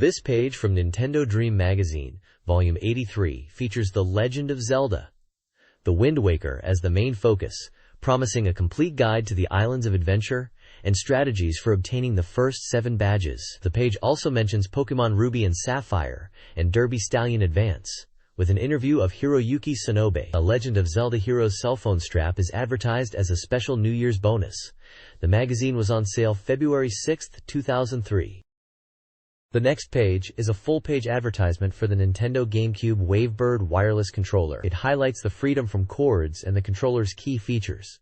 This page from Nintendo Dream Magazine, Volume 83, features The Legend of Zelda, The Wind Waker as the main focus, promising a complete guide to the islands of adventure and strategies for obtaining the first 7 badges. The page also mentions Pokémon Ruby and Sapphire and Derby Stallion Advance, with an interview of Hiroyuki Sonobe. A Legend of Zelda Hero's cell phone strap is advertised as a special New Year's bonus. The magazine was on sale February 6, 2003. The next page is a full-page advertisement for the Nintendo GameCube Wavebird wireless controller. It highlights the freedom from cords and the controller's key features.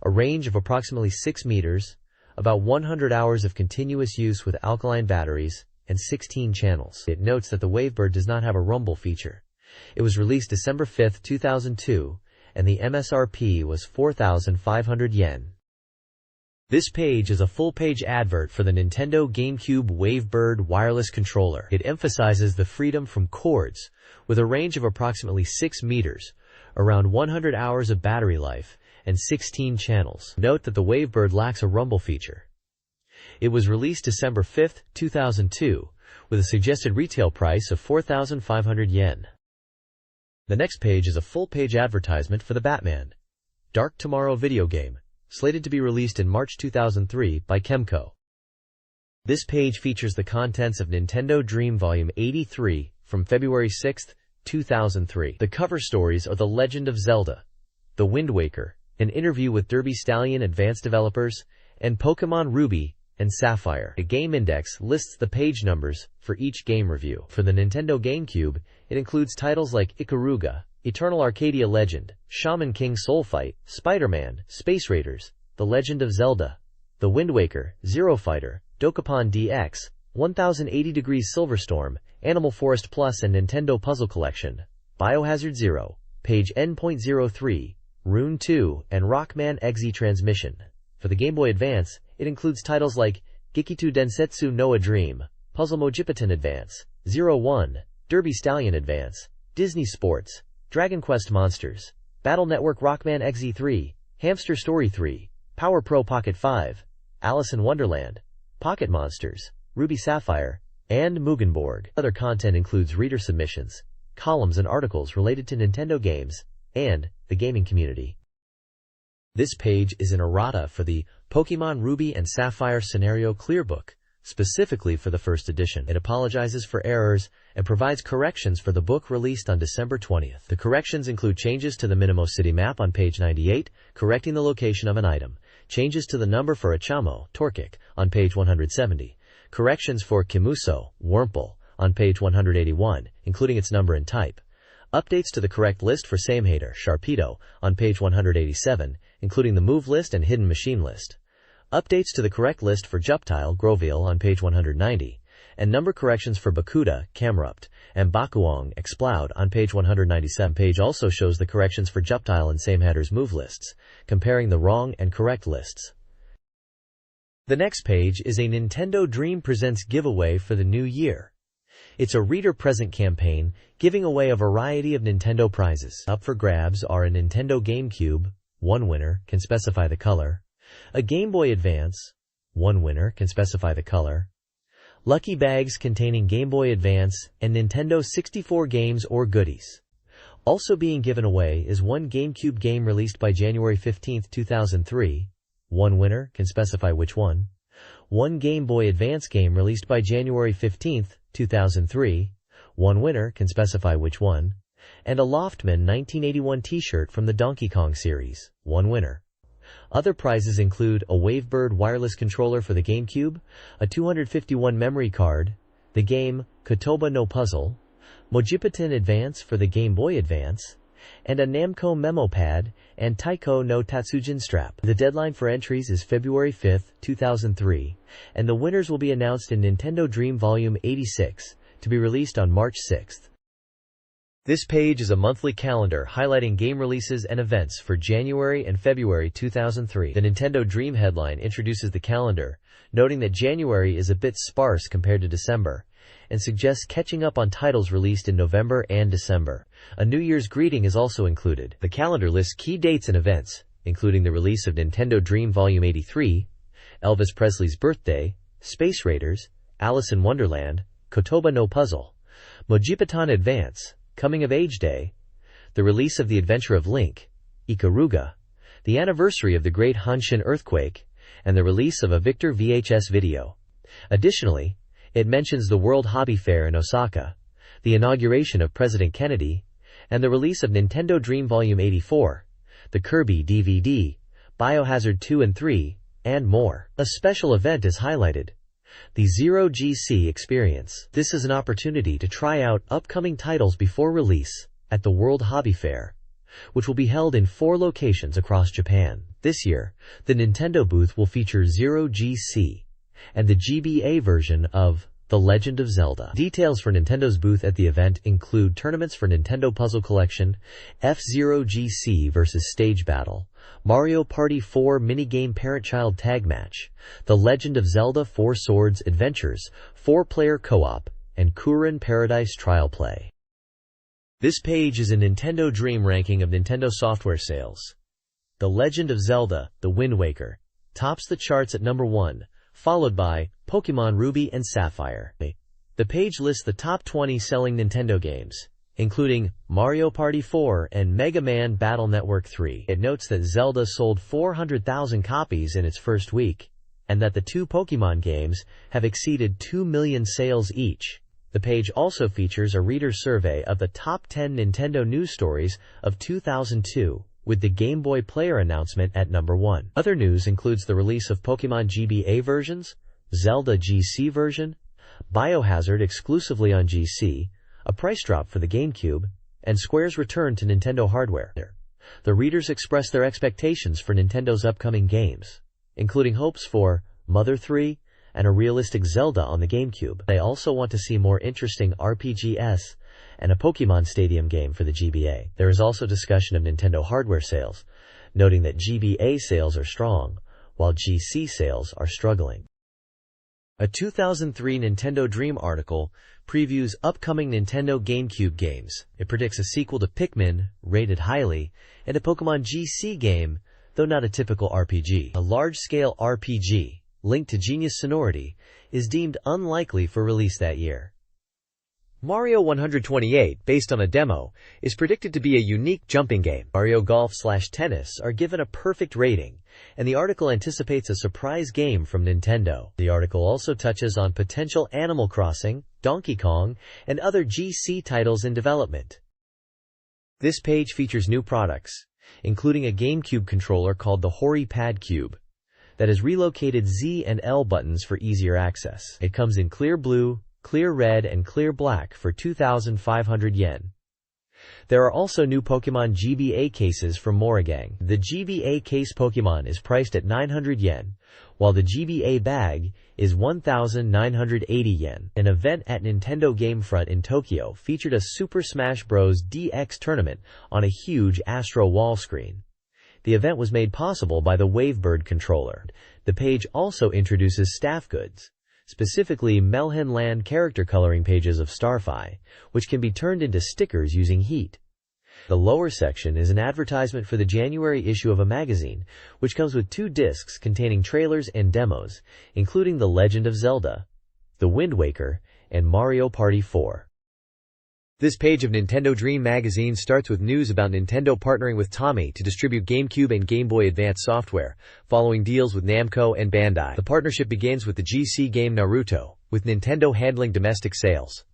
A range of approximately 6 meters, about 100 hours of continuous use with alkaline batteries, and 16 channels. It notes that the Wavebird does not have a rumble feature. It was released December 5, 2002, and the MSRP was 4,500 yen. This page is a full-page advert for the Nintendo GameCube Wavebird wireless controller. It emphasizes the freedom from cords, with a range of approximately 6 meters, around 100 hours of battery life, and 16 channels. Note that the Wavebird lacks a rumble feature. It was released December 5, 2002, with a suggested retail price of 4,500 yen. The next page is a full-page advertisement for the Batman Dark Tomorrow video game, slated to be released in March 2003 by Kemco. This page features the contents of Nintendo Dream Volume 83 from February 6, 2003. The cover stories are The Legend of Zelda, The Wind Waker, an interview with Derby Stallion Advance developers, and Pokémon Ruby and Sapphire. The Game Index lists the page numbers for each game review. For the Nintendo GameCube, it includes titles like Ikaruga, Eternal Arcadia Legend, Shaman King Soul Fight, Spider-Man, Space Raiders, The Legend of Zelda, The Wind Waker, Zero Fighter, Dokapon DX, 1080 Degrees Silverstorm, Animal Forest Plus and Nintendo Puzzle Collection, Biohazard Zero, Page N.03, Rune 2, and Rockman Exe Transmission. For the Game Boy Advance, it includes titles like Gekitu Densetsu no A Dream, Puzzle Mojipiten Advance, 01, Derby Stallion Advance, Disney Sports, Dragon Quest Monsters, Battle Network Rockman Exe 3, Hamster Story 3, Power Pro Pocket 5, Alice in Wonderland, Pocket Monsters, Ruby Sapphire, and Mugenborg. Other content includes reader submissions, columns and articles related to Nintendo games, and the gaming community. This page is an errata for the Pokémon Ruby and Sapphire Scenario Clearbook, specifically for the first edition. It apologizes for errors and provides corrections for the book released on December 20th. The corrections include changes to the Minimo City map on page 98, correcting the location of an item, changes to the number for Achamo, Torkic, on page 170, corrections for Kimuso, Wurmple, on page 181, including its number and type, updates to the correct list for Samehater, Sharpedo, on page 187, including the move list and hidden machine list, updates to the correct list for Juptile, Groville, on page 190, and number corrections for Bakuda, Camrupt, and Bakuong, Exploud, on page 197. Page also shows the corrections for Juptile and Samehatter's move lists, comparing the wrong and correct lists. The next page is a Nintendo Dream Presents giveaway for the new year. It's a reader present campaign, giving away a variety of Nintendo prizes. Up for grabs are a Nintendo GameCube, one winner can specify the color, a Game Boy Advance, one winner can specify the color, lucky bags containing Game Boy Advance and Nintendo 64 games or goodies. Also being given away is one GameCube game released by January 15, 2003, one winner can specify which one Game Boy Advance game released by January 15, 2003, one winner can specify which one, and a Loftman 1981 t-shirt from the Donkey Kong series, one winner. Other prizes include a Wavebird wireless controller for the GameCube, a 251 memory card, the game Kotoba no Puzzle, Mojipiten Advance for the Game Boy Advance, and a Namco memo pad and Taiko no Tatsujin strap. The deadline for entries is February 5, 2003, and the winners will be announced in Nintendo Dream Volume 86, to be released on March 6. This page is a monthly calendar highlighting game releases and events for January and February 2003. The Nintendo Dream headline introduces the calendar, noting that January is a bit sparse compared to December, and suggests catching up on titles released in November and December. A New Year's greeting is also included. The calendar lists key dates and events, including the release of Nintendo Dream Volume 83, Elvis Presley's birthday, Space Raiders, Alice in Wonderland, Kotoba no Puzzle, Mojipatan Advance, Coming of Age Day, the release of The Adventure of Link, Ikaruga, the anniversary of the Great Hanshin Earthquake, and the release of a Victor VHS video. Additionally, it mentions the World Hobby Fair in Osaka, the inauguration of President Kennedy, and the release of Nintendo Dream Volume 84, the Kirby DVD, Biohazard 2 and 3, and more. A special event is highlighted: the Zero GC Experience. This is an opportunity to try out upcoming titles before release at the World Hobby Fair, which will be held in 4 locations across Japan. This year, the Nintendo booth will feature Zero GC and the GBA version of The Legend of Zelda. Details for Nintendo's booth at the event include tournaments for Nintendo Puzzle Collection, F-Zero GC vs. Stage Battle, Mario Party 4 Minigame Parent-Child Tag Match, The Legend of Zelda 4 Swords Adventures, 4-player co-op, and Kurin Paradise Trial Play. This page is a Nintendo Dream ranking of Nintendo software sales. The Legend of Zelda, The Wind Waker, tops the charts at number 1, followed by Pokémon Ruby and Sapphire. The page lists the top 20 selling Nintendo games, including Mario Party 4 and Mega Man Battle Network 3. It notes that Zelda sold 400,000 copies in its first week, and that the 2 Pokémon games have exceeded 2 million sales each. The page also features a reader's survey of the top 10 Nintendo news stories of 2002, with the Game Boy Player announcement at number 1. Other news includes the release of Pokémon GBA versions, Zelda GC version, Biohazard exclusively on GC, a price drop for the GameCube, and Square's return to Nintendo hardware. The readers express their expectations for Nintendo's upcoming games, including hopes for Mother 3, and a realistic Zelda on the GameCube. They also want to see more interesting RPGs and a Pokemon Stadium game for the GBA. There is also discussion of Nintendo hardware sales, noting that GBA sales are strong, while GC sales are struggling. A 2003 Nintendo Dream article previews upcoming Nintendo GameCube games. It predicts a sequel to Pikmin, rated highly, and a Pokemon GC game, though not a typical RPG. A large-scale RPG, linked to Genius Sonority, is deemed unlikely for release that year. Mario 128, based on a demo, is predicted to be a unique jumping game. Mario Golf/Tennis are given a perfect rating, and the article anticipates a surprise game from Nintendo. The article also touches on potential Animal Crossing, Donkey Kong, and other GC titles in development. This page features new products, including a GameCube controller called the Hori Pad Cube, that has relocated Z and L buttons for easier access. It comes in clear blue, clear red, and clear black for 2,500 yen. There are also new Pokemon GBA cases from Moragang. The GBA case Pokemon is priced at 900 yen, while the GBA bag is 1,980 yen. An event at Nintendo Gamefront in Tokyo featured a Super Smash Bros. DX tournament on a huge Astro wall screen. The event was made possible by the Wavebird controller. The page also introduces staff goods, specifically Melhin Land character coloring pages of Starfy, which can be turned into stickers using heat. The lower section is an advertisement for the January issue of a magazine, which comes with 2 discs containing trailers and demos, including The Legend of Zelda, The Wind Waker, and Mario Party 4. This page of Nintendo Dream magazine starts with news about Nintendo partnering with Tommy to distribute GameCube and Game Boy Advance software, following deals with Namco and Bandai. The partnership begins with the GC game Naruto, with Nintendo handling domestic sales.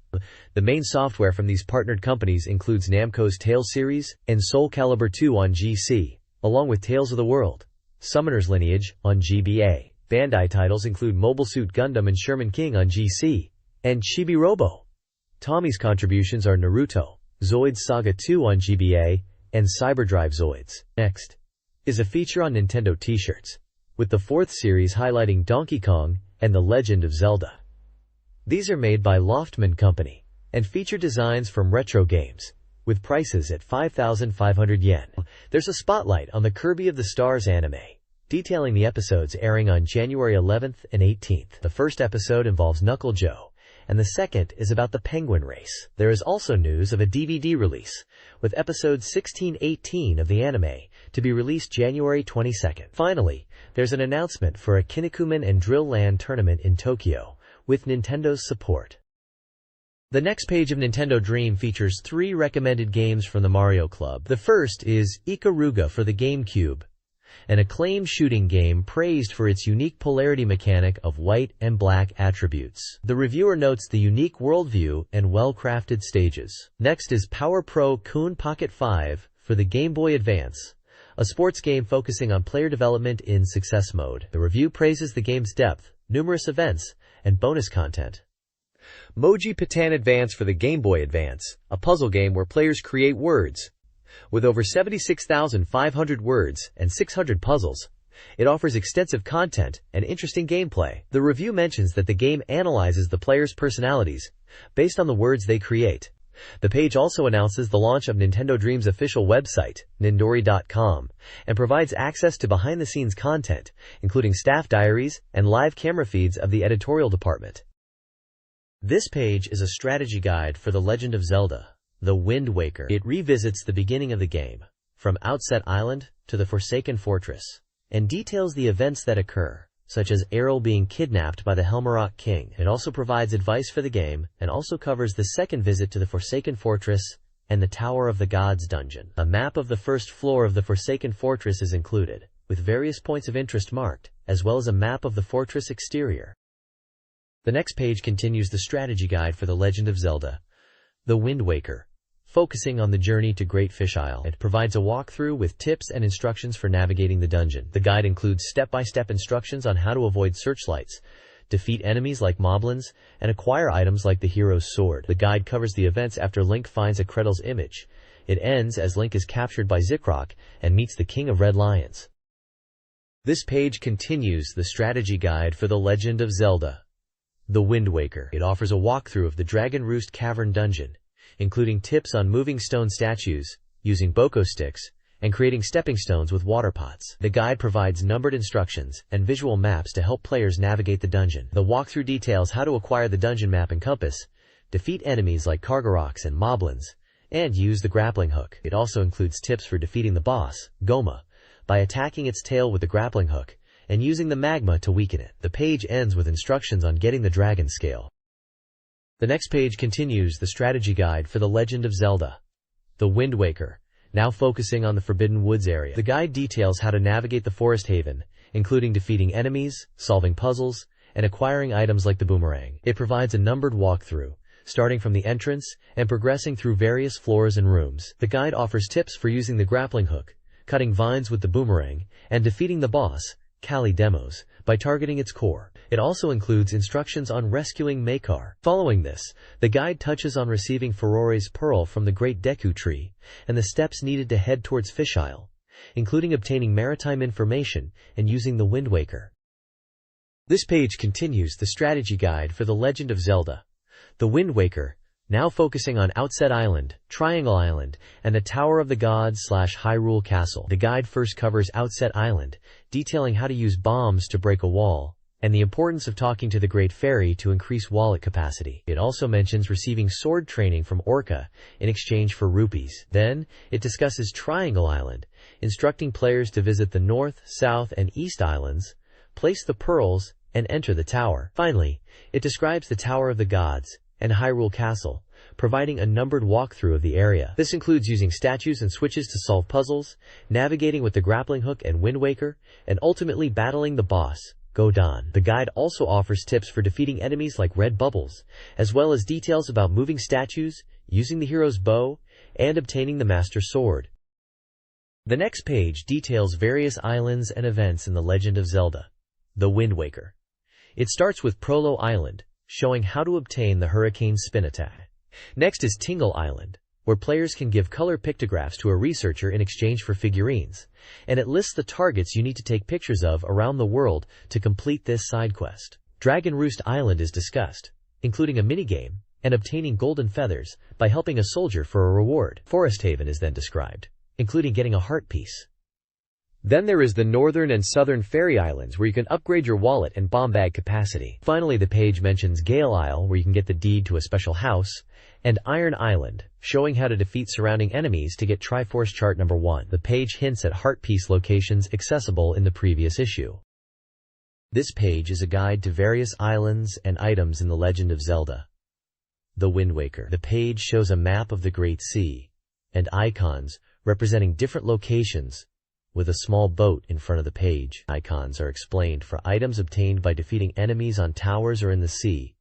The main software from these partnered companies includes Namco's Tales series and Soul Calibur 2 on GC, along with Tales of the World, Summoner's Lineage on GBA. Bandai titles include Mobile Suit Gundam and Sherman King on GC, and Chibi Robo. Tommy's contributions are Naruto, Zoids Saga 2 on GBA, and Cyberdrive Zoids. Next is a feature on Nintendo t-shirts, with the 4th series highlighting Donkey Kong and The Legend of Zelda. These are made by Loftman Company, and feature designs from retro games, with prices at 5,500 yen. There's a spotlight on the Kirby of the Stars anime, detailing the episodes airing on January 11th and 18th. The first episode involves Knuckle Joe, and the second is about the penguin race. There is also news of a DVD release, with episode 16-18 of the anime to be released January 22nd. Finally, there's an announcement for a Kinnikuman and Drill Land tournament in Tokyo, with Nintendo's support. The next page of Nintendo Dream features 3 recommended games from the Mario Club. The first is Ikaruga for the GameCube, an acclaimed shooting game praised for its unique polarity mechanic of white and black attributes. The reviewer notes the unique worldview and well-crafted stages. Next is Power Pro Kun Pocket 5 for the Game Boy Advance, a sports game focusing on player development in success mode. The review praises the game's depth, numerous events, and bonus content. Moji Patan Advance for the Game Boy Advance, a puzzle game where players create words. With over 76,500 words and 600 puzzles, it offers extensive content and interesting gameplay. The review mentions that the game analyzes the players' personalities based on the words they create. The page also announces the launch of Nintendo Dream's official website, Nindori.com, and provides access to behind-the-scenes content, including staff diaries and live camera feeds of the editorial department. This page is a strategy guide for The Legend of Zelda, The Wind Waker. It revisits the beginning of the game, from Outset Island to the Forsaken Fortress, and details the events that occur, such as Errol being kidnapped by the Helmarock King. It also provides advice for the game, and also covers the second visit to the Forsaken Fortress and the Tower of the Gods dungeon. A map of the first floor of the Forsaken Fortress is included, with various points of interest marked, as well as a map of the fortress exterior. The next page continues the strategy guide for The Legend of Zelda, The Wind Waker, focusing on the journey to Great Fish Isle. It provides a walkthrough with tips and instructions for navigating the dungeon. The guide includes step-by-step instructions on how to avoid searchlights, defeat enemies like moblins, and acquire items like the hero's sword. The guide covers the events after Link finds a Kredel's image. It ends as Link is captured by Zikrock and meets the King of Red Lions. This page continues the strategy guide for The Legend of Zelda, The Wind Waker. It offers a walkthrough of the Dragon Roost Cavern dungeon, including tips on moving stone statues, using boko sticks, and creating stepping stones with water pots. The guide provides numbered instructions and visual maps to help players navigate the dungeon. The walkthrough details how to acquire the dungeon map and compass, defeat enemies like Kargaroks and moblins, and use the grappling hook. It also includes tips for defeating the boss, Goma, by attacking its tail with the grappling hook, and using the magma to weaken it. The page ends with instructions on getting the dragon scale. The next page continues the strategy guide for The Legend of Zelda, The Wind Waker, now focusing on the Forbidden Woods area. The guide details how to navigate the Forest Haven, including defeating enemies, solving puzzles, and acquiring items like the boomerang. It provides a numbered walkthrough, starting from the entrance and progressing through various floors and rooms. The guide offers tips for using the grappling hook, cutting vines with the boomerang, and defeating the boss, Kali Demos, by targeting its core. It also includes instructions on rescuing Makar. Following this, the guide touches on receiving Ferore's Pearl from the Great Deku Tree, and the steps needed to head towards Fish Isle, including obtaining maritime information and using the Wind Waker. This page continues the strategy guide for The Legend of Zelda, The Wind Waker, now focusing on Outset Island, Triangle Island, and the Tower of the Gods / Hyrule Castle. The guide first covers Outset Island, detailing how to use bombs to break a wall, and the importance of talking to the Great Fairy to increase wallet capacity. It also mentions receiving sword training from Orca in exchange for rupees. Then, it discusses Triangle Island, instructing players to visit the North, South, and East Islands, place the pearls, and enter the tower. Finally, it describes the Tower of the Gods and Hyrule Castle, providing a numbered walkthrough of the area. This includes using statues and switches to solve puzzles, navigating with the grappling hook and Wind Waker, and ultimately battling the boss, Godon. The guide also offers tips for defeating enemies like Red Bubbles, as well as details about moving statues, using the hero's bow, and obtaining the Master Sword. The next page details various islands and events in The Legend of Zelda, The Wind Waker. It starts with Prolo Island, showing how to obtain the Hurricane Spin Attack. Next is Tingle Island, where players can give color pictographs to a researcher in exchange for figurines, and it lists the targets you need to take pictures of around the world to complete this side quest. Dragon Roost Island is discussed, including a minigame, and obtaining golden feathers by helping a soldier for a reward. Forest Haven is then described, including getting a heart piece. Then there is the Northern and Southern Fairy Islands, where you can upgrade your wallet and bomb bag capacity. Finally, the page mentions Gale Isle, where you can get the deed to a special house, and Iron Island, showing how to defeat surrounding enemies to get Triforce Chart number 1. The page hints at heart piece locations accessible in the previous issue. This page is a guide to various islands and items in The Legend of Zelda, The Wind Waker. The page shows a map of the Great Sea and icons representing different locations with a small boat in front of the page. Icons are explained for items obtained by defeating enemies on towers or in the sea,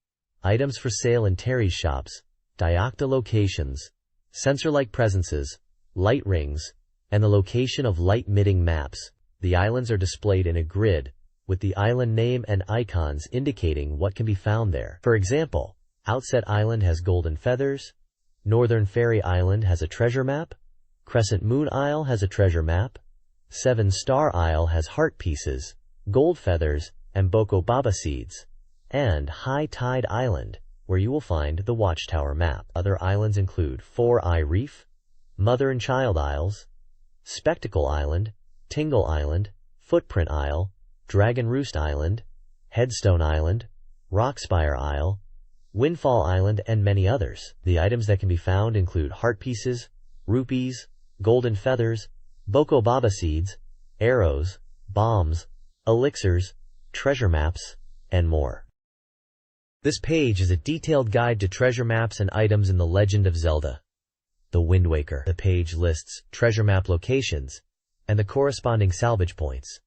items for sale in Terry's shops, diocta locations, sensor-like presences, light rings, and the location of light-emitting maps. The islands are displayed in a grid with the island name and icons indicating what can be found there. For example, Outset Island has golden feathers, Northern Fairy Island has a treasure map, Crescent Moon Isle has a treasure map, Seven Star Isle has heart pieces, gold feathers, and Boko Baba seeds, and High Tide Island, where you will find the Watchtower map. Other islands include Four Eye Reef, Mother and Child Isles, Spectacle Island, Tingle Island, Footprint Isle, Dragon Roost Island, Headstone Island, Rockspire Isle, Windfall Island, and many others. The items that can be found include heart pieces, rupees, golden feathers, Boko Baba seeds, arrows, bombs, elixirs, treasure maps, and more. This page is a detailed guide to treasure maps and items in The Legend of Zelda: The Wind Waker. The page lists treasure map locations and the corresponding salvage points,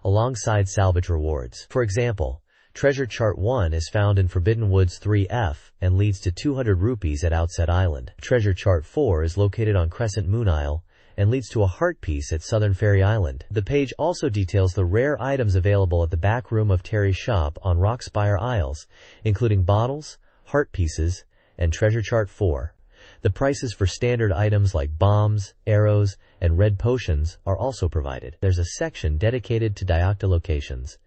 alongside salvage rewards. For example, Treasure Chart 1 is found in Forbidden Woods 3F and leads to 200 rupees at Outset Island. Treasure Chart 4 is located on Crescent Moon Isle and leads to a heart piece at Southern Fairy Island. The page also details the rare items available at the back room of Terry's shop on Rockspire Isles, including bottles, heart pieces, and Treasure Chart 4. The prices for standard items like bombs, arrows, and red potions are also provided. There's a section dedicated to diocta locations,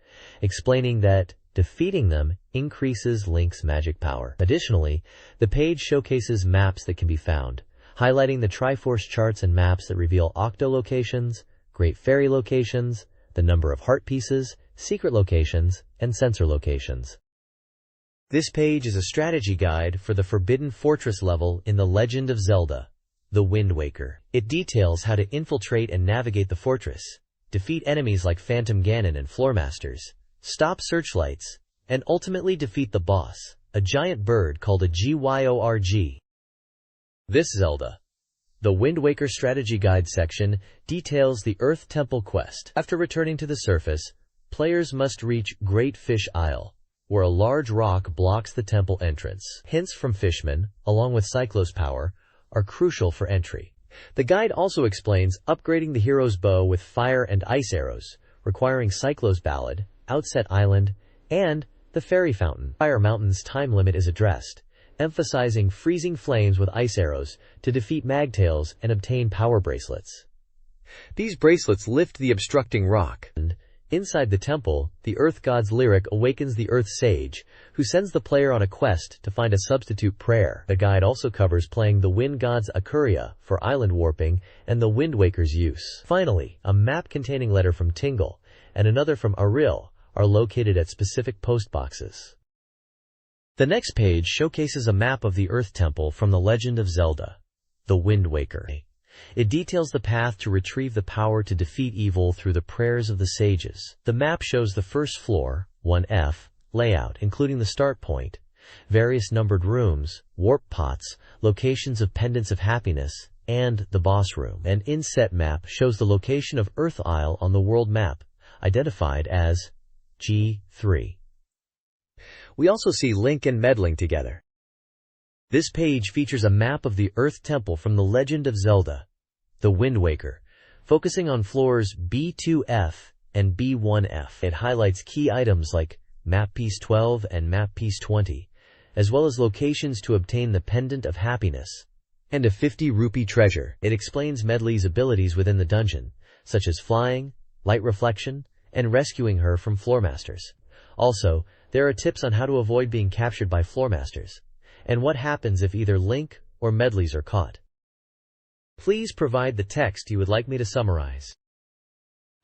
explaining that defeating them increases Link's magic power. Additionally, the page showcases maps that can be found, highlighting the Triforce charts and maps that reveal octo locations, Great Fairy locations, the number of heart pieces, secret locations, and sensor locations. This page is a strategy guide for the Forbidden Fortress level in The Legend of Zelda: The Wind Waker. It details how to infiltrate and navigate the fortress, defeat enemies like Phantom Ganon and Floormasters, stop searchlights, and ultimately defeat the boss, a giant bird called a Gyorg. This Zelda: The Wind Waker strategy guide section details the Earth Temple quest. After returning to the surface, players must reach Great Fish Isle, where a large rock blocks the temple entrance. Hints from Fishman, along with Cyclos power, are crucial for entry. The guide also explains upgrading the hero's bow with fire and ice arrows, requiring Cyclos Ballad, Outset Island, and the Fairy Fountain. Fire Mountain's time limit is addressed, emphasizing freezing flames with ice arrows to defeat Magtails and obtain power bracelets. These bracelets lift the obstructing rock. Inside the temple, the Earth God's lyric awakens the Earth Sage, who sends the player on a quest to find a substitute prayer. The guide also covers playing the Wind God's Akuria for island warping and the Wind Waker's use. Finally, a map containing letter from Tingle and another from Aril are located at specific post boxes. The next page showcases a map of the Earth Temple from The Legend of Zelda: The Wind Waker. It details the path to retrieve the power to defeat evil through the prayers of the sages. The map shows the first floor, 1F, layout, including the start point, various numbered rooms, warp pots, locations of pendants of happiness, and the boss room. An inset map shows the location of Earth Isle on the world map, identified as G3. We also see Link and meddling together. This page features a map of the Earth Temple from The Legend of Zelda: The Wind Waker, focusing on floors B2F and B1F. It highlights key items like Map Piece 12 and Map Piece 20, as well as locations to obtain the Pendant of Happiness and a 50 rupee treasure. It explains Medli's abilities within the dungeon, such as flying, light reflection, and rescuing her from Floormasters. Also, there are tips on how to avoid being captured by Floormasters, and what happens if either Link or Medli's are caught. Please provide the text you would like me to summarize.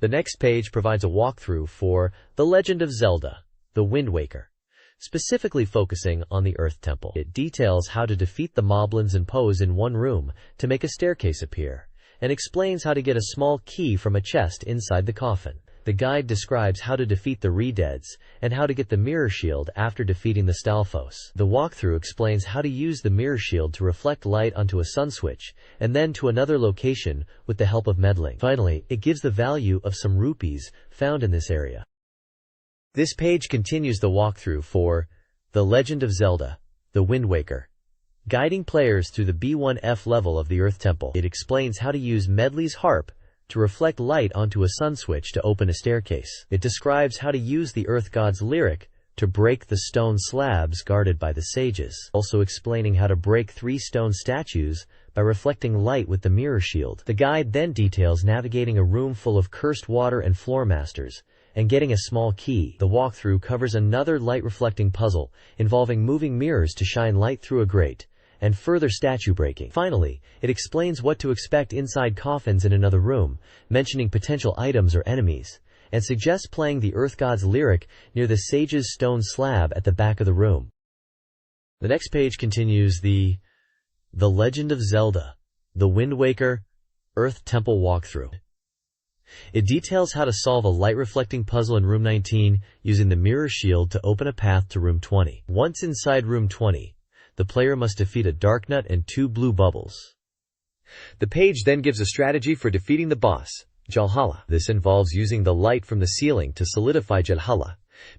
The next page provides a walkthrough for The Legend of Zelda: The Wind Waker, specifically focusing on the Earth Temple. It details how to defeat the moblins and pose in one room to make a staircase appear, and explains how to get a small key from a chest inside the coffin. The guide describes how to defeat the Re-Deads and how to get the Mirror Shield after defeating the Stalfos. The walkthrough explains how to use the Mirror Shield to reflect light onto a sun switch and then to another location with the help of meddling. Finally, it gives the value of some rupees found in this area. This page continues the walkthrough for The Legend of Zelda, The Wind Waker, guiding players through the B1F level of the Earth Temple. It explains how to use Medley's harp to reflect light onto a sun switch to open a staircase. It describes how to use the Earth God's lyric to break the stone slabs guarded by the sages, also explaining how to break 3 stone statues by reflecting light with the Mirror Shield. The guide then details navigating a room full of cursed water and floor masters and getting a small key. The walkthrough covers another light-reflecting puzzle involving moving mirrors to shine light through a grate, and further statue breaking. Finally, it explains what to expect inside coffins in another room, mentioning potential items or enemies, and suggests playing the Earth God's lyric near the sage's stone slab at the back of the room. The next page continues the Legend of Zelda, The Wind Waker, Earth Temple walkthrough. It details how to solve a light-reflecting puzzle in Room 19 using the Mirror Shield to open a path to Room 20. Once inside Room 20, the player must defeat a dark nut and 2 blue bubbles. The page then gives a strategy for defeating the boss, Jalhala. This involves using the light from the ceiling to solidify Jalhala,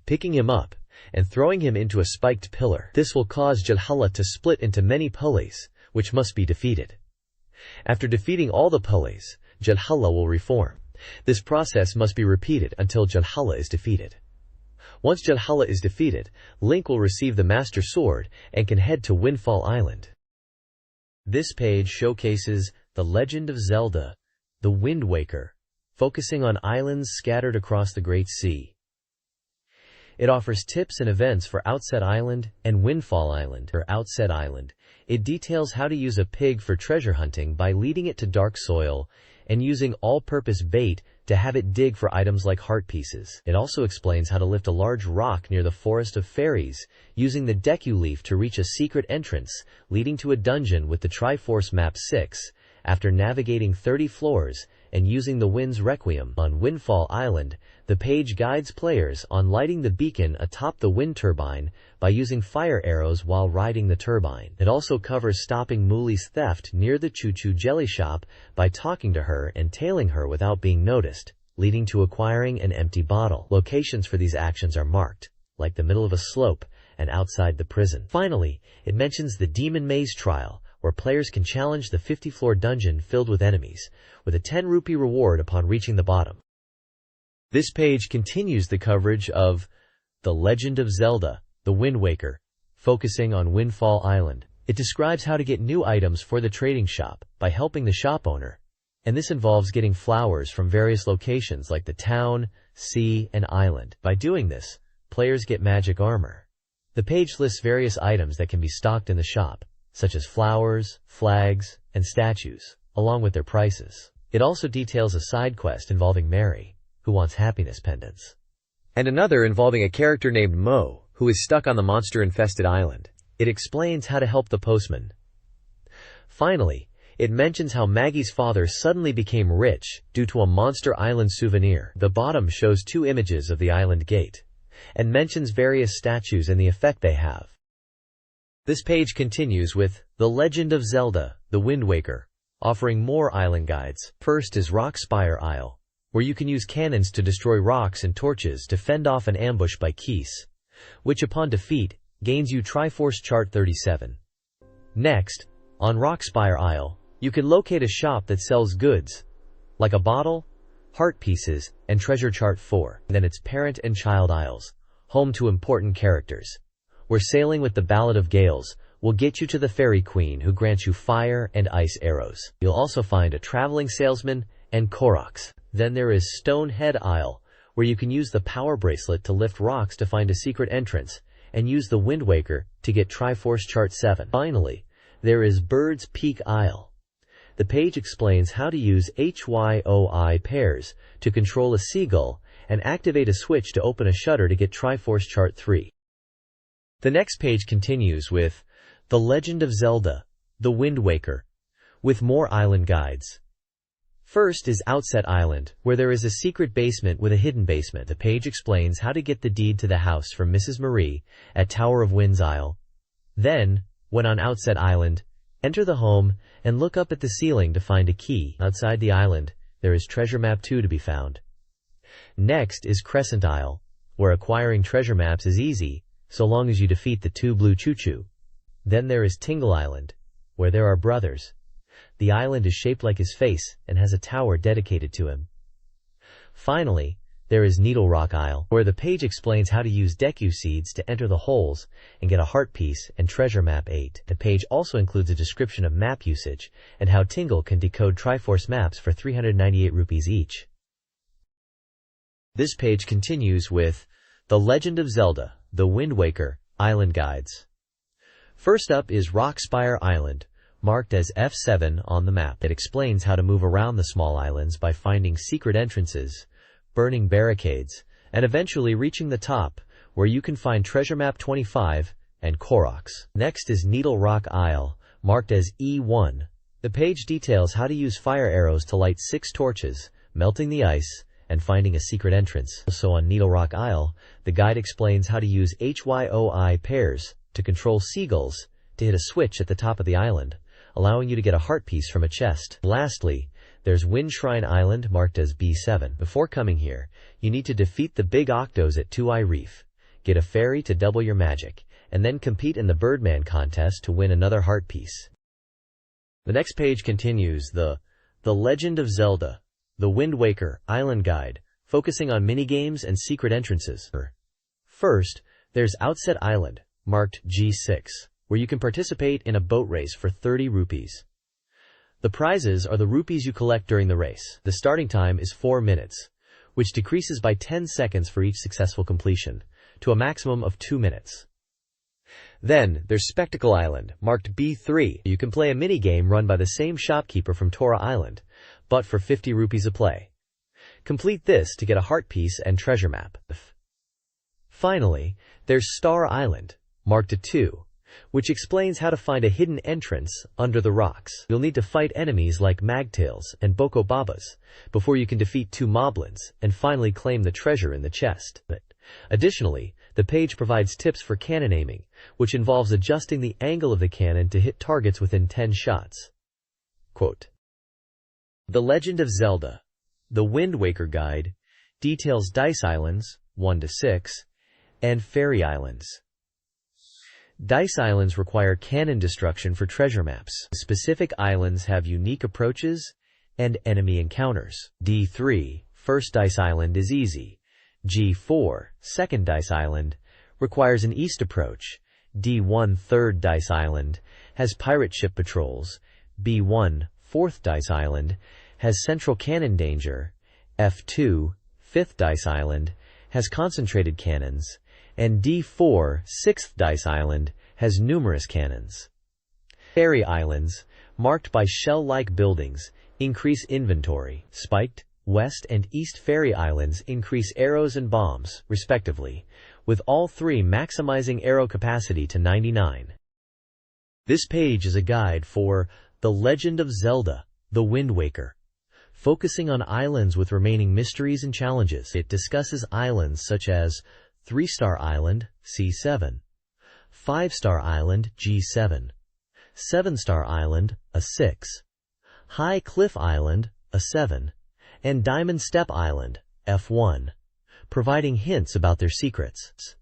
picking him up, and throwing him into a spiked pillar. This will cause Jalhala to split into many pulleys, which must be defeated. After defeating all the pulleys, Jalhala will reform. This process must be repeated until Jalhala is defeated. Once Jalhala is defeated, Link will receive the Master Sword and can head to Windfall Island. This page showcases The Legend of Zelda, The Wind Waker, focusing on islands scattered across the Great Sea. It offers tips and events for Outset Island and Windfall Island. For Outset Island, it details how to use a pig for treasure hunting by leading it to dark soil and using all-purpose bait to have it dig for items like heart pieces. It also explains how to lift a large rock near the Forest of Fairies, using the Deku Leaf to reach a secret entrance leading to a dungeon with the Triforce Map 6, after navigating 30 floors and using the Wind's Requiem. On Windfall Island, the page guides players on lighting the beacon atop the wind turbine by using fire arrows while riding the turbine. It also covers stopping Moolie's theft near the Choo Choo Jelly Shop by talking to her and tailing her without being noticed, leading to acquiring an empty bottle. Locations for these actions are marked, like the middle of a slope and outside the prison. Finally, it mentions the Demon Maze Trial, where players can challenge the 50-floor dungeon filled with enemies, with a 10 rupee reward upon reaching the bottom. This page continues the coverage of The Legend of Zelda, The Wind Waker, focusing on Windfall Island. It describes how to get new items for the trading shop by helping the shop owner, and this involves getting flowers from various locations like the town, sea, and island. By doing this, players get magic armor. The page lists various items that can be stocked in the shop, such as flowers, flags, and statues, along with their prices. It also details a side quest involving Mary, who wants happiness pendants, and another involving a character named Mo, who is stuck on the monster-infested island. It explains how to help the postman. Finally, it mentions how Maggie's father suddenly became rich due to a Monster Island souvenir. The bottom shows 2 images of the island gate, and mentions various statues and the effect they have. This page continues with The Legend of Zelda, The Wind Waker, offering more island guides. First is Rock Spire Isle, where you can use cannons to destroy rocks and torches to fend off an ambush by Keese, which upon defeat, gains you Triforce Chart 37. Next, on Rock Spire Isle, you can locate a shop that sells goods, like a bottle, heart pieces, and Treasure Chart 4. Then it's Parent and Child Isles, home to important characters, where sailing with the Ballad of Gales will get you to the Fairy Queen, who grants you fire and ice arrows. You'll also find a traveling salesman and Koroks. Then there is Stonehead Isle, where you can use the power bracelet to lift rocks to find a secret entrance, and use the Wind Waker to get Triforce Chart 7. Finally, there is Bird's Peak Isle. The page explains how to use HYOI pairs to control a seagull and activate a switch to open a shutter to get Triforce Chart 3. The next page continues with The Legend of Zelda, The Wind Waker, with more island guides. First is Outset Island, where there is a secret basement with a hidden basement. The page explains how to get the deed to the house from Mrs. Marie at Tower of Winds Isle. Then, when on Outset Island, enter the home and look up at the ceiling to find a key. Outside the island, there is Treasure Map 2 to be found. Next is Crescent Isle, where acquiring treasure maps is easy, so long as you defeat the 2 blue choo-choo. Then there is Tingle Island, where there are brothers. The island is shaped like his face and has a tower dedicated to him. Finally, there is Needle Rock Isle, where the page explains how to use Deku seeds to enter the holes and get a heart piece and treasure map 8. The page also includes a description of map usage and how Tingle can decode Triforce maps for 398 rupees each. This page continues with The Legend of Zelda, The Wind Waker, Island Guides. First up is Rock Spire Island, marked as F7 on the map. It explains how to move around the small islands by finding secret entrances, burning barricades, and eventually reaching the top, where you can find Treasure Map 25 and Koroks. Next is Needle Rock Isle, marked as E1. The page details how to use fire arrows to light 6 torches, melting the ice, and finding a secret entrance. Also on Needle Rock Isle, the guide explains how to use HYOI pairs to control seagulls to hit a switch at the top of the island, allowing you to get a heart piece from a chest. Lastly, there's Wind Shrine Island, marked as B7. Before coming here, you need to defeat the big octos at 2 Eye Reef, get a fairy to double your magic, and then compete in the Birdman contest to win another heart piece. The next page continues The Legend of Zelda, The Wind Waker, Island Guide, focusing on minigames and secret entrances. First, there's Outset Island, marked G6, where you can participate in a boat race for 30 rupees. The prizes are the rupees you collect during the race. The starting time is 4 minutes, which decreases by 10 seconds for each successful completion, to a maximum of 2 minutes. Then, there's Spectacle Island, marked B3. You can play a mini-game run by the same shopkeeper from Tora Island, but for 50 rupees a play. Complete this to get a heart piece and treasure map. Finally, there's Star Island, marked a 2, which explains how to find a hidden entrance under the rocks. You'll need to fight enemies like Magtails and Boko Babas before you can defeat 2 moblins and finally claim the treasure in the chest. Additionally, the page provides tips for cannon aiming, which involves adjusting the angle of the cannon to hit targets within 10 shots. Quote, The Legend of Zelda, The Wind Waker Guide, details Dice Islands, 1 to 6, and Fairy Islands. Dice Islands require cannon destruction for treasure maps. Specific islands have unique approaches and enemy encounters. D3, First Dice Island, is easy. G4, Second Dice Island, requires an east approach. D1, Third Dice Island, has pirate ship patrols. B1, Fourth Dice Island, has central cannon danger. F2, Fifth Dice Island, has concentrated cannons. And D4, Sixth Dice Island, has numerous cannons. Fairy Islands, marked by shell-like buildings, increase inventory. Spiked, West and East Fairy Islands increase arrows and bombs, respectively, with all 3 maximizing arrow capacity to 99. This page is a guide for The Legend of Zelda, The Wind Waker, focusing on islands with remaining mysteries and challenges. It discusses islands such as 3-Star Island, C7, 5-Star Island, G7, 7-Star Island, a 6, High Cliff Island, a 7, and Diamond Step Island, F1, providing hints about their secrets.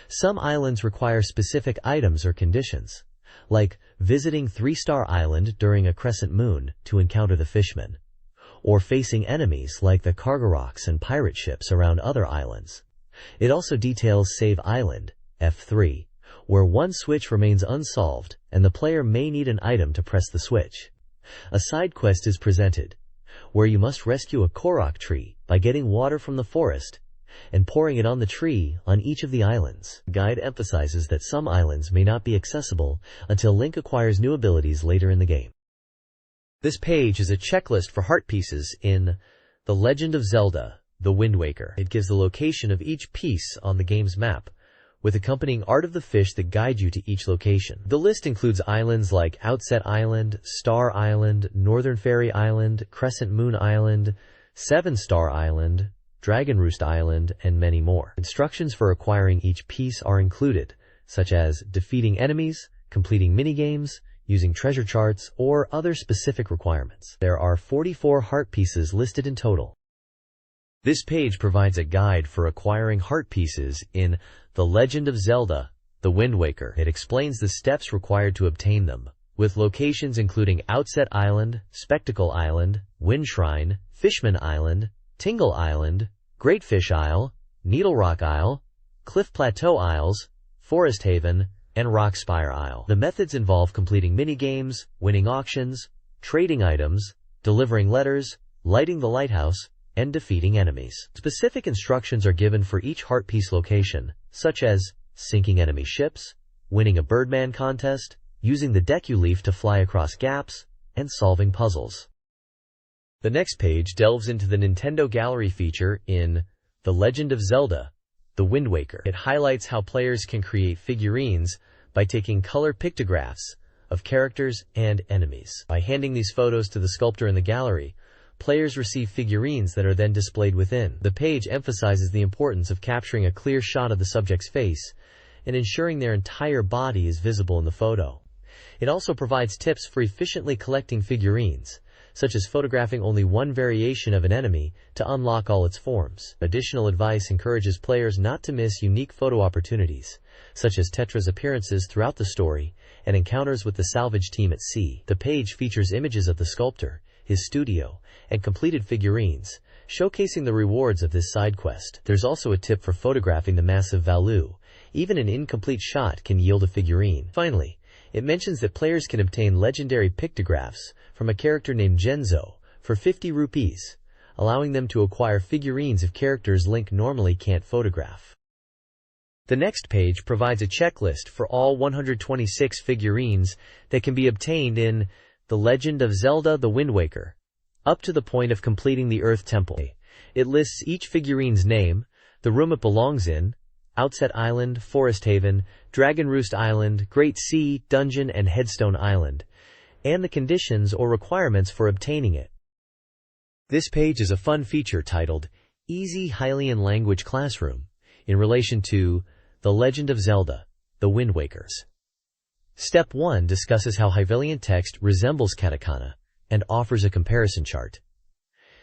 Some islands require specific items or conditions, like visiting 3-Star Island during a crescent moon to encounter the fishmen, or facing enemies like the Kargaroks and pirate ships around other islands. It also details Save Island, F3, where one switch remains unsolved and the player may need an item to press the switch. A side quest is presented, where you must rescue a Korok tree by getting water from the forest and pouring it on the tree on each of the islands. The guide emphasizes that some islands may not be accessible until Link acquires new abilities later in the game. This page is a checklist for heart pieces in The Legend of Zelda, The Wind Waker. It gives the location of each piece on the game's map, with accompanying art of the fish that guide you to each location. The list includes islands like Outset Island, Star Island, Northern Fairy Island, Crescent Moon Island, Seven Star Island, Dragon Roost Island, and many more. Instructions for acquiring each piece are included, such as defeating enemies, completing minigames, using treasure charts, or other specific requirements. There are 44 heart pieces listed in total. This page provides a guide for acquiring heart pieces in The Legend of Zelda, The Wind Waker. It explains the steps required to obtain them, with locations including Outset Island, Spectacle Island, Wind Shrine, Fishman Island, Tingle Island, Great Fish Isle, Needle Rock Isle, Cliff Plateau Isles, Forest Haven, and Rock Spire Isle. The methods involve completing mini-games, winning auctions, trading items, delivering letters, lighting the lighthouse, and defeating enemies. Specific instructions are given for each heart piece location, such as sinking enemy ships, winning a Birdman contest, using the Deku Leaf to fly across gaps, and solving puzzles. The next page delves into the Nintendo Gallery feature in The Legend of Zelda, The Wind Waker. It highlights how players can create figurines by taking color pictographs of characters and enemies. By handing these photos to the sculptor in the gallery, players receive figurines that are then displayed within. The page emphasizes the importance of capturing a clear shot of the subject's face and ensuring their entire body is visible in the photo. It also provides tips for efficiently collecting figurines, such as photographing only one variation of an enemy to unlock all its forms. Additional advice encourages players not to miss unique photo opportunities, such as Tetra's appearances throughout the story and encounters with the salvage team at sea. The page features images of the sculptor, his studio, and completed figurines, showcasing the rewards of this side quest. There's also a tip for photographing the massive Valu. Even an incomplete shot can yield a figurine. Finally, it mentions that players can obtain legendary pictographs from a character named Genzo for 50 rupees, allowing them to acquire figurines of characters Link normally can't photograph. The next page provides a checklist for all 126 figurines that can be obtained in The Legend of Zelda, The Wind Waker, up to the point of completing the Earth Temple. It lists each figurine's name, the room it belongs in, Outset Island, Forest Haven, Dragon Roost Island, Great Sea, Dungeon, and Headstone Island, and the conditions or requirements for obtaining it. This page is a fun feature titled Easy Hylian Language Classroom in relation to The Legend of Zelda, The Wind Wakers. Step 1 discusses how Hylian text resembles katakana and offers a comparison chart.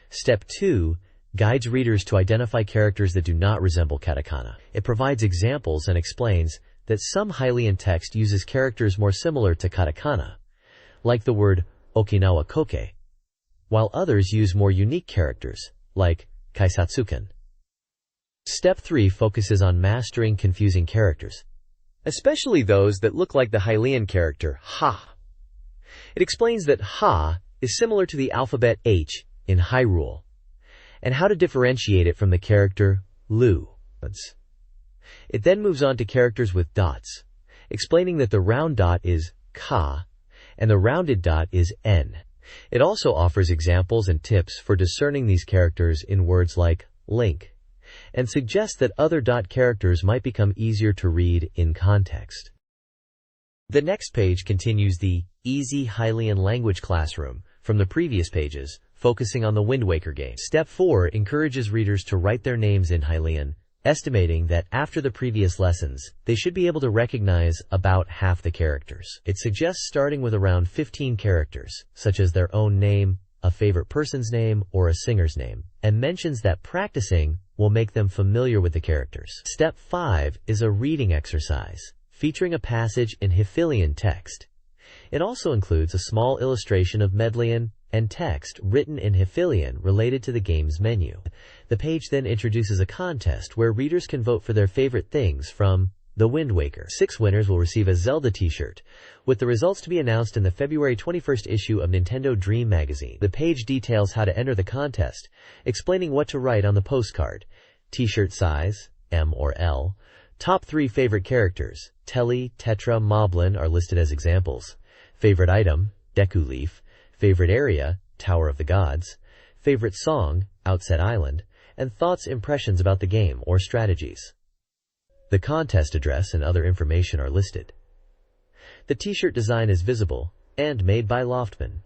Step 2 guides readers to identify characters that do not resemble katakana. It provides examples and explains that some Hylian text uses characters more similar to katakana, like the word Okinawa Koke, while others use more unique characters, like Kaisatsuken. Step 3 focuses on mastering confusing characters, especially those that look like the Hylian character Ha. It explains that Ha is similar to the alphabet H in Hyrule, and how to differentiate it from the character Lu. It then moves on to characters with dots, explaining that the round dot is Ka, and the rounded dot is N. It also offers examples and tips for discerning these characters in words like Link, and suggests that other dot characters might become easier to read in context. The next page continues the Easy Hylian Language Classroom from the previous pages, focusing on the Wind Waker game. Step 4 encourages readers to write their names in Hylian, estimating that after the previous lessons, they should be able to recognize about half the characters. It suggests starting with around 15 characters, such as their own name, a favorite person's name, or a singer's name, and mentions that practicing will make them familiar with the characters. Step 5 is a reading exercise, featuring a passage in Hylian text. It also includes a small illustration of Medlian and text written in Hylian related to the game's menu. The page then introduces a contest where readers can vote for their favorite things from The Wind Waker. 6 winners will receive a Zelda t-shirt, with the results to be announced in the February 21st issue of Nintendo Dream magazine. The page details how to enter the contest, explaining what to write on the postcard, t-shirt size, M or L, top 3 favorite characters, Telly, Tetra, Moblin are listed as examples, favorite item, Deku Leaf, favorite area, Tower of the Gods, favorite song, Outset Island, and thoughts, impressions about the game or strategies. The contest address and other information are listed. The t-shirt design is visible and made by Loftman.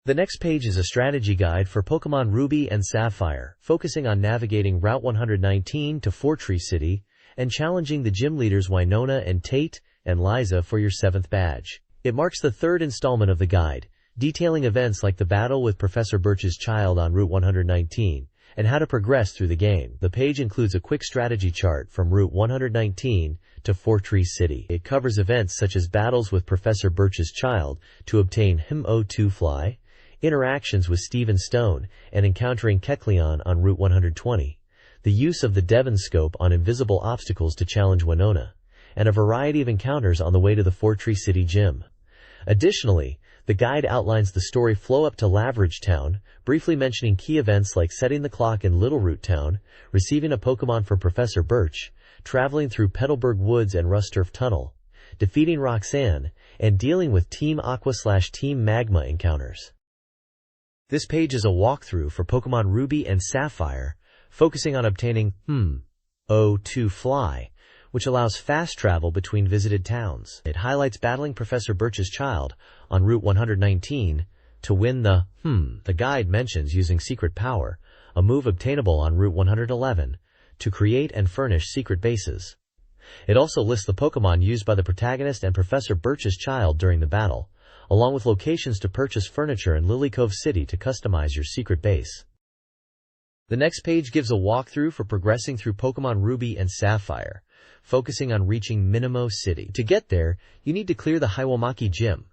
The next page is a strategy guide for Pokemon Ruby and Sapphire, focusing on navigating Route 119 to Fortree City and challenging the gym leaders Winona and Tate and Liza for your 7th badge. It marks the 3rd installment of the guide, detailing events like the battle with Professor Birch's child on Route 119 and how to progress through the game. The page includes a quick strategy chart from Route 119 to Fortree City. It covers events such as battles with Professor Birch's child to obtain HM02 Fly, interactions with Steven Stone, and encountering Kecleon on Route 120, the use of the Devon Scope on invisible obstacles to challenge Winona, and a variety of encounters on the way to the Fortree City Gym. Additionally, the guide outlines the story flow up to Laveridge Town, briefly mentioning key events like setting the clock in Little Root Town, receiving a Pokemon from Professor Birch, traveling through Petalburg Woods and Rusturf Tunnel, defeating Roxanne, and dealing with Team Aqua/Team Magma encounters. This page is a walkthrough for Pokemon Ruby and Sapphire, focusing on obtaining HM02 Fly, which allows fast travel between visited towns. It highlights battling Professor Birch's child on Route 119 to win the guide mentions using Secret Power, a move obtainable on Route 111, to create and furnish secret bases. It also lists the Pokemon used by the protagonist and Professor Birch's child during the battle, along with locations to purchase furniture in Lily Cove City to customize your secret base. The next page gives a walkthrough for progressing through Pokemon Ruby and Sapphire, focusing on reaching Minimo City. To get there, you need to clear the Hiwamaki Gym.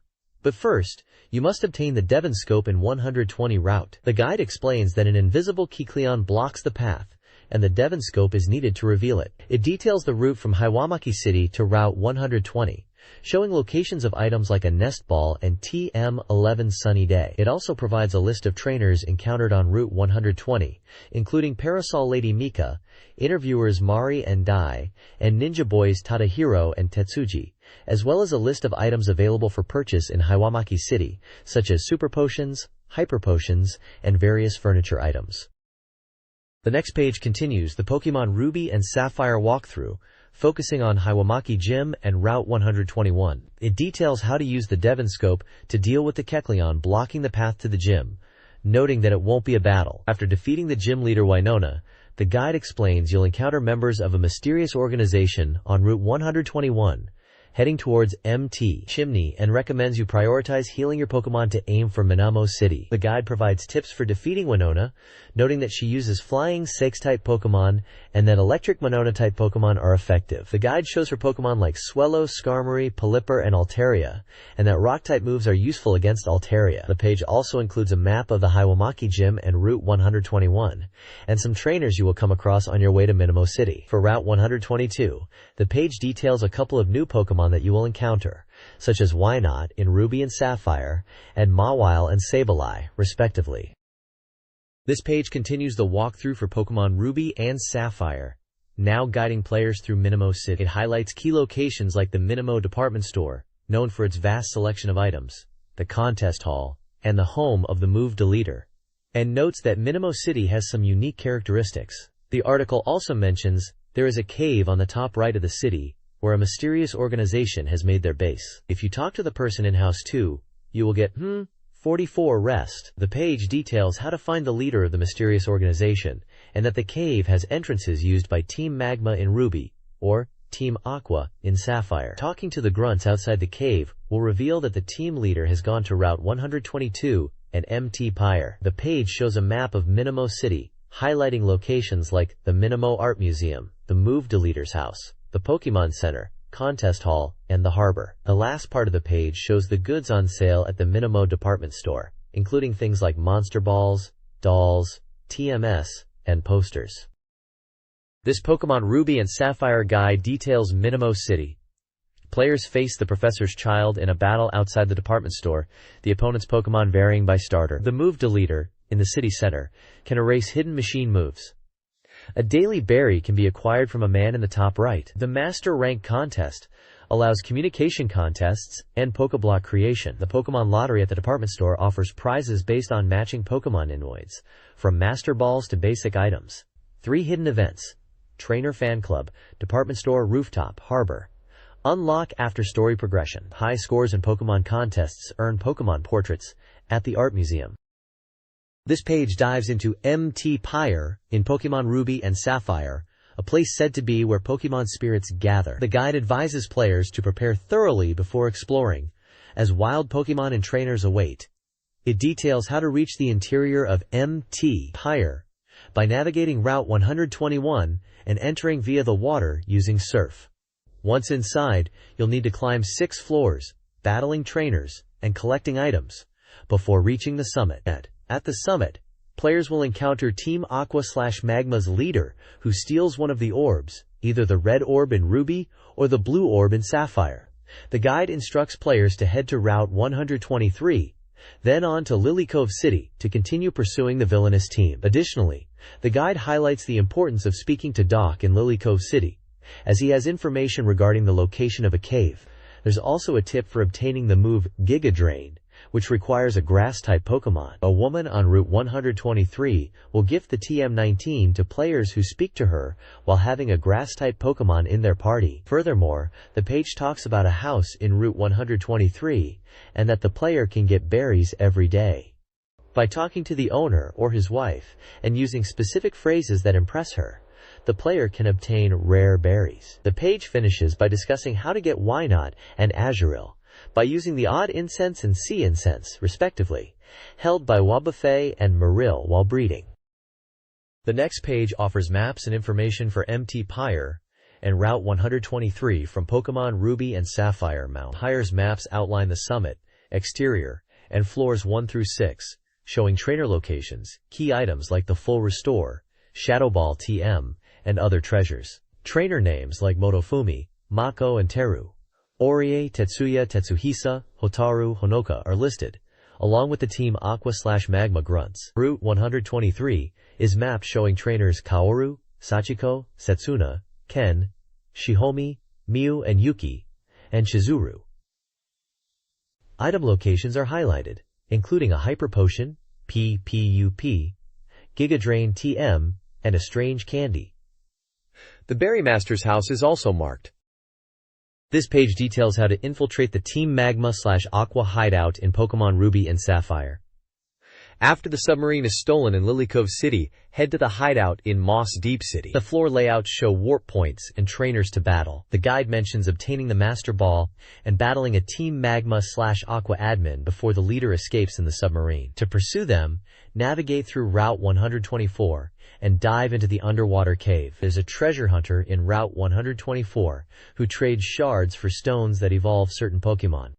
But first, you must obtain the Devon Scope in 120 route. The guide explains that an invisible Kecleon blocks the path, and the Devon Scope is needed to reveal it. It details the route from Hiwamaki City to Route 120, showing locations of items like a nest ball and TM11 Sunny Day. It also provides a list of trainers encountered on Route 120, including Parasol Lady Mika, interviewers Mari and Dai, and Ninja Boys Tadahiro and Tetsuji, as well as a list of items available for purchase in Hiwamaki City, such as super potions, hyper potions, and various furniture items. The next page continues the Pokemon Ruby and Sapphire walkthrough, focusing on Hiwamaki Gym and Route 121. It details how to use the Devon Scope to deal with the Kecleon blocking the path to the gym, noting that it won't be a battle. After defeating the gym leader Winona, the guide explains you'll encounter members of a mysterious organization on Route 121, heading towards MT Chimney, and recommends you prioritize healing your Pokemon to aim for Minamo City. The guide provides tips for defeating Winona, noting that she uses Flying Sakes-type Pokemon and that Electric Monona-type Pokemon are effective. The guide shows her Pokemon like Swellow, Skarmory, Pelipper, and Altaria, and that Rock-type moves are useful against Altaria. The page also includes a map of the Hiwamaki Gym and Route 121, and some trainers you will come across on your way to Minamo City. For Route 122, the page details a couple of new Pokemon that you will encounter, such as Wynot in Ruby and Sapphire, and Mawile and Sableye, respectively. This page continues the walkthrough for Pokemon Ruby and Sapphire, now guiding players through Minimo City. It highlights key locations like the Minimo Department Store, known for its vast selection of items, the Contest Hall, and the home of the Move Deleter, and notes that Minimo City has some unique characteristics. The article also mentions there is a cave on the top right of the city, where a mysterious organization has made their base. If you talk to the person in House 2, you will get 44 rest. The page details how to find the leader of the mysterious organization, and that the cave has entrances used by Team Magma in Ruby, or Team Aqua in Sapphire. Talking to the grunts outside the cave will reveal that the team leader has gone to Route 122 and MT Pyre. The page shows a map of Minimo City, highlighting locations like the Minimo Art Museum, the Move Deleter's house, the Pokemon Center, Contest Hall, and the Harbor. The last part of the page shows the goods on sale at the Minimo Department Store, including things like Monster Balls, dolls, TMS, and posters. This Pokemon Ruby and Sapphire guide details Minimo City. Players face the Professor's Child in a battle outside the department store, the opponent's Pokemon varying by starter. The Move Deleter, in the city center, can erase hidden machine moves. A daily berry can be acquired from a man in the top right. The Master Rank Contest allows communication contests and Pokeblock creation. The Pokemon Lottery at the department store offers prizes based on matching Pokemon inoids, from Master Balls to basic items. 3 hidden events: Trainer Fan Club, Department Store, Rooftop, Harbor. Unlock after story progression. High scores in Pokemon contests earn Pokemon portraits at the Art Museum. This page dives into MT Pyre in Pokemon Ruby and Sapphire, a place said to be where Pokemon spirits gather. The guide advises players to prepare thoroughly before exploring, as wild Pokemon and trainers await. It details how to reach the interior of MT Pyre by navigating Route 121 and entering via the water using Surf. Once inside, you'll need to climb 6 floors, battling trainers and collecting items, before reaching the summit. At the summit, players will encounter Team Aqua/Magma's leader, who steals one of the orbs, either the red orb in Ruby or the blue orb in Sapphire. The guide instructs players to head to Route 123, then on to Lily Cove City to continue pursuing the villainous team. Additionally, the guide highlights the importance of speaking to Doc in Lily Cove City, as he has information regarding the location of a cave. There's also a tip for obtaining the move Giga Drain, which requires a grass-type Pokemon. A woman on Route 123 will gift the TM19 to players who speak to her while having a grass-type Pokemon in their party. Furthermore, the page talks about a house in Route 123 and that the player can get berries every day. By talking to the owner or his wife and using specific phrases that impress her, the player can obtain rare berries. The page finishes by discussing how to get Wynot and Azurill by using the Odd Incense and Sea Incense, respectively, held by Wobbuffet and Marill while breeding. The next page offers maps and information for MT Pyre and Route 123 from Pokemon Ruby and Sapphire. Mount Pyre's maps outline the summit, exterior, and floors 1 through 6, showing trainer locations, key items like the Full Restore, Shadow Ball TM, and other treasures. Trainer names like Motofumi, Mako, and Teru, Orie, Tetsuya, Tetsuhisa, Hotaru, Honoka are listed, along with the Team Aqua/Magma grunts. Route 123 is mapped showing trainers Kaoru, Sachiko, Setsuna, Ken, Shihomi, Miu and Yuki, and Chizuru. Item locations are highlighted, including a Hyper Potion, PPUP, Giga Drain TM, and a Strange Candy. The Berry Master's house is also marked. This page details how to infiltrate the Team Magma/Aqua hideout in Pokemon Ruby and Sapphire. After the submarine is stolen in Lily Cove City, head to the hideout in Moss Deep City. The floor layouts show warp points and trainers to battle. The guide mentions obtaining the Master Ball and battling a Team Magma/Aqua admin before the leader escapes in the submarine. To pursue them, navigate through Route 124 and dive into the underwater cave. There's a treasure hunter in Route 124 who trades shards for stones that evolve certain Pokemon.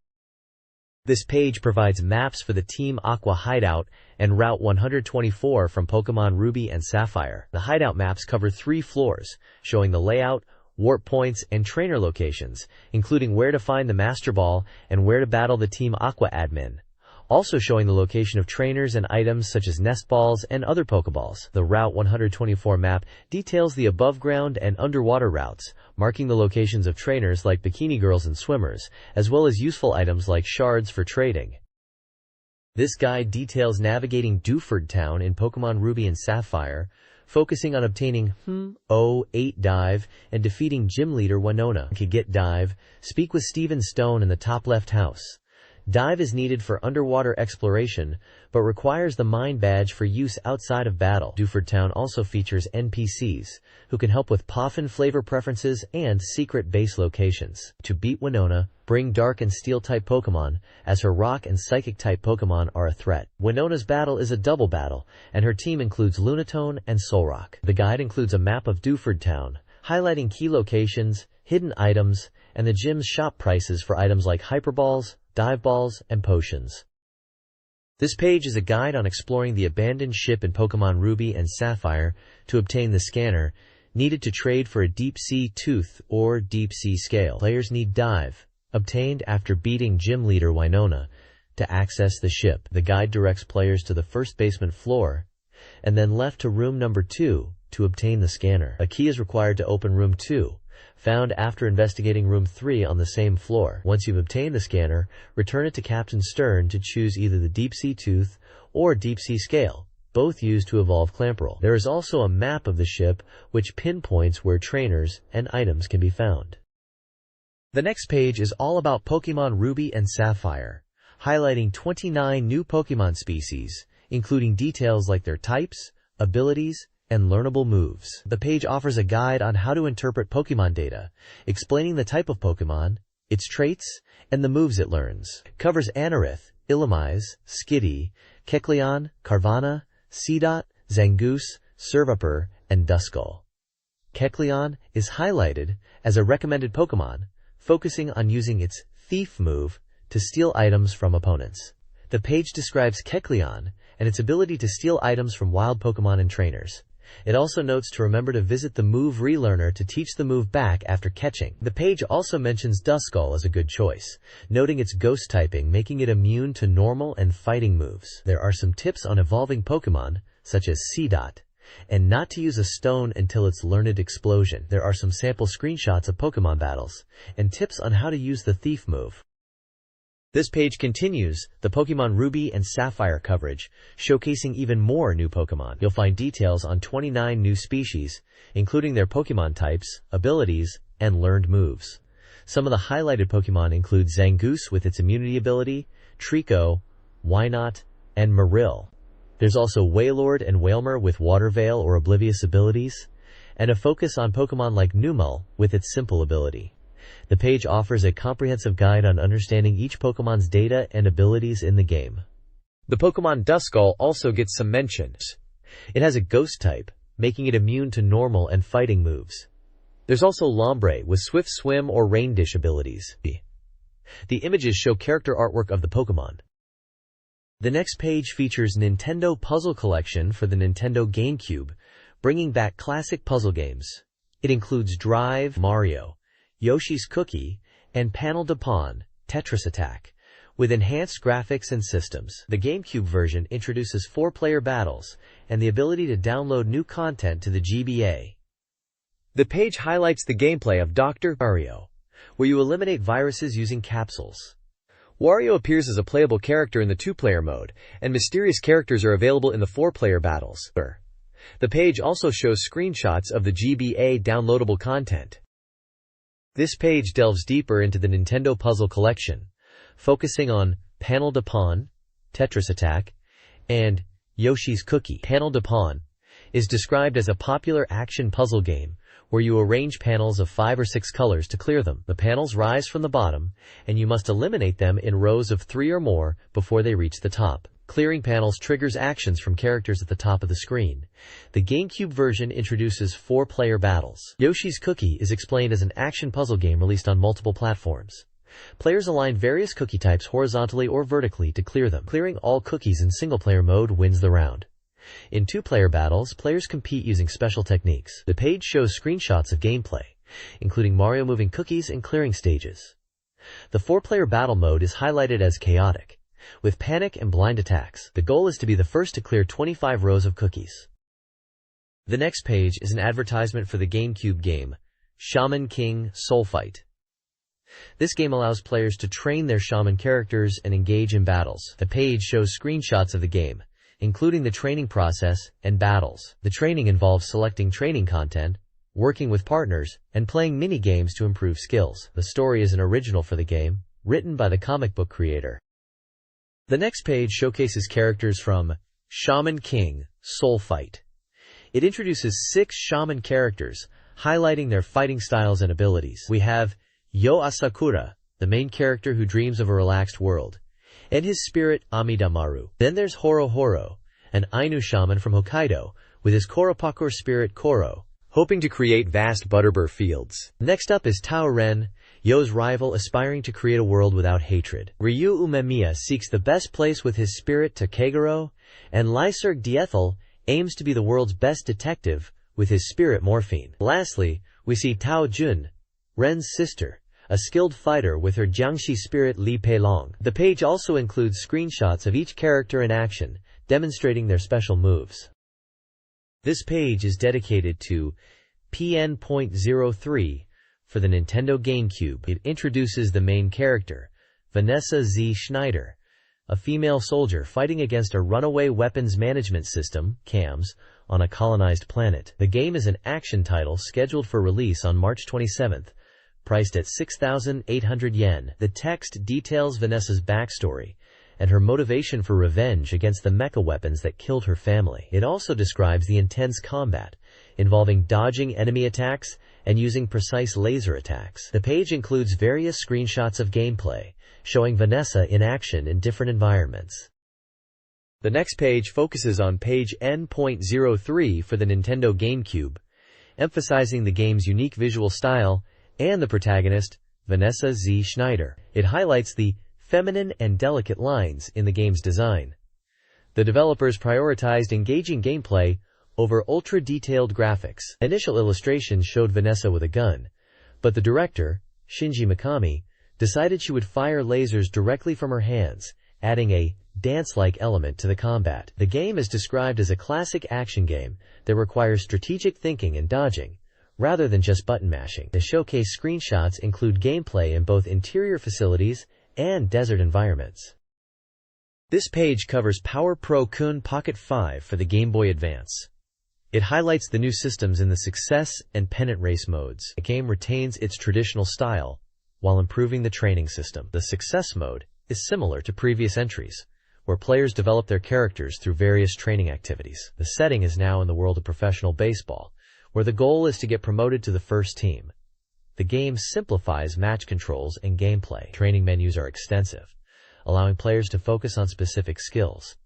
This page provides maps for the Team Aqua hideout and Route 124 from Pokemon Ruby and Sapphire. The hideout maps cover 3 floors, showing the layout, warp points, and trainer locations, including where to find the Master Ball and where to battle the Team Aqua admin, also showing the location of trainers and items such as nest balls and other Pokeballs. The Route 124 map details the above-ground and underwater routes, marking the locations of trainers like Bikini Girls and swimmers, as well as useful items like shards for trading. This guide details navigating Dewford Town in Pokemon Ruby and Sapphire, focusing on obtaining 8 Dive and defeating Gym Leader Winona. To get Dive, speak with Steven Stone in the top left house. Dive is needed for underwater exploration, but requires the Mind Badge for use outside of battle. Dewford Town also features NPCs, who can help with Poffin flavor preferences and secret base locations. To beat Winona, bring Dark and Steel-type Pokemon, as her Rock and Psychic-type Pokemon are a threat. Winona's battle is a double battle, and her team includes Lunatone and Solrock. The guide includes a map of Dewford Town, highlighting key locations, hidden items, and the gym's shop prices for items like Hyperballs, Dive Balls, and Potions. This page is a guide on exploring the abandoned ship in Pokemon Ruby and Sapphire to obtain the scanner needed to trade for a Deep Sea Tooth or Deep Sea Scale. Players need Dive, obtained after beating Gym Leader Winona, to access the ship. The guide directs players to the first basement floor, and then left to room number 2 to obtain the scanner. A key is required to open room 2, found after investigating room 3 on the same floor. Once you've obtained the scanner, return it to Captain Stern to choose either the Deep Sea Tooth or Deep Sea Scale, both used to evolve Clamperl. There is also a map of the ship which pinpoints where trainers and items can be found. The next page is all about Pokemon Ruby and Sapphire, highlighting 29 new Pokemon species, including details like their types, abilities, and learnable moves. The page offers a guide on how to interpret Pokemon data, explaining the type of Pokemon, its traits, and the moves it learns. It covers Anorith, Illumise, Skitty, Kecleon, Carvanha, Seedot, Zangoose, Survivor, and Duskull. Kecleon is highlighted as a recommended Pokemon, focusing on using its Thief move to steal items from opponents. The page describes Kecleon and its ability to steal items from wild Pokemon and trainers. It also notes to remember to visit the move relearner to teach the move back after catching. The page also mentions Duskull as a good choice, noting its ghost typing, making it immune to normal and fighting moves. There are some tips on evolving Pokemon, such as Seedot, and not to use a stone until its learned explosion. There are some sample screenshots of Pokemon battles, and tips on how to use the Thief move. This page continues the Pokemon Ruby and Sapphire coverage, showcasing even more new Pokemon. You'll find details on 29 new species, including their Pokemon types, abilities, and learned moves. Some of the highlighted Pokemon include Zangoose with its immunity ability, Trico, Wynaut, and Marill. There's also Wailord and Wailmer with Water Veil or Oblivious abilities, and a focus on Pokemon like Numel with its simple ability. The page offers a comprehensive guide on understanding each Pokemon's data and abilities in the game. The Pokemon Duskull also gets some mentions. It has a ghost type, making it immune to normal and fighting moves. There's also Lombre with Swift Swim or Rain Dish abilities. The images show character artwork of the Pokemon. The next page features Nintendo Puzzle Collection for the Nintendo GameCube, bringing back classic puzzle games. It includes Drive, Mario, Yoshi's Cookie, and Panel de Pon, Tetris Attack, with enhanced graphics and systems. The GameCube version introduces 4-player battles and the ability to download new content to the GBA. The page highlights the gameplay of Dr. Wario, where you eliminate viruses using capsules. Wario appears as a playable character in the 2-player mode, and mysterious characters are available in the 4-player battles. The page also shows screenshots of the GBA downloadable content. This page delves deeper into the Nintendo Puzzle Collection, focusing on Panel de Pon, Tetris Attack, and Yoshi's Cookie. Panel de Pon is described as a popular action puzzle game where you arrange panels of 5 or 6 colors to clear them. The panels rise from the bottom, and you must eliminate them in rows of 3 or more before they reach the top. Clearing panels triggers actions from characters at the top of the screen. The GameCube version introduces 4-player battles. Yoshi's Cookie is explained as an action puzzle game released on multiple platforms. Players align various cookie types horizontally or vertically to clear them. Clearing all cookies in single-player mode wins the round. In 2-player battles, players compete using special techniques. The page shows screenshots of gameplay, including Mario moving cookies and clearing stages. The 4-player battle mode is highlighted as chaotic, with panic and blind attacks. The goal is to be the first to clear 25 rows of cookies. The next page is an advertisement for the GameCube game, Shaman King Soul Fight. This game allows players to train their shaman characters and engage in battles. The page shows screenshots of the game, including the training process and battles. The training involves selecting training content, working with partners, and playing mini-games to improve skills. The story is an original for the game, written by the comic book creator. The next page showcases characters from Shaman King Soul Fight. It introduces 6 shaman characters, highlighting their fighting styles and abilities. We have Yo Asakura, the main character who dreams of a relaxed world, and his spirit Amidamaru. Then there's Horo Horo, an Ainu shaman from Hokkaido, with his Koropakur spirit Koro, hoping to create vast butterbur fields. Next up is Tao Ren, Yo's rival aspiring to create a world without hatred. Ryu Umemiya seeks the best place with his spirit Takeguro, and Lyserg Diethel aims to be the world's best detective with his spirit Morphine. Lastly, we see Tao Jun, Ren's sister, a skilled fighter with her Jiangxi spirit Li Peilong. The page also includes screenshots of each character in action, demonstrating their special moves. This page is dedicated to PN.03 for the Nintendo GameCube. It introduces the main character, Vanessa Z. Schneider, a female soldier fighting against a runaway weapons management system, CAMS, on a colonized planet. The game is an action title scheduled for release on March 27th, priced at 6,800 yen. The text details Vanessa's backstory and her motivation for revenge against the mecha weapons that killed her family. It also describes the intense combat, involving dodging enemy attacks and using precise laser attacks. The page includes various screenshots of gameplay, showing Vanessa in action in different environments. The next page focuses on page N.03 for the Nintendo GameCube, emphasizing the game's unique visual style and the protagonist, Vanessa Z. Schneider. It highlights the feminine and delicate lines in the game's design. The developers prioritized engaging gameplay over ultra-detailed graphics. Initial illustrations showed Vanessa with a gun, but the director, Shinji Mikami, decided she would fire lasers directly from her hands, adding a dance-like element to the combat. The game is described as a classic action game that requires strategic thinking and dodging, rather than just button mashing. The showcase screenshots include gameplay in both interior facilities and desert environments. This page covers Power Pro Kun Pocket 5 for the Game Boy Advance. It highlights the new systems in the Success and Pennant Race modes. The game retains its traditional style while improving the training system. The Success mode is similar to previous entries, where players develop their characters through various training activities. The setting is now in the world of professional baseball, where the goal is to get promoted to the first team. The game simplifies match controls and gameplay. Training menus are extensive, allowing players to focus on specific skills.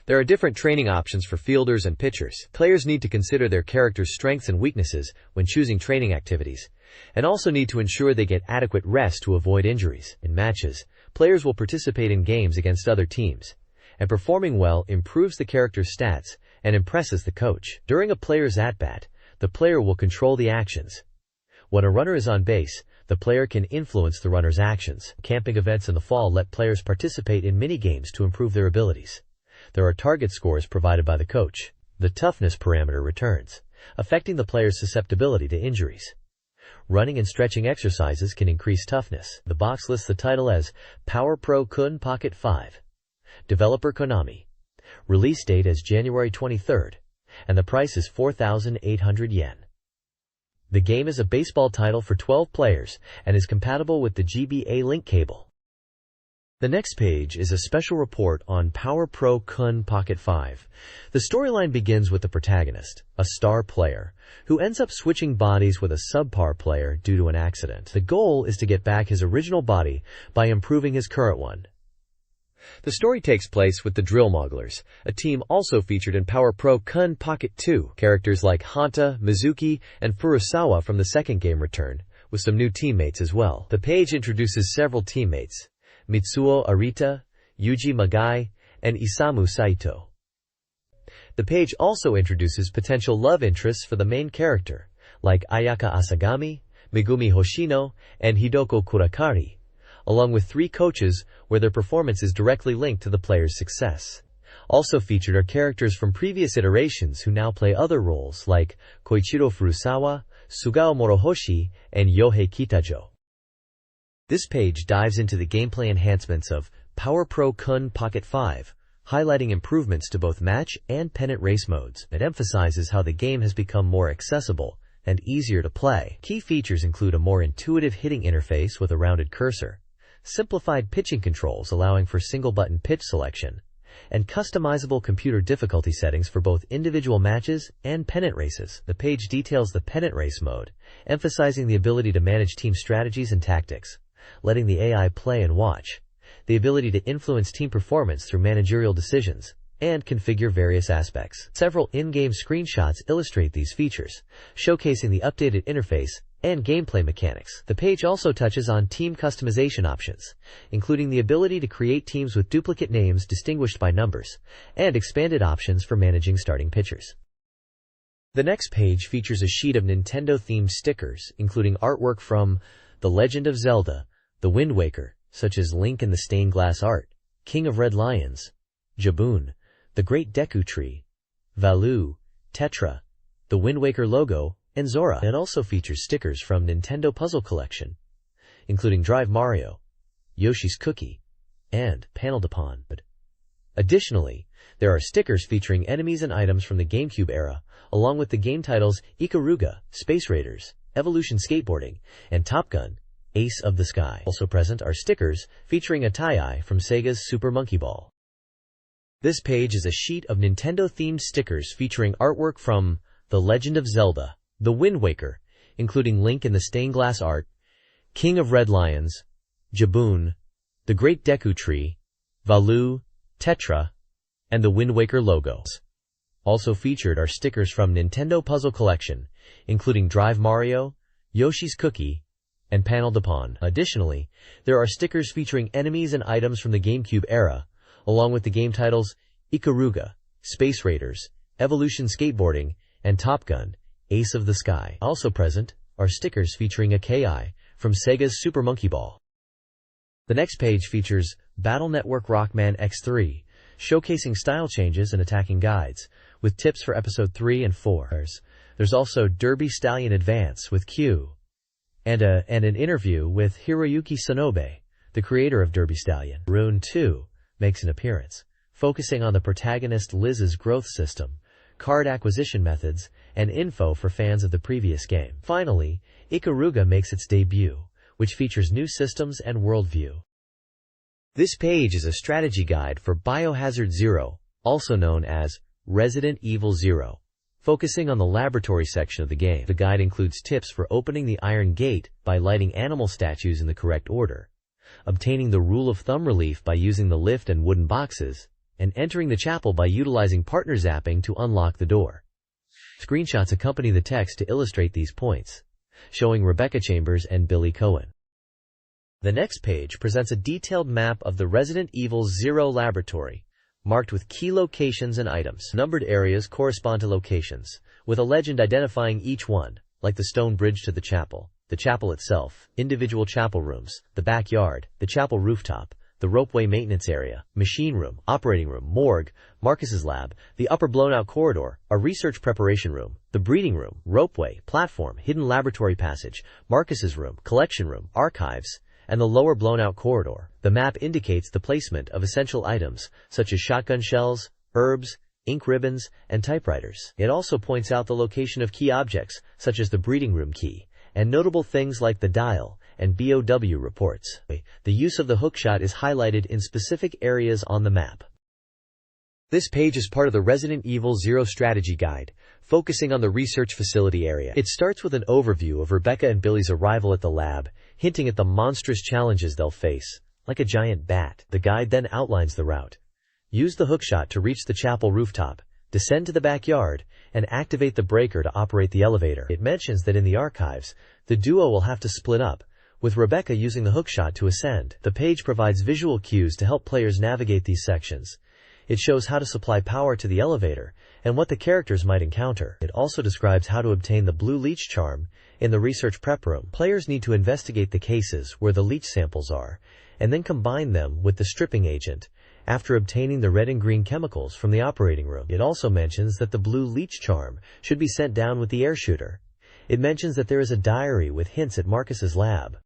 There are different training options for fielders and pitchers. Players need to consider their character's strengths and weaknesses when choosing training activities, and also need to ensure they get adequate rest to avoid injuries. In matches, players will participate in games against other teams, and performing well improves the character's stats and impresses the coach. During a player's at-bat, the player will control the actions. When a runner is on base, the player can influence the runner's actions. Camping events in the fall let players participate in mini-games to improve their abilities. There are target scores provided by the coach. The toughness parameter returns, affecting the player's susceptibility to injuries. Running and stretching exercises can increase toughness. The box lists the title as Power Pro Kun Pocket 5. Developer Konami. Release date as January 23rd, and the price is 4,800 yen. The game is a baseball title for 12 players and is compatible with the GBA link cable. The next page is a special report on Power Pro Kun Pocket 5. The storyline begins with the protagonist, a star player, who ends up switching bodies with a subpar player due to an accident. The goal is to get back his original body by improving his current one. The story takes place with the Drill Mogglers, a team also featured in Power Pro Kun Pocket 2. Characters like Hanta, Mizuki, and Furusawa from the second game return, with some new teammates as well. The page introduces several teammates: Mitsuo Arita, Yuji Magai, and Isamu Saito. The page also introduces potential love interests for the main character, like Ayaka Asagami, Megumi Hoshino, and Hidoko Kurakari, along with 3 coaches where their performance is directly linked to the player's success. Also featured are characters from previous iterations who now play other roles like Koichiro Furusawa, Sugao Morohoshi, and Yohei Kitajo. This page dives into the gameplay enhancements of Power Pro Kun Pocket 5, highlighting improvements to both match and pennant race modes. It emphasizes how the game has become more accessible and easier to play. Key features include a more intuitive hitting interface with a rounded cursor, simplified pitching controls allowing for single-button pitch selection, and customizable computer difficulty settings for both individual matches and pennant races. The page details the pennant race mode, emphasizing the ability to manage team strategies and tactics, letting the AI play and watch, the ability to influence team performance through managerial decisions, and configure various aspects. Several in-game screenshots illustrate these features, showcasing the updated interface and gameplay mechanics. The page also touches on team customization options, including the ability to create teams with duplicate names distinguished by numbers, and expanded options for managing starting pitchers. The next page features a sheet of Nintendo-themed stickers, including artwork from The Legend of Zelda, The Wind Waker, such as Link and the Stained Glass Art, King of Red Lions, Jabun, The Great Deku Tree, Valu, Tetra, the Wind Waker logo, and Zora. It also features stickers from Nintendo Puzzle Collection, including Drive Mario, Yoshi's Cookie, and paneled upon. Additionally, there are stickers featuring enemies and items from the GameCube era, along with the game titles Ikaruga, Space Raiders, Evolution Skateboarding, and Top Gun, Ace of the Sky. Also present are stickers featuring a tie-eye from Sega's Super Monkey Ball. This page is a sheet of Nintendo-themed stickers featuring artwork from The Legend of Zelda, The Wind Waker, including Link in the stained glass art, King of Red Lions, Jaboon, The Great Deku Tree, Valu, Tetra, and the Wind Waker logos. Also featured are stickers from Nintendo Puzzle Collection, including Drive Mario, Yoshi's Cookie, and paneled upon. Additionally, there are stickers featuring enemies and items from the GameCube era, along with the game titles Ikaruga, Space Raiders, Evolution Skateboarding, and Top Gun, Ace of the Sky. Also present are stickers featuring a KI from Sega's Super Monkey Ball. The next page features Battle Network Rockman X3, showcasing style changes and attacking guides, with tips for Episode 3 and 4. There's also Derby Stallion Advance with Q, and an interview with Hiroyuki Sonobe, the creator of Derby Stallion. Rune 2 makes an appearance, focusing on the protagonist Liz's growth system, card acquisition methods, and info for fans of the previous game. Finally, Ikaruga makes its debut, which features new systems and worldview. This page is a strategy guide for Biohazard Zero, also known as Resident Evil Zero, focusing on the laboratory section of the game. The guide includes tips for opening the Iron Gate by lighting animal statues in the correct order, obtaining the Rule of Thumb relief by using the lift and wooden boxes, and entering the chapel by utilizing partner zapping to unlock the door. Screenshots accompany the text to illustrate these points, showing Rebecca Chambers and Billy Cohen. The next page presents a detailed map of the Resident Evil Zero laboratory, marked with key locations and items. Numbered areas correspond to locations, with a legend identifying each one, like the stone bridge to the chapel itself, individual chapel rooms, the backyard, the chapel rooftop, the ropeway maintenance area, machine room, operating room, morgue, Marcus's lab, the upper blown-out corridor, a research preparation room, the breeding room, ropeway, platform, hidden laboratory passage, Marcus's room, collection room, archives, and the lower blown-out corridor. The map indicates the placement of essential items, such as shotgun shells, herbs, ink ribbons, and typewriters. It also points out the location of key objects, such as the breeding room key, and notable things like the dial and BOW reports. The use of the hookshot is highlighted in specific areas on the map. This page is part of the Resident Evil Zero strategy guide, focusing on the research facility area. It starts with an overview of Rebecca and Billy's arrival at the lab, hinting at the monstrous challenges they'll face, like a giant bat. The guide then outlines the route. Use the hookshot to reach the chapel rooftop, descend to the backyard, and activate the breaker to operate the elevator. It mentions that in the archives, the duo will have to split up, with Rebecca using the hookshot to ascend. The page provides visual cues to help players navigate these sections. It shows how to supply power to the elevator and what the characters might encounter. It also describes how to obtain the blue leech charm in the research prep room. Players need to investigate the cases where the leech samples are, and then combine them with the stripping agent after obtaining the red and green chemicals from the operating room. It also mentions that the blue leech charm should be sent down with the air shooter. It mentions that there is a diary with hints at Marcus's lab.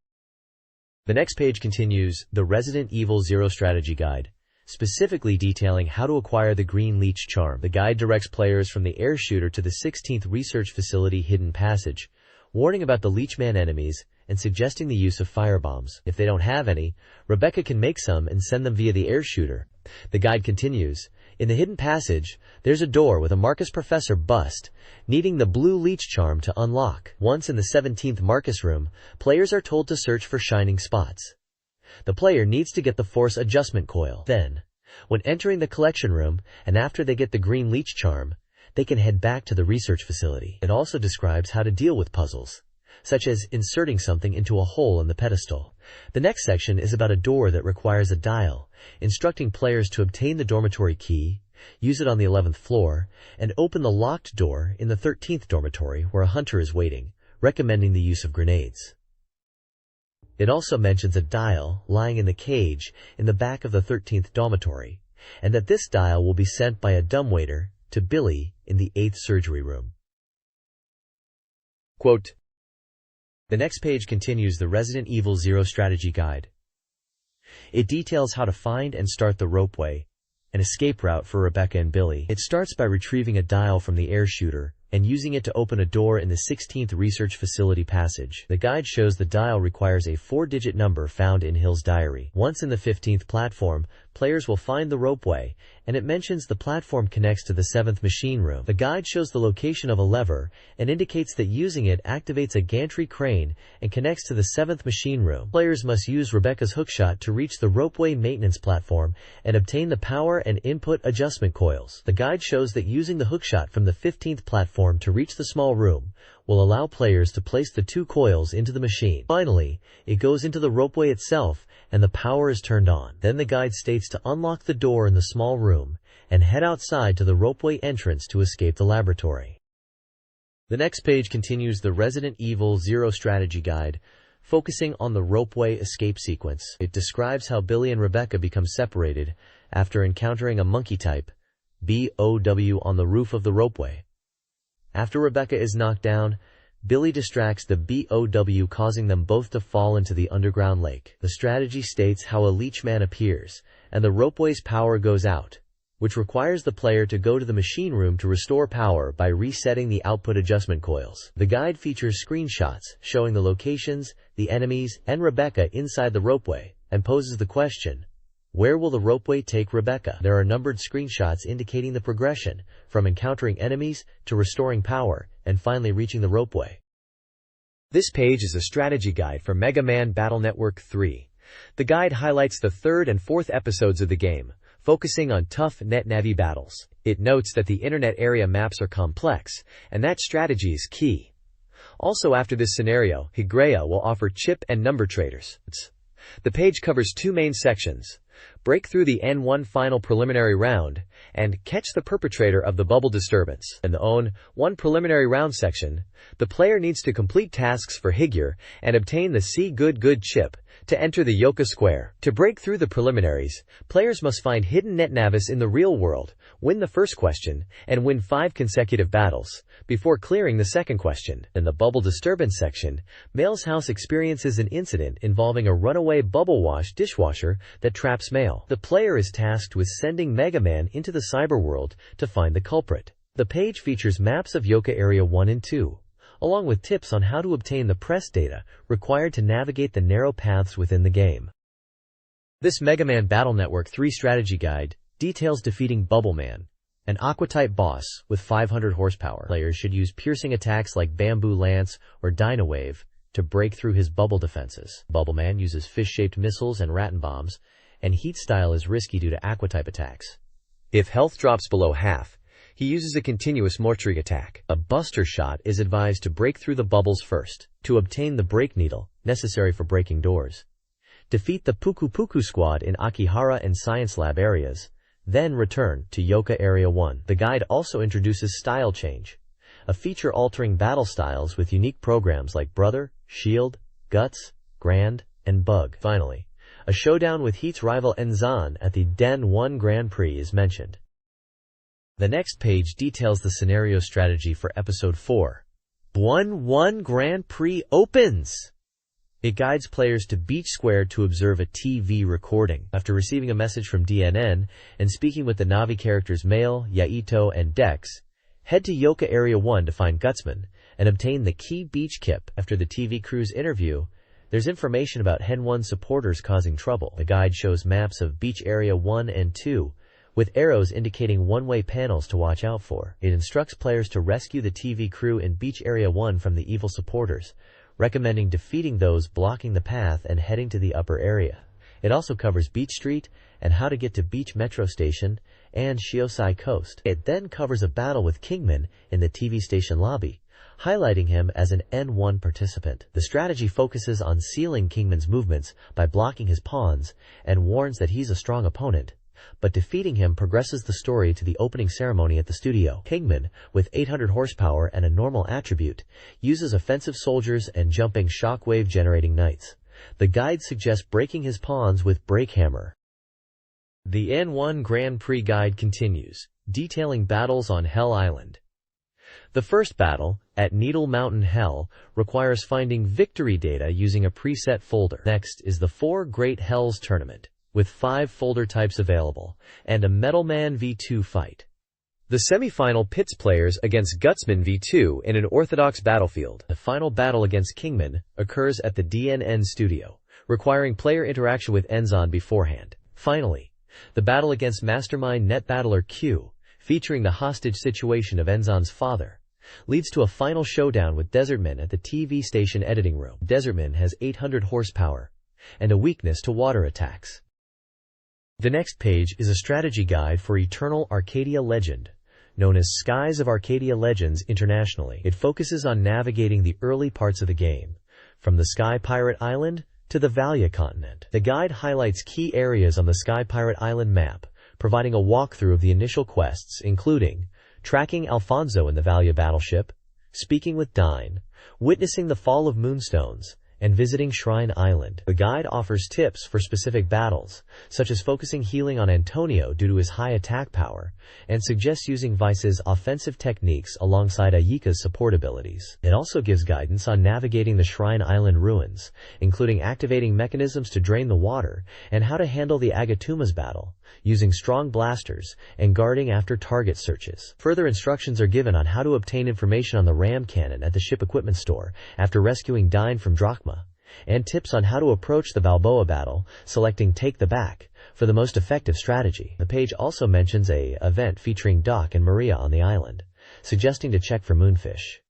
The next page continues the Resident Evil Zero strategy guide, specifically detailing how to acquire the green leech charm. The guide directs players from the air shooter to the 16th research facility hidden passage, warning about the Leechman enemies and suggesting the use of firebombs. If they don't have any, Rebecca can make some and send them via the air shooter. The guide continues, in the hidden passage, there's a door with a Marcus Professor bust, needing the blue leech charm to unlock. Once in the 17th Marcus room, players are told to search for shining spots. The player needs to get the force adjustment coil. Then, when entering the collection room, and after they get the green leech charm, they can head back to the research facility. It also describes how to deal with puzzles, such as inserting something into a hole in the pedestal. The next section is about a door that requires a dial, instructing players to obtain the dormitory key, use it on the 11th floor, and open the locked door in the 13th dormitory where a hunter is waiting, recommending the use of grenades. It also mentions a dial lying in the cage in the back of the 13th dormitory, and that this dial will be sent by a dumbwaiter to Billy in the 8th surgery room. Quote, the next page continues the Resident Evil Zero strategy guide. It details how to find and start the ropeway, an escape route for Rebecca and Billy. It starts by retrieving a dial from the air shooter and using it to open a door in the 16th Research Facility passage. The guide shows the dial requires a 4-digit number found in Hill's diary. Once in the 15th platform, players will find the ropeway, and it mentions the platform connects to the 7th machine room. The guide shows the location of a lever and indicates that using it activates a gantry crane and connects to the 7th machine room. Players must use Rebecca's hookshot to reach the ropeway maintenance platform and obtain the power and input adjustment coils. The guide shows that using the hookshot from the 15th platform to reach the small room will allow players to place the 2 coils into the machine. Finally, it goes into the ropeway itself and the power is turned on. Then the guide states to unlock the door in the small room and head outside to the ropeway entrance to escape the laboratory. The next page continues the Resident Evil 0 strategy guide, focusing on the ropeway escape sequence. It describes how Billy and Rebecca become separated after encountering a monkey type, BOW, on the roof of the ropeway. After Rebecca is knocked down, Billy distracts the BOW, causing them both to fall into the underground lake. The strategy states how a leechman appears, and the ropeway's power goes out, which requires the player to go to the machine room to restore power by resetting the output adjustment coils. The guide features screenshots showing the locations, the enemies, and Rebecca inside the ropeway, and poses the question, where will the ropeway take Rebecca? There are numbered screenshots indicating the progression, from encountering enemies to restoring power, and finally reaching the ropeway. This page is a strategy guide for Mega Man Battle Network 3. The guide highlights the 3rd and 4th episodes of the game, focusing on tough NetNavi battles. It notes that the internet area maps are complex, and that strategy is key. Also, after this scenario, Higreya will offer chip and number traders. The page covers 2 main sections: break through the N1 final preliminary round, and catch the perpetrator of the bubble disturbance. In the N1 preliminary round section, the player needs to complete tasks for Higure and obtain the C Good chip to enter the Yoka Square. To break through the preliminaries, players must find hidden netnavis in the real world, win the first question, and win 5 consecutive battles before clearing the second question. In the bubble disturbance section, Male's house experiences an incident involving a runaway bubble wash dishwasher that traps Male. The player is tasked with sending Mega Man into the cyberworld to find the culprit. The page features maps of Yoka Area 1 and 2, along with tips on how to obtain the press data required to navigate the narrow paths within the game. This Mega Man Battle Network 3 strategy guide details defeating Bubble Man, an Aqua-type boss with 500 horsepower. Players should use piercing attacks like Bamboo Lance or Dino Wave to break through his bubble defenses. Bubble Man uses fish-shaped missiles and Rattan bombs, and Heat Style is risky due to Aqua-type attacks. If health drops below half, he uses a continuous mortuary attack. A Buster Shot is advised to break through the bubbles first, to obtain the Break Needle, necessary for breaking doors. Defeat the Puku Puku Squad in Akihara and Science Lab areas, then return to Yoka Area 1. The guide also introduces Style Change, a feature altering battle styles with unique programs like Brother, Shield, Guts, Grand, and Bug. Finally, a showdown with Heat's rival Enzan at the Den 1 Grand Prix is mentioned. The next page details the scenario strategy for Episode 4. 1-1 Grand Prix opens! It guides players to Beach Square to observe a TV recording. After receiving a message from DNN and speaking with the Navi characters Male, Yaito, and Dex, head to Yoka Area 1 to find Gutsman and obtain the key beach kip. After the TV crew's interview, there's information about Hen 1 supporters causing trouble. The guide shows maps of Beach Area 1 and 2, with arrows indicating one-way panels to watch out for. It instructs players to rescue the TV crew in Beach Area 1 from the evil supporters, recommending defeating those blocking the path and heading to the upper area. It also covers Beach Street and how to get to Beach Metro Station and Shiosai Coast. It then covers a battle with Kingman in the TV station lobby, highlighting him as an N1 participant. The strategy focuses on sealing Kingman's movements by blocking his pawns and warns that he's a strong opponent, but defeating him progresses the story to the opening ceremony at the studio. Kingman, with 800 horsepower and a normal attribute, uses offensive soldiers and jumping shockwave-generating knights. The guide suggests breaking his pawns with Break Hammer. The N1 Grand Prix guide continues, detailing battles on Hell Island. The first battle, at Needle Mountain Hell, requires finding victory data using a preset folder. Next is the 4 Great Hells Tournament. with 5 folder types available, and a Metalman v2 fight. The semi-final pits players against Gutsman v2 in an orthodox battlefield. The final battle against Kingman occurs at the DNN studio, requiring player interaction with Enzon beforehand. Finally, the battle against Mastermind Net Battler Q, featuring the hostage situation of Enzon's father, leads to a final showdown with Desertman at the TV station editing room. Desertman has 800 horsepower and a weakness to water attacks. The next page is a strategy guide for Eternal Arcadia Legend, known as Skies of Arcadia Legends internationally. It focuses on navigating the early parts of the game, from the Sky Pirate Island to the Valia continent. The guide highlights key areas on the Sky Pirate Island map, providing a walkthrough of the initial quests, including tracking Alfonso in the Valia battleship, speaking with Dine, witnessing the fall of Moonstones, and visiting Shrine Island. The guide offers tips for specific battles, such as focusing healing on Antonio due to his high attack power, and suggests using Vice's offensive techniques alongside Ayika's support abilities. It also gives guidance on navigating the Shrine Island ruins, including activating mechanisms to drain the water, and how to handle the Agatuma's battle, using strong blasters, and guarding after target searches. Further instructions are given on how to obtain information on the ram cannon at the ship equipment store after rescuing Dine from Drachma, and tips on how to approach the Balboa battle, selecting Take the Back for the most effective strategy. The page also mentions an event featuring Doc and Maria on the island, suggesting to check for moonfish.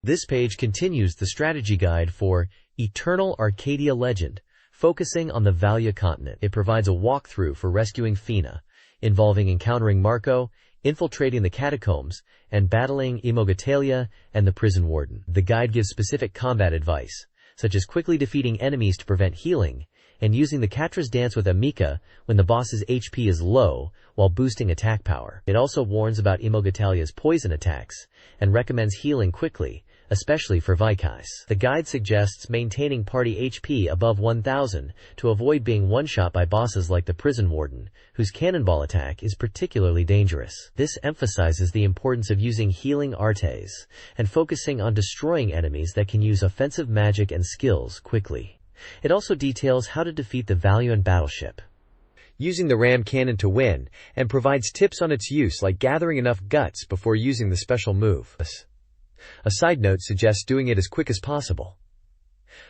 This page continues the strategy guide for Eternal Arcadia Legend, focusing on the Valia continent. It provides a walkthrough for rescuing Fina, involving encountering Marco, infiltrating the catacombs, and battling Imogatalia and the prison warden. The guide gives specific combat advice, such as quickly defeating enemies to prevent healing, and using the Catra's dance with Amika when the boss's HP is low while boosting attack power. It also warns about Imogatalia's poison attacks, and recommends healing quickly, especially for Vikais. The guide suggests maintaining party HP above 1000 to avoid being one-shot by bosses like the prison warden, whose cannonball attack is particularly dangerous. This emphasizes the importance of using healing artes, and focusing on destroying enemies that can use offensive magic and skills quickly. It also details how to defeat the Valuan battleship, using the ram cannon to win, and provides tips on its use like gathering enough guts before using the special move. A side note suggests doing it as quick as possible.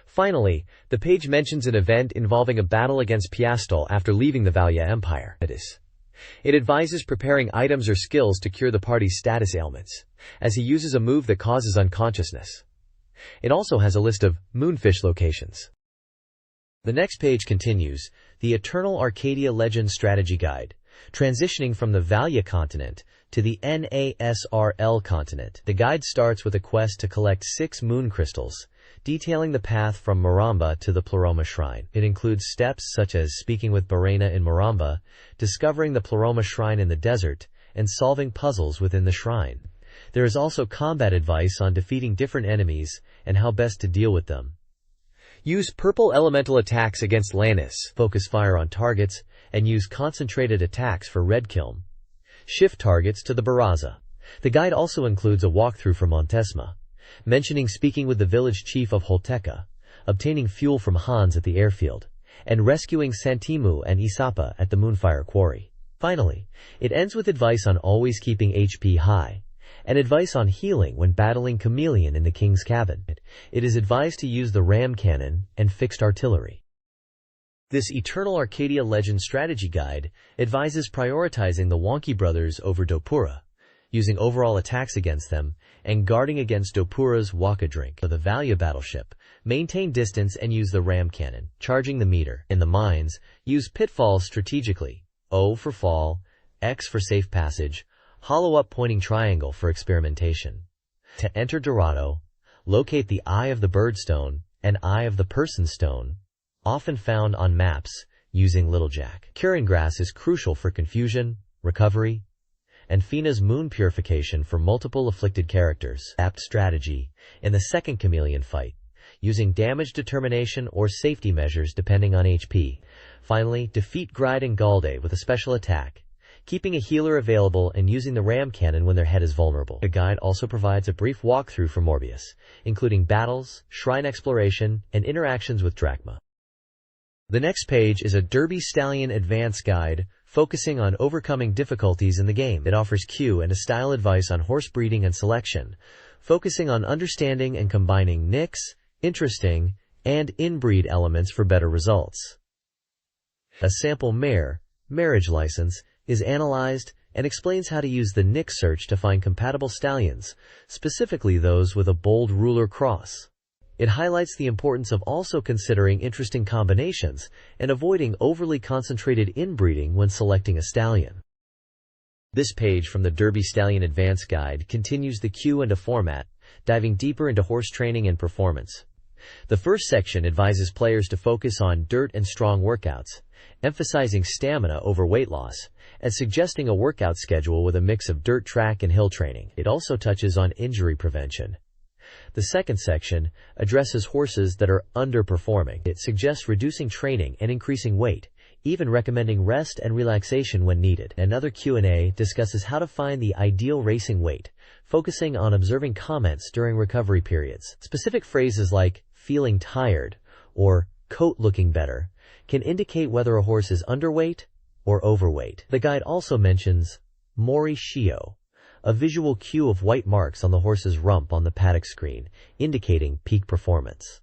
Finally, the page mentions an event involving a battle against Piastol after leaving the Valia Empire. It advises preparing items or skills to cure the party's status ailments, as he uses a move that causes unconsciousness. It also has a list of moonfish locations. The next page continues the Eternal Arcadia Legend Strategy Guide, transitioning from the Valia continent to the NASRL continent. The guide starts with a quest to collect 6 moon crystals, detailing the path from Maramba to the Pleroma Shrine. It includes steps such as speaking with Barena in Maramba, discovering the Pleroma Shrine in the desert, and solving puzzles within the shrine. There is also combat advice on defeating different enemies and how best to deal with them. Use purple elemental attacks against Lannis, focus fire on targets, and use concentrated attacks for Red Kiln. Shift targets to the Baraza. The guide also includes a walkthrough for Montesma, mentioning speaking with the village chief of Holteca, obtaining fuel from Hans at the airfield, and rescuing Santimu and Isapa at the Moonfire Quarry. Finally, it ends with advice on always keeping HP high, and advice on healing when battling Chameleon in the King's Cabin. It is advised to use the ram cannon and fixed artillery. This Eternal Arcadia Legend Strategy Guide advises prioritizing the Wonky brothers over Dopura, using overall attacks against them, and guarding against Dopura's Waka Drink. For the Valia battleship, maintain distance and use the ram cannon, charging the meter. In the mines, use pitfalls strategically, O for fall, X for safe passage, hollow up pointing triangle for experimentation. To enter Dorado, locate the Eye of the Birdstone and Eye of the Person Stone, often found on maps, using Little Jack. Curing Grass is crucial for confusion, recovery, and Fina's moon purification for multiple afflicted characters. Apt strategy in the second Chameleon fight, using damage determination or safety measures depending on HP. Finally, defeat Gride and Galde with a special attack, keeping a healer available and using the ram cannon when their head is vulnerable. The guide also provides a brief walkthrough for Morbius, including battles, shrine exploration, and interactions with Drachma. The next page is a Derby Stallion Advance Guide, focusing on overcoming difficulties in the game. It offers cue and style advice on horse breeding and selection, focusing on understanding and combining nicks, interesting, and inbreed elements for better results. A sample mare, marriage license, is analyzed and explains how to use the nick search to find compatible stallions, specifically those with a bold ruler cross. It highlights the importance of also considering interesting combinations and avoiding overly concentrated inbreeding when selecting a stallion. This page from the Derby Stallion Advance Guide continues the cue and a format, diving deeper into horse training and performance. The first section advises players to focus on dirt and strong workouts, emphasizing stamina over weight loss, and suggesting a workout schedule with a mix of dirt track and hill training. It also touches on injury prevention. The second section addresses horses that are underperforming. It suggests reducing training and increasing weight, even recommending rest and relaxation when needed. Another Q&A discusses how to find the ideal racing weight, focusing on observing comments during recovery periods. Specific phrases like feeling tired or coat looking better can indicate whether a horse is underweight or overweight. The guide also mentions Mori Shio, a visual cue of white marks on the horse's rump on the paddock screen, indicating peak performance.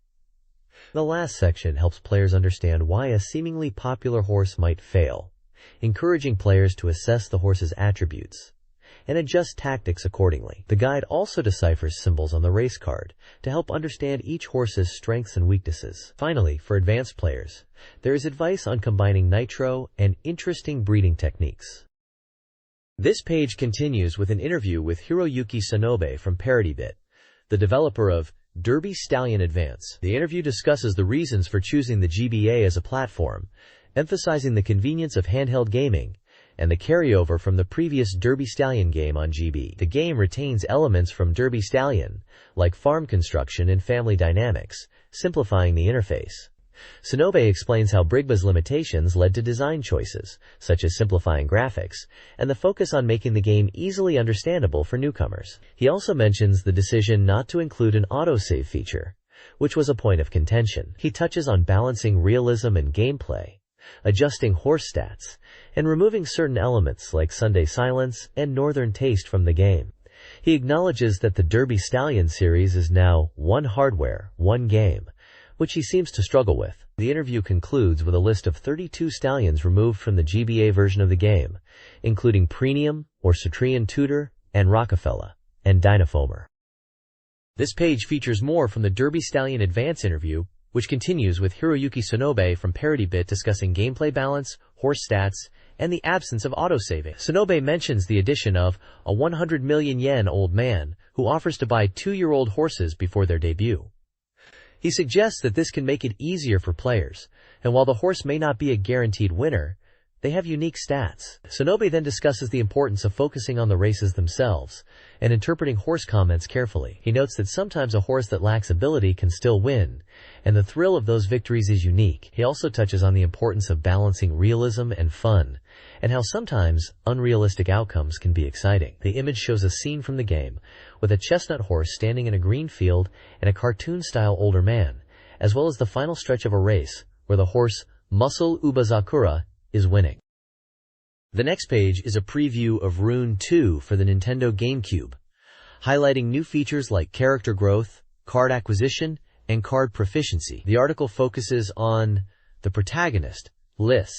The last section helps players understand why a seemingly popular horse might fail, encouraging players to assess the horse's attributes and adjust tactics accordingly. The guide also deciphers symbols on the race card to help understand each horse's strengths and weaknesses. Finally, for advanced players, there is advice on combining nitro and interesting breeding techniques. This page continues with an interview with Hiroyuki Sonobe from ParityBit, the developer of Derby Stallion Advance. The interview discusses the reasons for choosing the GBA as a platform, emphasizing the convenience of handheld gaming and the carryover from the previous Derby Stallion game on GB. The game retains elements from Derby Stallion, like farm construction and family dynamics, simplifying the interface. Sonobe explains how Brigba's limitations led to design choices, such as simplifying graphics, and the focus on making the game easily understandable for newcomers. He also mentions the decision not to include an autosave feature, which was a point of contention. He touches on balancing realism and gameplay, adjusting horse stats, and removing certain elements like Sunday silence and northern taste from the game. He acknowledges that the Derby Stallion series is now one hardware, one game, which he seems to struggle with. The interview concludes with a list of 32 stallions removed from the GBA version of the game, including Premium, or Cetrian Tudor, and Rockefeller, and Dynafoamer. This page features more from the Derby Stallion Advance interview, which continues with Hiroyuki Sonobe from ParityBit discussing gameplay balance, horse stats, and the absence of autosaving. Sonobe mentions the addition of a 100 million yen old man who offers to buy 2-year-old horses before their debut. He suggests that this can make it easier for players, and while the horse may not be a guaranteed winner, they have unique stats. Sonobe then discusses the importance of focusing on the races themselves and interpreting horse comments carefully. He notes that sometimes a horse that lacks ability can still win, and the thrill of those victories is unique. He also touches on the importance of balancing realism and fun, and how sometimes unrealistic outcomes can be exciting. The image shows a scene from the game, with a chestnut horse standing in a green field and a cartoon-style older man, as well as the final stretch of a race, where the horse Muscle Ubazakura is winning. The next page is a preview of Rune 2 for the Nintendo GameCube, highlighting new features like character growth, card acquisition, and card proficiency. The article focuses on the protagonist, Liss,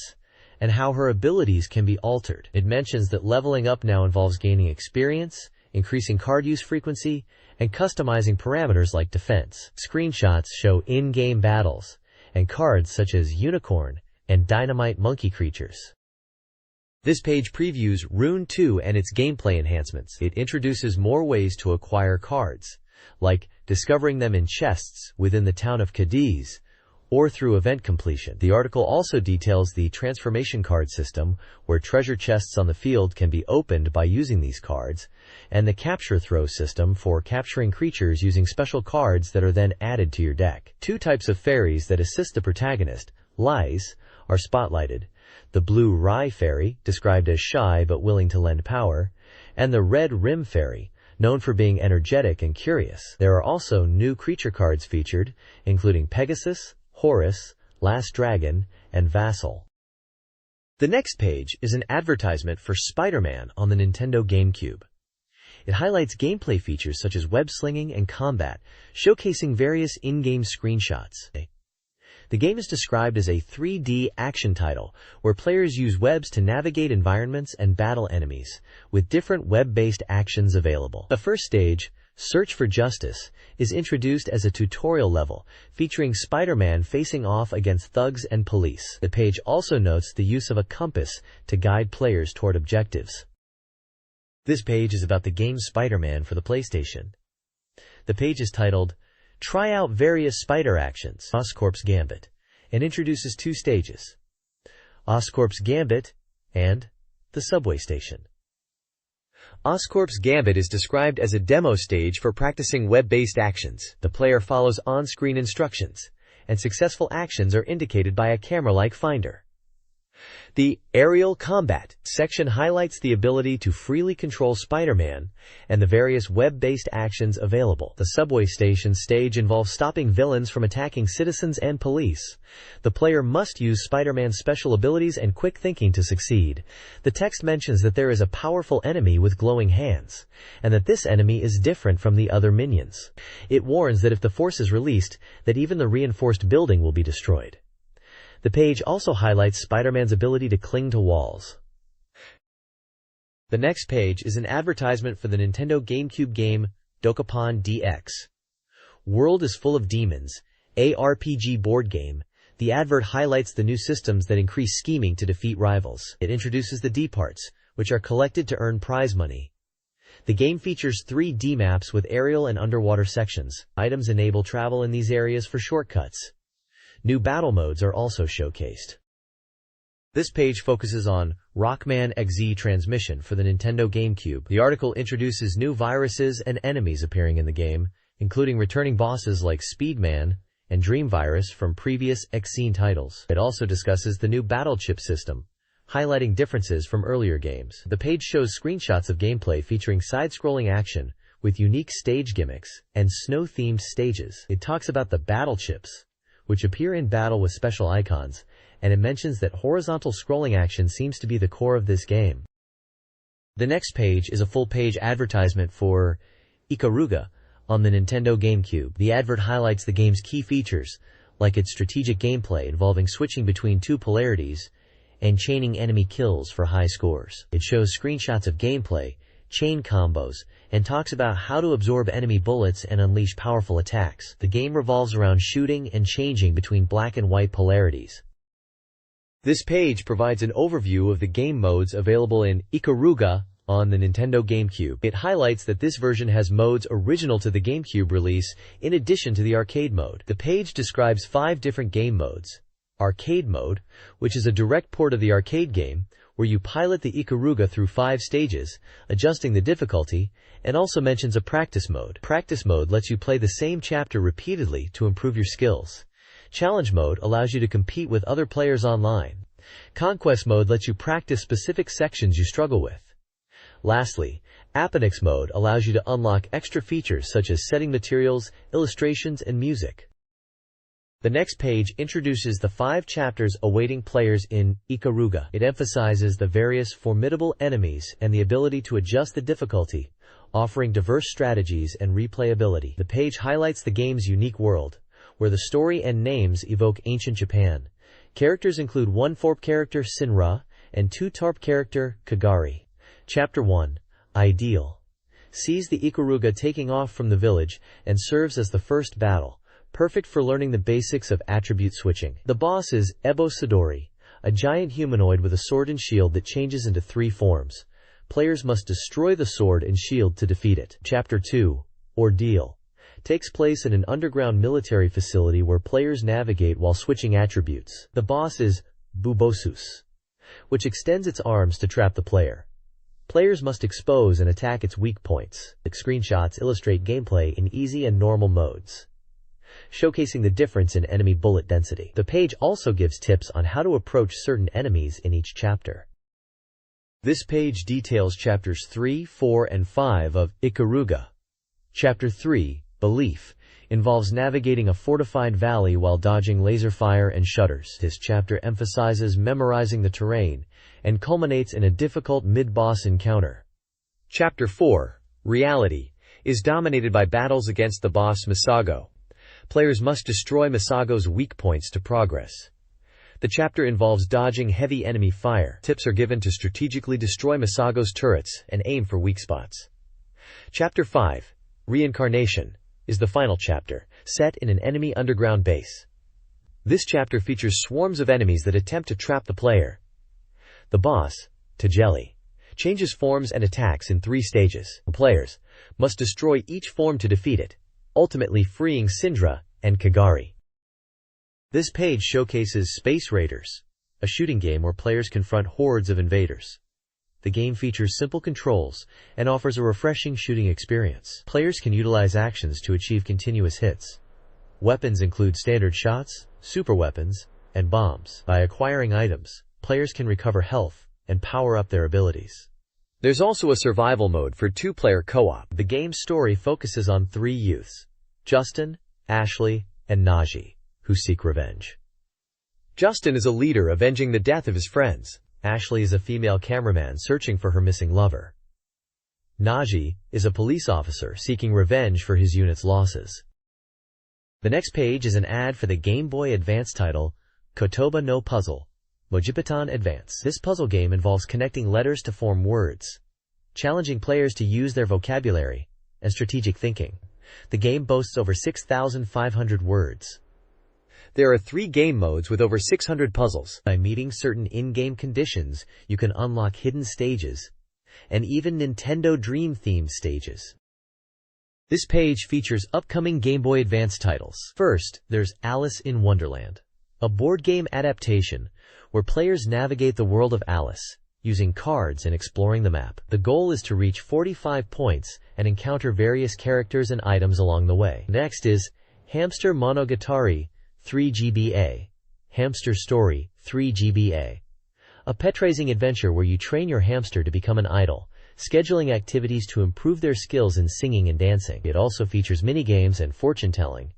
and how her abilities can be altered. It mentions that leveling up now involves gaining experience, increasing card use frequency, and customizing parameters like defense. Screenshots show in-game battles, and cards such as Unicorn and Dynamite Monkey creatures. This page previews Rune 2 and its gameplay enhancements. It introduces more ways to acquire cards, like discovering them in chests within the town of Cadiz, or through event completion. The article also details the transformation card system, where treasure chests on the field can be opened by using these cards, and the capture throw system for capturing creatures using special cards that are then added to your deck. 2 types of fairies that assist the protagonist, Lies, are spotlighted: the blue Rye Fairy, described as shy but willing to lend power, and the red Rim Fairy, known for being energetic and curious. There are also new creature cards featured, including Pegasus, Horus, Last Dragon, and Vassal. The next page is an advertisement for Spider-Man on the Nintendo GameCube. It highlights gameplay features such as web slinging and combat, showcasing various in-game screenshots. The game is described as a 3D action title, where players use webs to navigate environments and battle enemies, with different web-based actions available. The first stage, Search for Justice, is introduced as a tutorial level, featuring Spider-Man facing off against thugs and police. The page also notes the use of a compass to guide players toward objectives. This page is about the game Spider-Man for the PlayStation. The page is titled, Try out various spider actions, Oscorp's Gambit, and introduces two stages, Oscorp's Gambit and the subway station. Oscorp's Gambit is described as a demo stage for practicing web-based actions. The player follows on-screen instructions, and successful actions are indicated by a camera-like finder. The Aerial Combat section highlights the ability to freely control Spider-Man and the various web-based actions available. The subway station stage involves stopping villains from attacking citizens and police. The player must use Spider-Man's special abilities and quick thinking to succeed. The text mentions that there is a powerful enemy with glowing hands, and that this enemy is different from the other minions. It warns that if the force is released, that even the reinforced building will be destroyed. The page also highlights Spider-Man's ability to cling to walls. The next page is an advertisement for the Nintendo GameCube game Dokapon DX. World is Full of Demons, a RPG board game. The advert highlights the new systems that increase scheming to defeat rivals. It introduces the D-parts, which are collected to earn prize money. The game features 3D maps with aerial and underwater sections. Items enable travel in these areas for shortcuts. New battle modes are also showcased. This page focuses on Rockman XZ transmission for the Nintendo GameCube. The article introduces new viruses and enemies appearing in the game, including returning bosses like Speedman and Dream Virus from previous XZ titles. It also discusses the new battle chip system, highlighting differences from earlier games. The page shows screenshots of gameplay featuring side-scrolling action with unique stage gimmicks and snow-themed stages. It talks about the battle chips, which appear in battle with special icons, and it mentions that horizontal scrolling action seems to be the core of this game. The next page is a full-page advertisement for Ikaruga on the Nintendo GameCube. The advert highlights the game's key features, like its strategic gameplay involving switching between two polarities and chaining enemy kills for high scores. It shows screenshots of gameplay, chain combos, and talks about how to absorb enemy bullets and unleash powerful attacks. The game revolves around shooting and changing between black and white polarities. This page provides an overview of the game modes available in Ikaruga on the Nintendo GameCube. It highlights that this version has modes original to the GameCube release in addition to the arcade mode. The page describes 5 different game modes. Arcade mode, which is a direct port of the arcade game, where you pilot the Ikaruga through 5 stages, adjusting the difficulty, and also mentions a practice mode. Practice mode lets you play the same chapter repeatedly to improve your skills. Challenge mode allows you to compete with other players online. Conquest mode lets you practice specific sections you struggle with. Lastly, Appendix mode allows you to unlock extra features such as setting materials, illustrations, and music. The next page introduces the 5 chapters awaiting players in Ikaruga. It emphasizes the various formidable enemies and the ability to adjust the difficulty, offering diverse strategies and replayability. The page highlights the game's unique world, where the story and names evoke ancient Japan. Characters include 1 FORP character Sinra and 2 TARP character Kagari. Chapter 1, Ideal, sees the Ikaruga taking off from the village and serves as the first battle, perfect for learning the basics of attribute switching. The boss is Ebo Sidori, a giant humanoid with a sword and shield that changes into 3 forms. Players must destroy the sword and shield to defeat it. Chapter 2, Ordeal, takes place in an underground military facility where players navigate while switching attributes. The boss is Bubosus, which extends its arms to trap the player. Players must expose and attack its weak points. The screenshots illustrate gameplay in easy and normal modes, showcasing the difference in enemy bullet density. The page also gives tips on how to approach certain enemies in each chapter. This page details chapters 3, 4, and 5 of Ikaruga. Chapter 3, Belief, involves navigating a fortified valley while dodging laser fire and shutters. This chapter emphasizes memorizing the terrain and culminates in a difficult mid-boss encounter. Chapter 4, Reality, is dominated by battles against the boss Masago. Players must destroy Masago's weak points to progress. The chapter involves dodging heavy enemy fire. Tips are given to strategically destroy Masago's turrets and aim for weak spots. Chapter 5, Reincarnation, is the final chapter, set in an enemy underground base. This chapter features swarms of enemies that attempt to trap the player. The boss, Tajeli, changes forms and attacks in 3 stages. Players must destroy each form to defeat it, ultimately freeing Syndra and Kagari. This page showcases Space Raiders, a shooting game where players confront hordes of invaders. The game features simple controls and offers a refreshing shooting experience. Players can utilize actions to achieve continuous hits. Weapons include standard shots, super weapons, and bombs. By acquiring items, players can recover health and power up their abilities. There's also a survival mode for 2-player co-op. The game's story focuses on 3 youths, Justin, Ashley, and Najee, who seek revenge. Justin is a leader avenging the death of his friends. Ashley is a female cameraman searching for her missing lover. Najee is a police officer seeking revenge for his unit's losses. The next page is an ad for the Game Boy Advance title, Kotoba no Puzzle, Mojipitan Advance. This puzzle game involves connecting letters to form words, challenging players to use their vocabulary and strategic thinking. The game boasts over 6,500 words. There are 3 game modes with over 600 puzzles. By meeting certain in-game conditions, you can unlock hidden stages and even Nintendo Dream-themed stages. This page features upcoming Game Boy Advance titles. First, there's Alice in Wonderland, a board game adaptation where players navigate the world of Alice, using cards and exploring the map. The goal is to reach 45 points and encounter various characters and items along the way. Next is Hamster Monogatari 3GBA, Hamster Story 3GBA, a pet-raising adventure where you train your hamster to become an idol, scheduling activities to improve their skills in singing and dancing. It also features minigames and fortune-telling.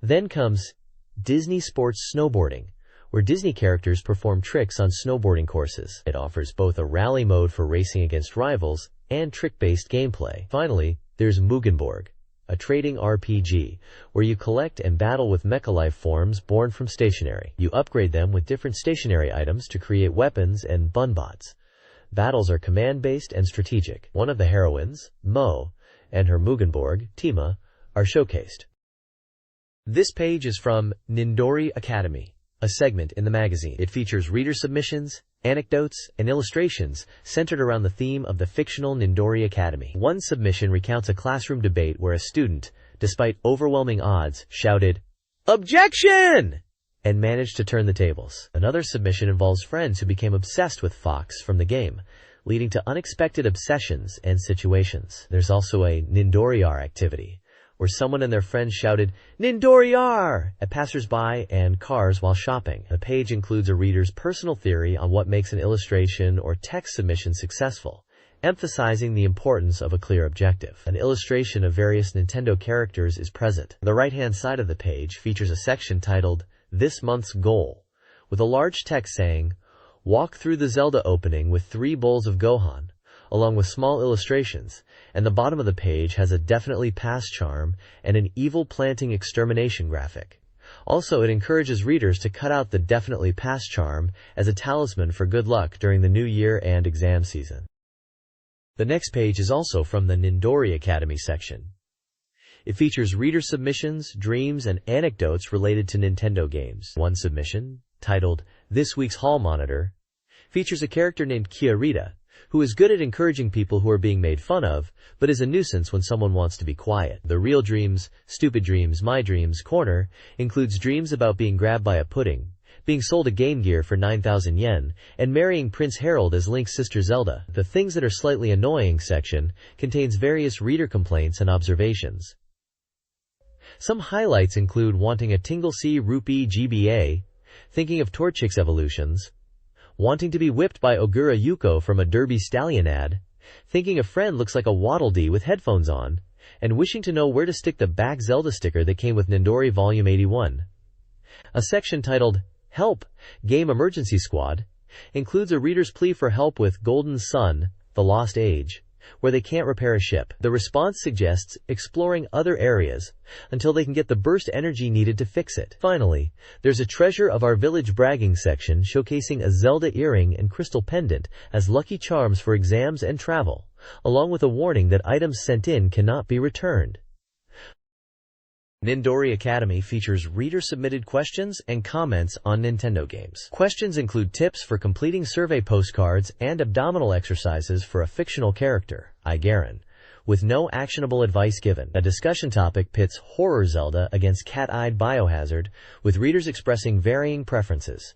Then comes Disney Sports Snowboarding, where Disney characters perform tricks on snowboarding courses. It offers both a rally mode for racing against rivals and trick-based gameplay. Finally, there's Mugenborg, a trading RPG, where you collect and battle with mecha life forms born from stationery. You upgrade them with different stationery items to create weapons and bunbots. Battles are command-based and strategic. One of the heroines, Mo, and her Mugenborg, Tima, are showcased. This page is from Nindori Academy, a segment in the magazine. It features reader submissions, anecdotes, and illustrations centered around the theme of the fictional Nindori Academy. One submission recounts a classroom debate where a student, despite overwhelming odds, shouted, "Objection!" and managed to turn the tables. Another submission involves friends who became obsessed with Fox from the game, leading to unexpected obsessions and situations. There's also a Nindori-R activity, where someone and their friends shouted, "Nindori-R!" at passersby and cars while shopping. The page includes a reader's personal theory on what makes an illustration or text submission successful, emphasizing the importance of a clear objective. An illustration of various Nintendo characters is present. The right-hand side of the page features a section titled, "This Month's Goal," with a large text saying, "Walk through the Zelda opening with 3 bowls of Gohan," along with small illustrations, and the bottom of the page has a definitely pass charm and an evil planting extermination graphic. Also, it encourages readers to cut out the definitely pass charm as a talisman for good luck during the new year and exam season. The next page is also from the Nindori Academy section. It features reader submissions, dreams, and anecdotes related to Nintendo games. One submission, titled "This Week's Hall Monitor," features a character named Kiarita, who is good at encouraging people who are being made fun of, but is a nuisance when someone wants to be quiet. The Real Dreams, Stupid Dreams, My Dreams corner includes dreams about being grabbed by a pudding, being sold a Game Gear for 9,000 yen, and marrying Prince Harold as Link's sister Zelda. The Things That Are Slightly Annoying section contains various reader complaints and observations. Some highlights include wanting a Tingle-C Rupee GBA, thinking of Torchic's evolutions, wanting to be whipped by Ogura Yuko from a Derby Stallion ad, thinking a friend looks like a Waddle Dee with headphones on, and wishing to know where to stick the back Zelda sticker that came with Nindori Volume 81. A section titled, Help! Game Emergency Squad, includes a reader's plea for help with Golden Sun, The Lost Age, where they can't repair a ship. The response suggests exploring other areas until they can get the burst energy needed to fix it. Finally, there's a Treasure of Our Village bragging section showcasing a Zelda earring and crystal pendant as lucky charms for exams and travel, along with a warning that items sent in cannot be returned. Nindori Academy features reader-submitted questions and comments on Nintendo games. Questions include tips for completing survey postcards and abdominal exercises for a fictional character, Igarin, with no actionable advice given. A discussion topic pits Horror Zelda against Cat-Eyed Biohazard, with readers expressing varying preferences.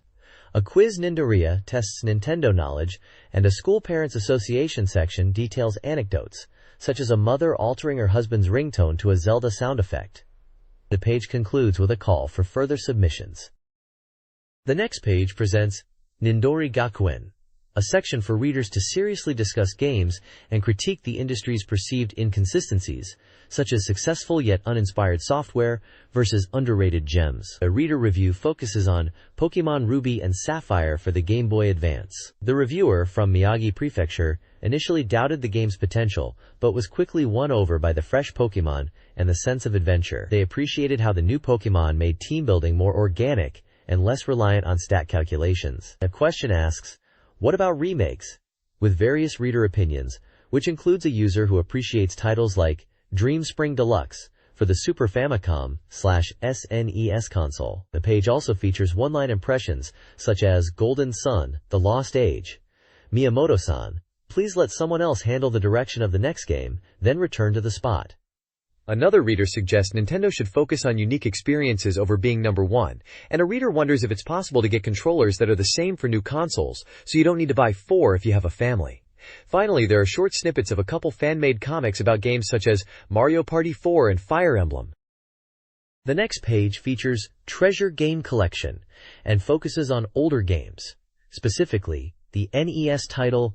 A quiz Nindoria tests Nintendo knowledge, and a School Parents Association section details anecdotes, such as a mother altering her husband's ringtone to a Zelda sound effect. The page concludes with a call for further submissions. The next page presents Nindori Gakuen, a section for readers to seriously discuss games and critique the industry's perceived inconsistencies, such as successful yet uninspired software versus underrated gems. A reader review focuses on Pokémon Ruby and Sapphire for the Game Boy Advance. The reviewer, from Miyagi Prefecture, initially doubted the game's potential, but was quickly won over by the fresh Pokémon and the sense of adventure. They appreciated how the new Pokémon made team building more organic and less reliant on stat calculations. A question asks, what about remakes? With various reader opinions, which includes a user who appreciates titles like Dream Spring Deluxe for the Super Famicom/SNES console. The page also features one-line impressions such as Golden Sun, The Lost Age. Miyamoto-san, please let someone else handle the direction of the next game, then return to the spot. Another reader suggests Nintendo should focus on unique experiences over being number one, and a reader wonders if it's possible to get controllers that are the same for new consoles, so you don't need to buy 4 if you have a family. Finally, there are short snippets of a couple fan-made comics about games such as Mario Party 4 and Fire Emblem. The next page features Treasure Game Collection and focuses on older games, specifically the NES title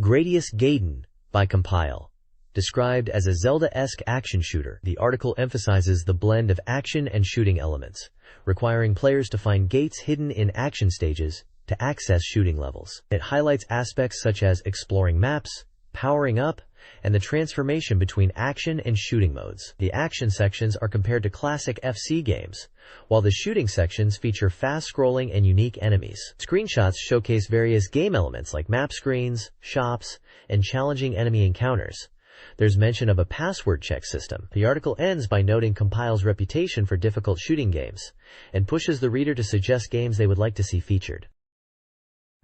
Gradius Gaiden by Compile. Described as a Zelda-esque action shooter, the article emphasizes the blend of action and shooting elements, requiring players to find gates hidden in action stages to access shooting levels. It highlights aspects such as exploring maps, powering up, and the transformation between action and shooting modes. The action sections are compared to classic FC games, while the shooting sections feature fast-scrolling and unique enemies. Screenshots showcase various game elements like map screens, shops, and challenging enemy encounters. There's mention of a password check system. The article ends by noting Compile's reputation for difficult shooting games, and pushes the reader to suggest games they would like to see featured.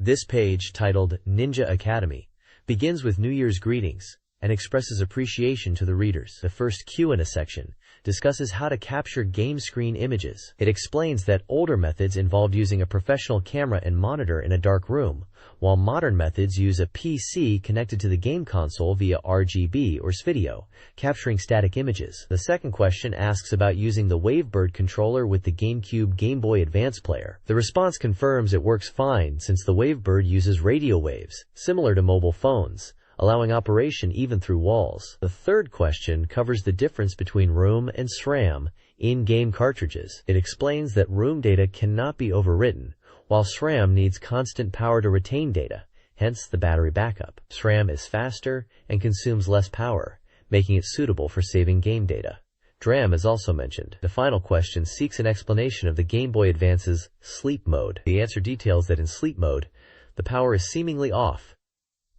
This page, titled Ninja Academy, begins with New Year's greetings and expresses appreciation to the readers. The first Q&A section discusses how to capture game screen images. It explains that older methods involved using a professional camera and monitor in a dark room, while modern methods use a PC connected to the game console via RGB or SVideo, capturing static images. The second question asks about using the Wavebird controller with the GameCube Game Boy Advance player. The response confirms it works fine since the Wavebird uses radio waves, similar to mobile phones, allowing operation even through walls. The third question covers the difference between ROM and SRAM in-game cartridges. It explains that ROM data cannot be overwritten, while SRAM needs constant power to retain data, hence the battery backup. SRAM is faster and consumes less power, making it suitable for saving game data. DRAM is also mentioned. The final question seeks an explanation of the Game Boy Advance's sleep mode. The answer details that in sleep mode, the power is seemingly off,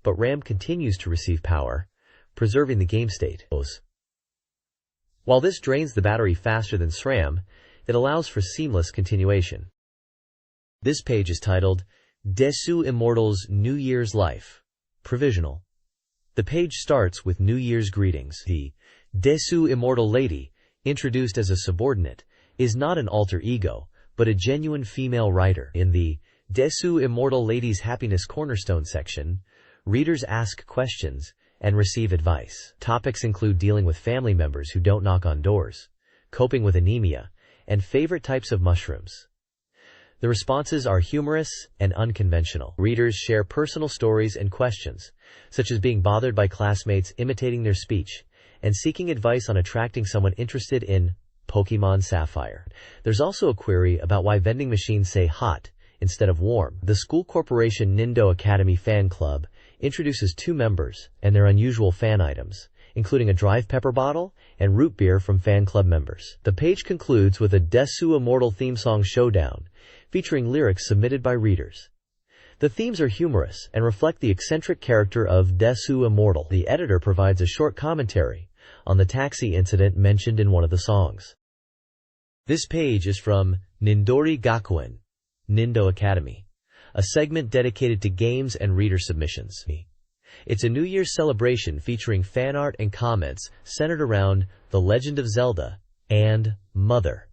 but RAM continues to receive power, preserving the game state. While this drains the battery faster than SRAM, it allows for seamless continuation. This page is titled Desu Immortal's New Year's Life, Provisional. The page starts with New Year's greetings. The Desu Immortal lady, introduced as a subordinate, is not an alter ego, but a genuine female writer. In the Desu Immortal Lady's Happiness Cornerstone section, readers ask questions and receive advice. Topics include dealing with family members who don't knock on doors, coping with anemia, and favorite types of mushrooms. The responses are humorous and unconventional. Readers share personal stories and questions, such as being bothered by classmates imitating their speech, and seeking advice on attracting someone interested in Pokemon Sapphire. There's also a query about why vending machines say hot instead of warm. The school corporation Nindo Academy Fan Club introduces 2 members and their unusual fan items, including a drive pepper bottle and root beer from fan club members. The page concludes with a Desu Immortal theme song showdown, featuring lyrics submitted by readers. The themes are humorous and reflect the eccentric character of Desu Immortal. The editor provides a short commentary on the taxi incident mentioned in one of the songs. This page is from Nindori Gakuen, Nindo Academy, a segment dedicated to games and reader submissions. It's a New Year's celebration featuring fan art and comments centered around The Legend of Zelda and Mother.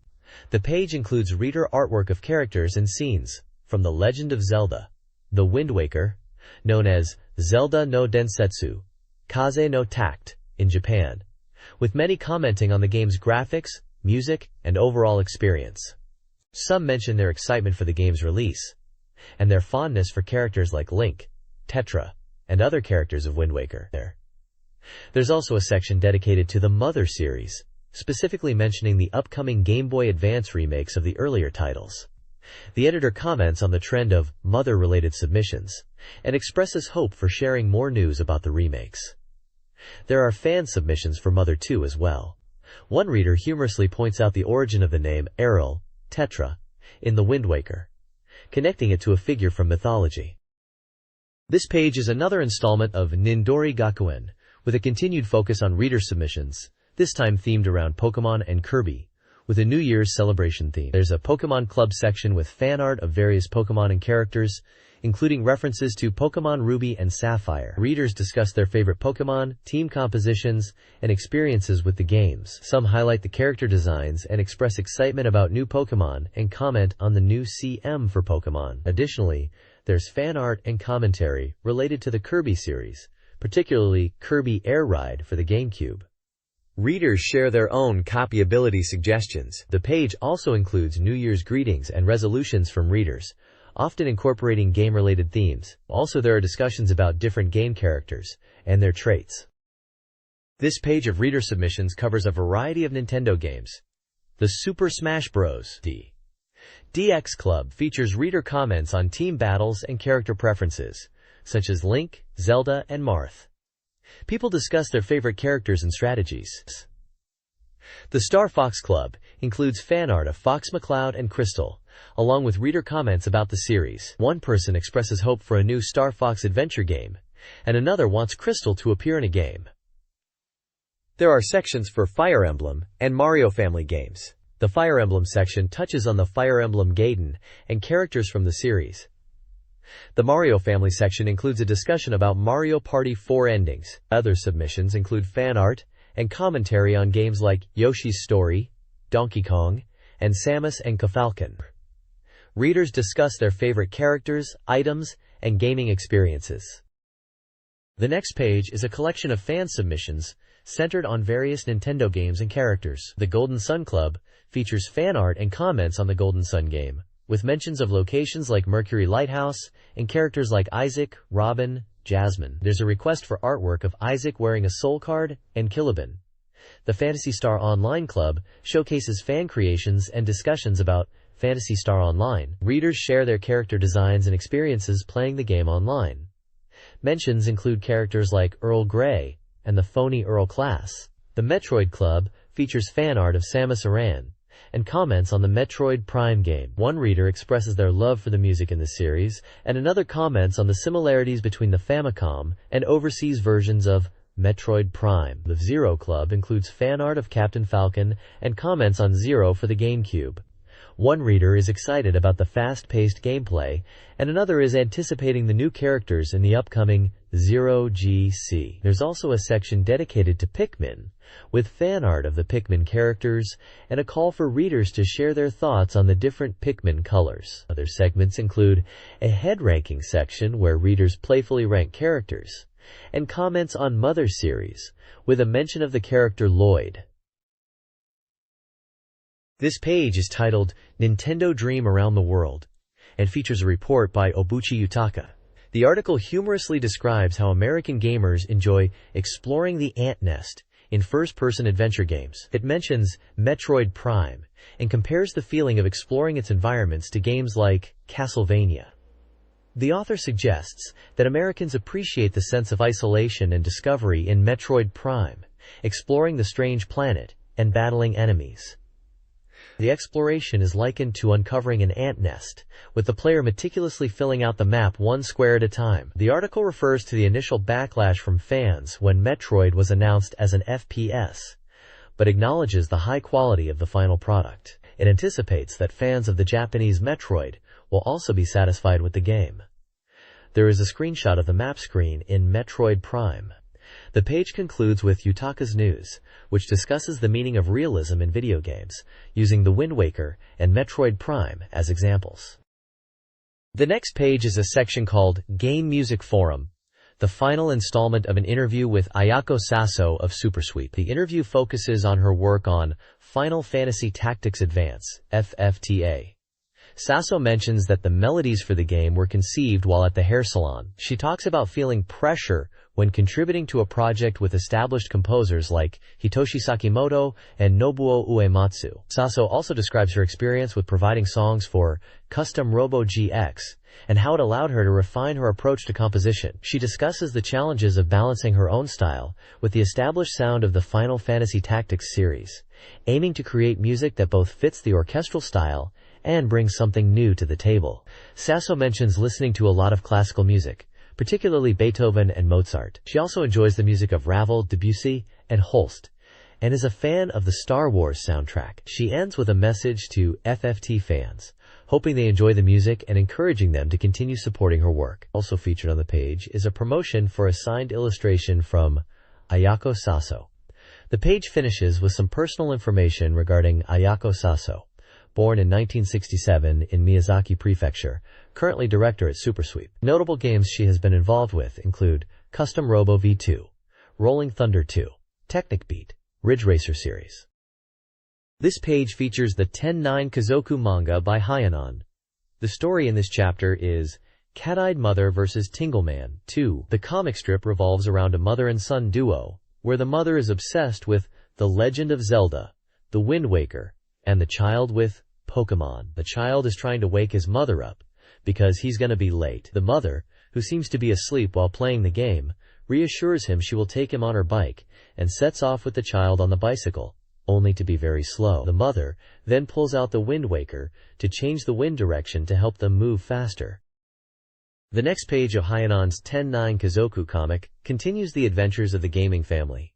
The page includes reader artwork of characters and scenes from The Legend of Zelda, The Wind Waker, known as Zelda no Densetsu, Kaze no Tact in Japan, with many commenting on the game's graphics, music, and overall experience. Some mention their excitement for the game's release, and their fondness for characters like Link, Tetra, and other characters of Wind Waker. There's also a section dedicated to the Mother series, specifically mentioning the upcoming Game Boy Advance remakes of the earlier titles. The editor comments on the trend of Mother-related submissions, and expresses hope for sharing more news about the remakes. There are fan submissions for Mother 2 as well. One reader humorously points out the origin of the name Errol, Tetra, in the Wind Waker, connecting it to a figure from mythology. This page is another installment of Nindori Gakuen, with a continued focus on reader submissions, this time themed around Pokemon and Kirby, with a New Year's celebration theme. There's a Pokemon Club section with fan art of various Pokemon and characters, including references to Pokemon Ruby and Sapphire. Readers discuss their favorite Pokemon, team compositions, and experiences with the games. Some highlight the character designs and express excitement about new Pokemon and comment on the new CM for Pokemon. Additionally, there's fan art and commentary related to the Kirby series, particularly Kirby Air Ride for the GameCube. Readers share their own copyability suggestions. The page also includes New Year's greetings and resolutions from readers, often incorporating game-related themes. Also, there are discussions about different game characters and their traits. This page of reader submissions covers a variety of Nintendo games. The Super Smash Bros. DX Club features reader comments on team battles and character preferences, such as Link, Zelda, and Marth. People discuss their favorite characters and strategies. The Star Fox Club includes fan art of Fox McCloud and Crystal, along with reader comments about the series. One person expresses hope for a new Star Fox adventure game, and another wants Crystal to appear in a game. There are sections for Fire Emblem and Mario Family games. The Fire Emblem section touches on the Fire Emblem Gaiden and characters from the series. The Mario Family section includes a discussion about Mario Party 4 endings. Other submissions include fan art and commentary on games like Yoshi's Story, Donkey Kong, and Samus and Kefalcon. Readers discuss their favorite characters, items, and gaming experiences. The next page is a collection of fan submissions centered on various Nintendo games and characters. The Golden Sun Club features fan art and comments on the Golden Sun game, with mentions of locations like Mercury Lighthouse and characters like Isaac, Robin, Jasmine. There's a request for artwork of Isaac wearing a soul card and Caliban. The Phantasy Star Online Club showcases fan creations and discussions about Phantasy Star Online. Readers share their character designs and experiences playing the game online. Mentions include characters like Earl Grey and the Phony Earl class. The Metroid Club features fan art of Samus Aran and comments on the Metroid Prime game. One reader expresses their love for the music in the series, and another comments on the similarities between the Famicom and overseas versions of Metroid Prime. The Zero Club includes fan art of Captain Falcon and comments on Zero for the GameCube. One reader is excited about the fast-paced gameplay, and another is anticipating the new characters in the upcoming Zero GC. There's also a section dedicated to Pikmin, with fan art of the Pikmin characters, and a call for readers to share their thoughts on the different Pikmin colors. Other segments include a head-ranking section where readers playfully rank characters, and comments on Mother series, with a mention of the character Lloyd. This page is titled Nintendo Dream Around the World, and features a report by Obuchi Yutaka. The article humorously describes how American gamers enjoy exploring the ant nest in first-person adventure games. It mentions Metroid Prime and compares the feeling of exploring its environments to games like Castlevania. The author suggests that Americans appreciate the sense of isolation and discovery in Metroid Prime, exploring the strange planet and battling enemies. The exploration is likened to uncovering an ant nest, with the player meticulously filling out the map one square at a time. The article refers to the initial backlash from fans when Metroid was announced as an FPS, but acknowledges the high quality of the final product. It anticipates that fans of the Japanese Metroid will also be satisfied with the game. There is a screenshot of the map screen in Metroid Prime. The page concludes with Yutaka's News, which discusses the meaning of realism in video games, using The Wind Waker and Metroid Prime as examples. The next page is a section called Game Music Forum, the final installment of an interview with Ayako Saso of SuperSweep. The interview focuses on her work on Final Fantasy Tactics Advance, FFTA. Saso mentions that the melodies for the game were conceived while at the hair salon. She talks about feeling pressure when contributing to a project with established composers like Hitoshi Sakimoto and Nobuo Uematsu. Saso also describes her experience with providing songs for Custom Robo GX and how it allowed her to refine her approach to composition. She discusses the challenges of balancing her own style with the established sound of the Final Fantasy Tactics series, aiming to create music that both fits the orchestral style and brings something new to the table. Saso mentions listening to a lot of classical music, particularly Beethoven and Mozart. She also enjoys the music of Ravel, Debussy, and Holst, and is a fan of the Star Wars soundtrack. She ends with a message to FFT fans, hoping they enjoy the music and encouraging them to continue supporting her work. Also featured on the page is a promotion for a signed illustration from Ayako Saso. The page finishes with some personal information regarding Ayako Saso, born in 1967 in Miyazaki Prefecture, currently director at SuperSweep. Notable games she has been involved with include Custom Robo V2, Rolling Thunder 2, Technic Beat, Ridge Racer series. This page features the 10-9 Kazoku manga by Hyanon. The story in this chapter is Cat-Eyed Mother vs. Tingleman 2. The comic strip revolves around a mother and son duo, where the mother is obsessed with The Legend of Zelda, The Wind Waker, and the child with Pokemon. The child is trying to wake his mother up because he's gonna be late. The mother, who seems to be asleep while playing the game, reassures him she will take him on her bike and sets off with the child on the bicycle, only to be very slow. The mother then pulls out the Wind Waker to change the wind direction to help them move faster. The next page of Hyanon's 10-9 Kazoku comic continues the adventures of the gaming family.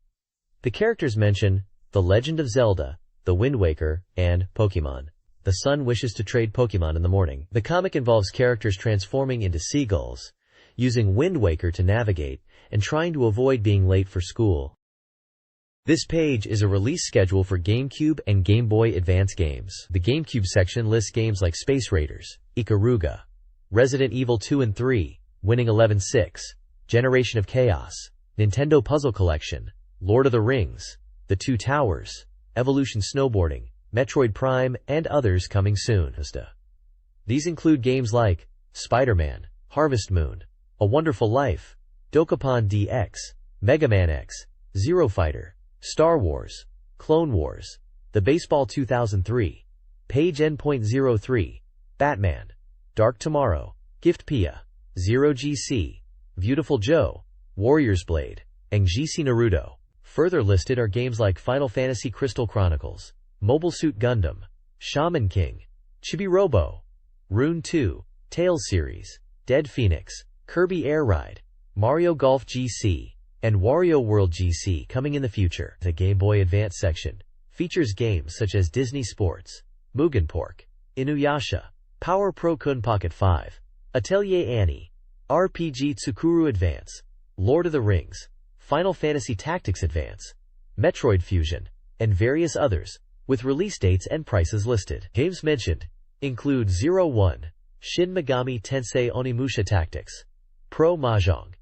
The characters mention The Legend of Zelda, The Wind Waker, and Pokemon. The son wishes to trade Pokemon in the morning. The comic involves characters transforming into seagulls, using Wind Waker to navigate, and trying to avoid being late for school. This page is a release schedule for GameCube and Game Boy Advance games. The GameCube section lists games like Space Raiders, Ikaruga, Resident Evil 2 and 3, Winning 11-6, Generation of Chaos, Nintendo Puzzle Collection, Lord of the Rings, The Two Towers, Evolution Snowboarding, Metroid Prime, and others coming soon. These include games like Spider-Man, Harvest Moon, A Wonderful Life, Dokapon DX, Mega Man X, Zero Fighter, Star Wars, Clone Wars, The Baseball 2003, Page N.03, Batman, Dark Tomorrow, Gift Pia, Zero GC, Beautiful Joe, Warriors Blade, and GC Naruto. Further listed are games like Final Fantasy Crystal Chronicles, Mobile Suit Gundam, Shaman King, Chibi Robo, Rune 2, Tales Series, Dead Phoenix, Kirby Air Ride, Mario Golf GC, and Wario World GC coming in the future. The Game Boy Advance section features games such as Disney Sports, Mugen Pork, Inuyasha, Power Pro Kun Pocket 5, Atelier Annie, RPG Tsukuru Advance, Lord of the Rings, Final Fantasy Tactics Advance, Metroid Fusion, and various others, with release dates and prices listed. Games mentioned include 01, Shin Megami Tensei Onimusha Tactics, Pro Mahjong,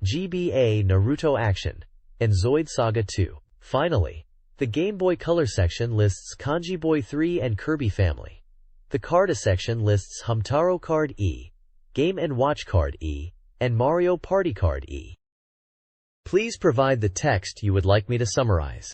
GBA Naruto Action, and Zoid Saga 2. Finally, the Game Boy Color section lists Kanji Boy 3 and Kirby Family. The Carta section lists Hamtaro Card E, Game & Watch Card E, and Mario Party Card E. Please provide the text you would like me to summarize.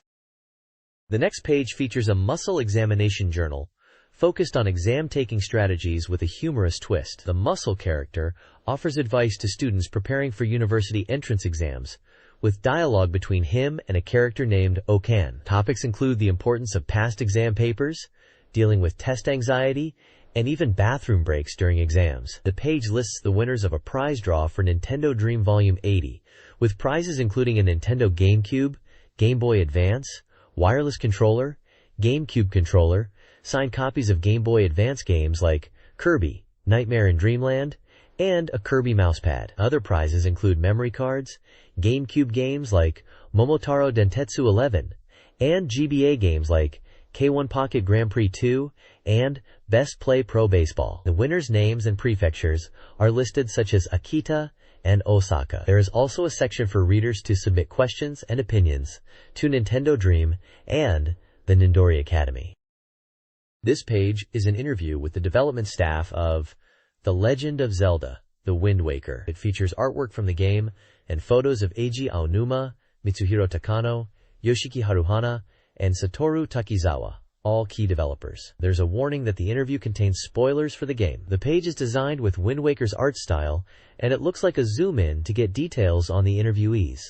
The next page features a muscle examination journal focused on exam-taking strategies with a humorous twist. The muscle character offers advice to students preparing for university entrance exams, with dialogue between him and a character named Okan. Topics include the importance of past exam papers, dealing with test anxiety, and even bathroom breaks during exams. The page lists the winners of a prize draw for Nintendo Dream Volume 80, with prizes including a Nintendo GameCube, Game Boy Advance, wireless controller, GameCube controller, signed copies of Game Boy Advance games like Kirby, Nightmare in Dreamland, and a Kirby mousepad. Other prizes include memory cards, GameCube games like Momotaro Dentetsu 11, and GBA games like K1 Pocket Grand Prix 2 and Best Play Pro Baseball. The winners' names and prefectures are listed such as Akita and Osaka. There is also a section for readers to submit questions and opinions to Nintendo Dream and the Nindori Academy. This page is an interview with the development staff of The Legend of Zelda, The Wind Waker. It features artwork from the game and photos of Eiji Aonuma, Mitsuhiro Takano, Yoshiki Haruhana, and Satoru Takizawa, all key developers. There's a warning that the interview contains spoilers for the game. The page is designed with Wind Waker's art style, and it looks like a zoom-in to get details on the interviewees.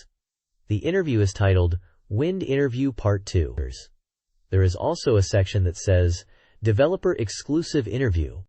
The interview is titled Wind Interview Part 2. There is also a section that says Developer Exclusive Interview.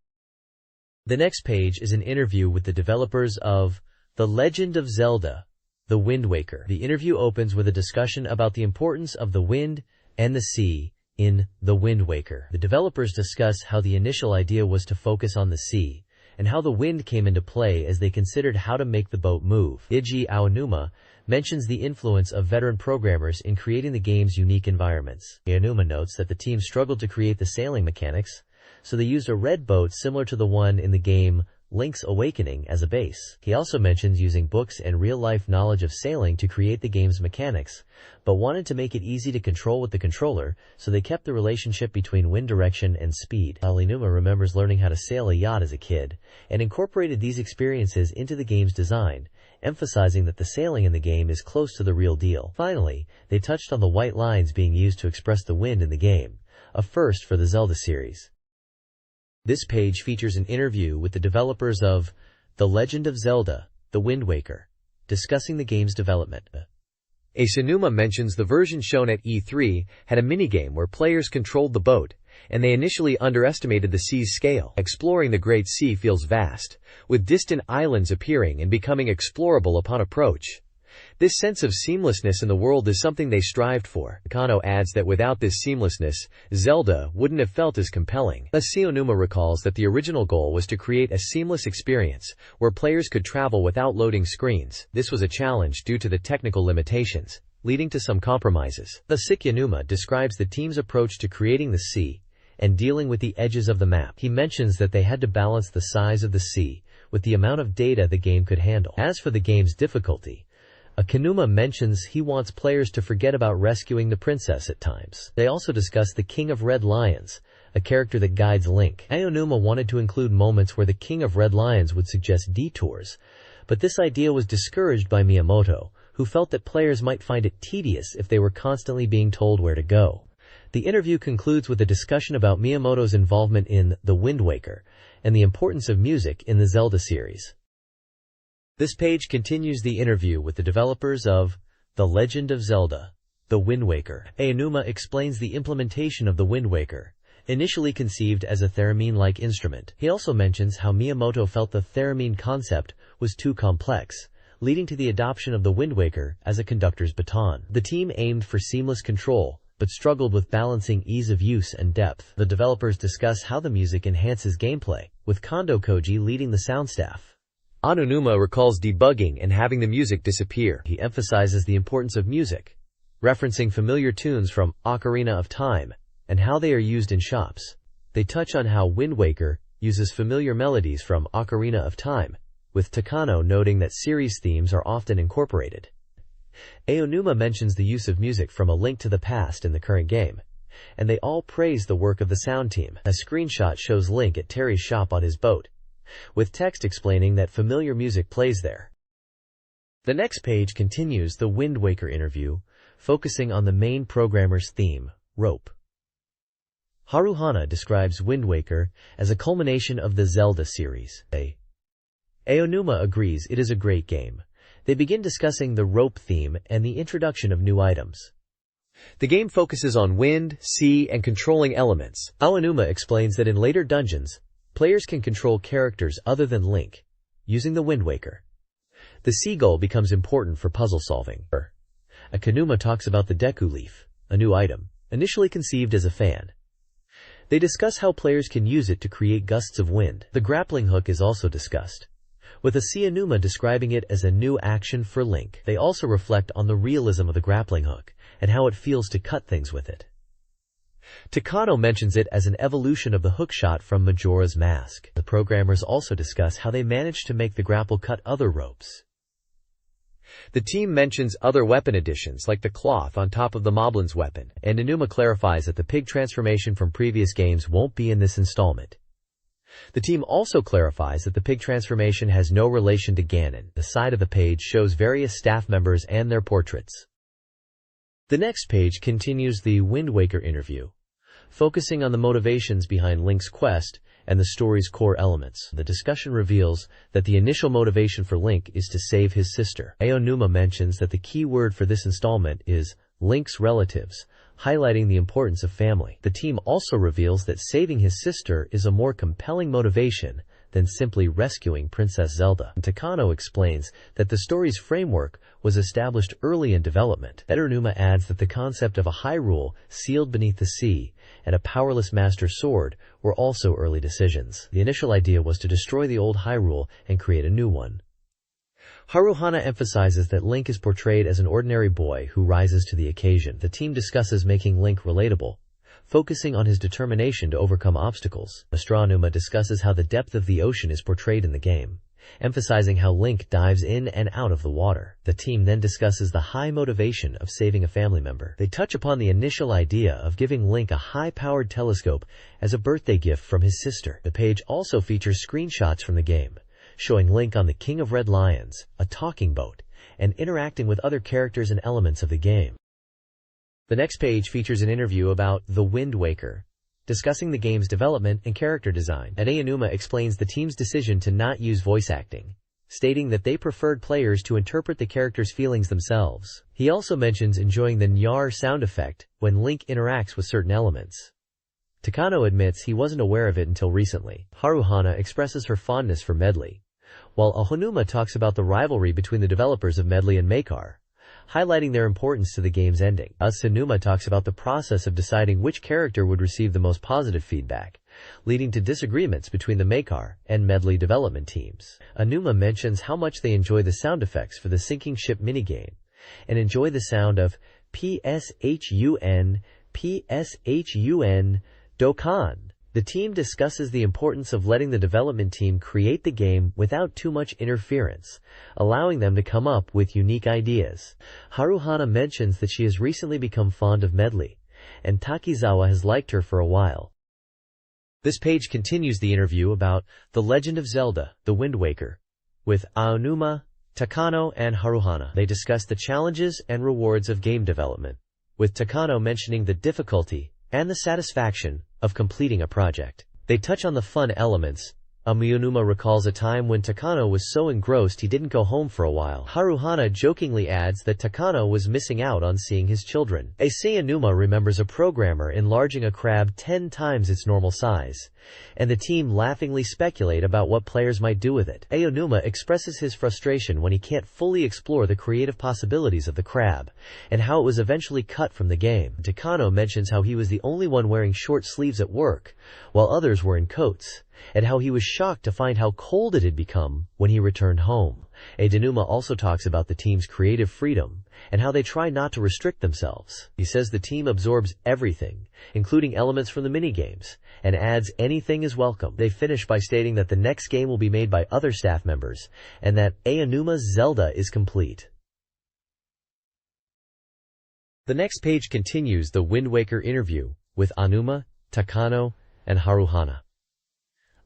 The next page is an interview with the developers of The Legend of Zelda, The Wind Waker. The interview opens with a discussion about the importance of the wind and the sea in The Wind Waker. The developers discuss how the initial idea was to focus on the sea, and how the wind came into play as they considered how to make the boat move. Eiji Aonuma mentions the influence of veteran programmers in creating the game's unique environments. Aonuma notes that the team struggled to create the sailing mechanics, so they used a red boat similar to the one in the game Link's Awakening as a base. He also mentions using books and real-life knowledge of sailing to create the game's mechanics, but wanted to make it easy to control with the controller, so they kept the relationship between wind direction and speed. Aonuma remembers learning how to sail a yacht as a kid, and incorporated these experiences into the game's design, emphasizing that the sailing in the game is close to the real deal. Finally, they touched on the white lines being used to express the wind in the game, a first for the Zelda series. This page features an interview with the developers of The Legend of Zelda, The Wind Waker, discussing the game's development. Aonuma mentions the version shown at E3 had a minigame where players controlled the boat, and they initially underestimated the sea's scale. Exploring the Great Sea feels vast, with distant islands appearing and becoming explorable upon approach. This sense of seamlessness in the world is something they strived for. Takano adds that without this seamlessness, Zelda wouldn't have felt as compelling. Thus, Aonuma recalls that the original goal was to create a seamless experience where players could travel without loading screens. This was a challenge due to the technical limitations, leading to some compromises. Thus, Aonuma describes the team's approach to creating the sea and dealing with the edges of the map. He mentions that they had to balance the size of the sea with the amount of data the game could handle. As for the game's difficulty, Aonuma mentions he wants players to forget about rescuing the princess at times. They also discuss the King of Red Lions, a character that guides Link. Aonuma wanted to include moments where the King of Red Lions would suggest detours, but this idea was discouraged by Miyamoto, who felt that players might find it tedious if they were constantly being told where to go. The interview concludes with a discussion about Miyamoto's involvement in The Wind Waker and the importance of music in the Zelda series. This page continues the interview with the developers of The Legend of Zelda, The Wind Waker. Aonuma explains the implementation of The Wind Waker, initially conceived as a theremin-like instrument. He also mentions how Miyamoto felt the theremin concept was too complex, leading to the adoption of The Wind Waker as a conductor's baton. The team aimed for seamless control, but struggled with balancing ease of use and depth. The developers discuss how the music enhances gameplay, with Kondo Koji leading the sound staff. Aonuma recalls debugging and having the music disappear. He emphasizes the importance of music, referencing familiar tunes from Ocarina of Time and how they are used in shops. They touch on how Wind Waker uses familiar melodies from Ocarina of Time, with Takano noting that series themes are often incorporated. Aonuma mentions the use of music from A Link to the Past in the current game, and they all praise the work of the sound team. A screenshot shows Link at Terry's shop on his boat, with text explaining that familiar music plays there. The next page continues the Wind Waker interview, focusing on the main programmer's theme, rope. Haruhana describes Wind Waker as a culmination of the Zelda series. Aonuma agrees it is a great game. They begin discussing the rope theme and the introduction of new items. The game focuses on wind, sea, and controlling elements. Aonuma explains that in later dungeons, players can control characters other than Link, using the Wind Waker. The seagull becomes important for puzzle solving. Akanuma talks about the Deku Leaf, a new item, initially conceived as a fan. They discuss how players can use it to create gusts of wind. The grappling hook is also discussed, with Aonuma describing it as a new action for Link. They also reflect on the realism of the grappling hook and how it feels to cut things with it. Takano mentions it as an evolution of the hookshot from Majora's Mask. The programmers also discuss how they managed to make the grapple cut other ropes. The team mentions other weapon additions like the cloth on top of the Moblin's weapon, and Aonuma clarifies that the pig transformation from previous games won't be in this installment. The team also clarifies that the pig transformation has no relation to Ganon. The side of the page shows various staff members and their portraits. The next page continues the Wind Waker interview, focusing on the motivations behind Link's quest and the story's core elements. The discussion reveals that the initial motivation for Link is to save his sister. Aonuma mentions that the key word for this installment is Link's relatives, highlighting the importance of family. The team also reveals that saving his sister is a more compelling motivation than simply rescuing Princess Zelda. Takano explains that the story's framework was established early in development. Aonuma adds that the concept of a Hyrule sealed beneath the sea and a powerless Master Sword were also early decisions. The initial idea was to destroy the old Hyrule and create a new one. Haruhana emphasizes that Link is portrayed as an ordinary boy who rises to the occasion. The team discusses making Link relatable, focusing on his determination to overcome obstacles. Aonuma discusses how the depth of the ocean is portrayed in the game, emphasizing how Link dives in and out of the water. The team then discusses the high motivation of saving a family member. They touch upon the initial idea of giving Link a high-powered telescope as a birthday gift from his sister. The page also features screenshots from the game, showing Link on the King of Red Lions, a talking boat, and interacting with other characters and elements of the game. The next page features an interview about The Wind Waker, discussing the game's development and character design. Aonuma explains the team's decision to not use voice acting, stating that they preferred players to interpret the characters' feelings themselves. He also mentions enjoying the Nyar sound effect when Link interacts with certain elements. Takano admits he wasn't aware of it until recently. Haruhana expresses her fondness for Medley, while Aonuma talks about the rivalry between the developers of Medley and Makar, highlighting their importance to the game's ending. Aonuma talks about the process of deciding which character would receive the most positive feedback, leading to disagreements between the Makar and Medley development teams. Aonuma mentions how much they enjoy the sound effects for the sinking ship minigame, and enjoy the sound of PSHUN, Dokkan. The team discusses the importance of letting the development team create the game without too much interference, allowing them to come up with unique ideas. Haruhana mentions that she has recently become fond of Medley, and Takizawa has liked her for a while. This page continues the interview about The Legend of Zelda, The Wind Waker, with Aonuma, Takano, and Haruhana. They discuss the challenges and rewards of game development, with Takano mentioning the difficulty and the satisfaction of completing a project. They touch on the fun elements. Aonuma recalls a time when Takano was so engrossed he didn't go home for a while. Haruhana jokingly adds that Takano was missing out on seeing his children. Aonuma remembers a programmer enlarging a crab 10 times its normal size, and the team laughingly speculate about what players might do with it. Aonuma expresses his frustration when he can't fully explore the creative possibilities of the crab, and how it was eventually cut from the game. Takano mentions how he was the only one wearing short sleeves at work, while others were in coats, and how he was shocked to find how cold it had become when he returned home. Aonuma also talks about the team's creative freedom and how they try not to restrict themselves. He says the team absorbs everything, including elements from the minigames, and adds anything is welcome. They finish by stating that the next game will be made by other staff members, and that Aonuma's Zelda is complete. The next page continues the Wind Waker interview with Aonuma, Takano, and Haruhana.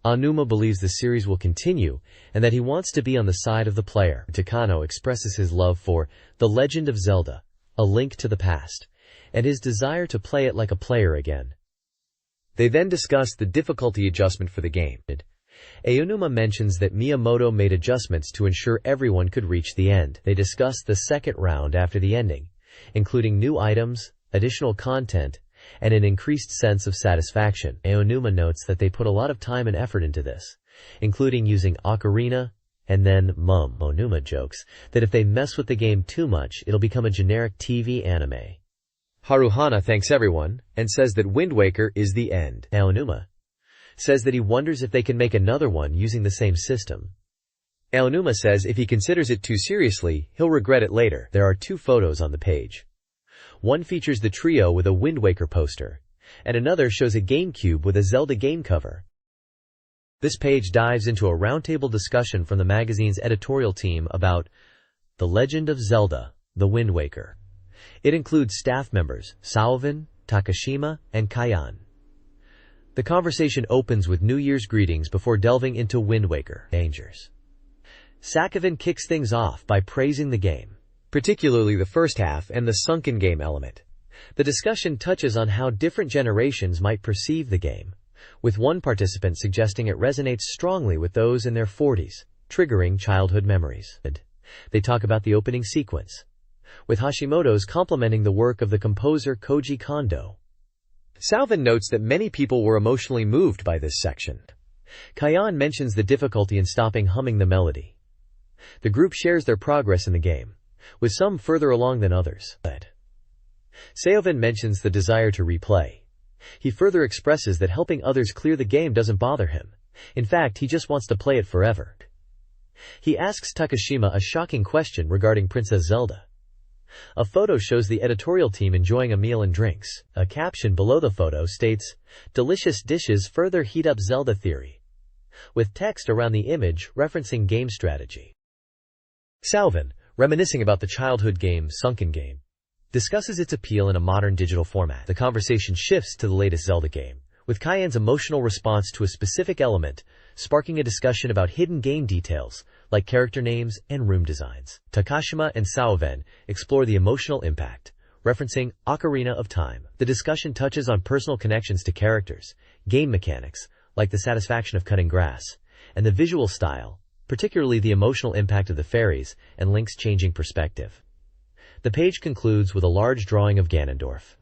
Aonuma believes the series will continue and that he wants to be on the side of the player. Takano expresses his love for The Legend of Zelda, A Link to the Past, and his desire to play it like a player again. They then discuss the difficulty adjustment for the game. Aonuma mentions that Miyamoto made adjustments to ensure everyone could reach the end. They discuss the second round after the ending, including new items, additional content, and an increased sense of satisfaction. Aonuma notes that they put a lot of time and effort into this, including using ocarina and then mum. Aonuma jokes that if they mess with the game too much, it'll become a generic TV anime. Haruhana thanks everyone and says that Wind Waker is the end. Aonuma says that he wonders if they can make another one using the same system. Aonuma says if he considers it too seriously, he'll regret it later. There are 2 photos on the page. One features the trio with a Wind Waker poster, and another shows a GameCube with a Zelda game cover. This page dives into a roundtable discussion from the magazine's editorial team about The Legend of Zelda, The Wind Waker. It includes staff members Saoven, Takashima, and Kayan. The conversation opens with New Year's greetings before delving into Wind Waker dangers. Sakoven kicks things off by praising the game, particularly the first half and the sunken game element. The discussion touches on how different generations might perceive the game, with one participant suggesting it resonates strongly with those in their 40s, triggering childhood memories. They talk about the opening sequence, with Hashimoto's complimenting the work of the composer Koji Kondo. Salvin notes that many people were emotionally moved by this section. Kayan mentions the difficulty in stopping humming the melody. The group shares their progress in the game, with some further along than others. Saoven mentions the desire to replay. He further expresses that helping others clear the game doesn't bother him. In fact, he just wants to play it forever. He asks Takashima a shocking question regarding Princess Zelda. A photo shows the editorial team enjoying a meal and drinks. A caption below the photo states, "Delicious dishes further heat up Zelda theory," with text around the image referencing game strategy. Salvin, reminiscing about the childhood game Sunken Game, discusses its appeal in a modern digital format. The conversation shifts to the latest Zelda game, with Kayan's emotional response to a specific element, sparking a discussion about hidden game details, like character names and room designs. Takashima and Saoven explore the emotional impact, referencing Ocarina of Time. The discussion touches on personal connections to characters, game mechanics, like the satisfaction of cutting grass, and the visual style, particularly the emotional impact of the fairies and Link's changing perspective. The page concludes with a large drawing of Ganondorf.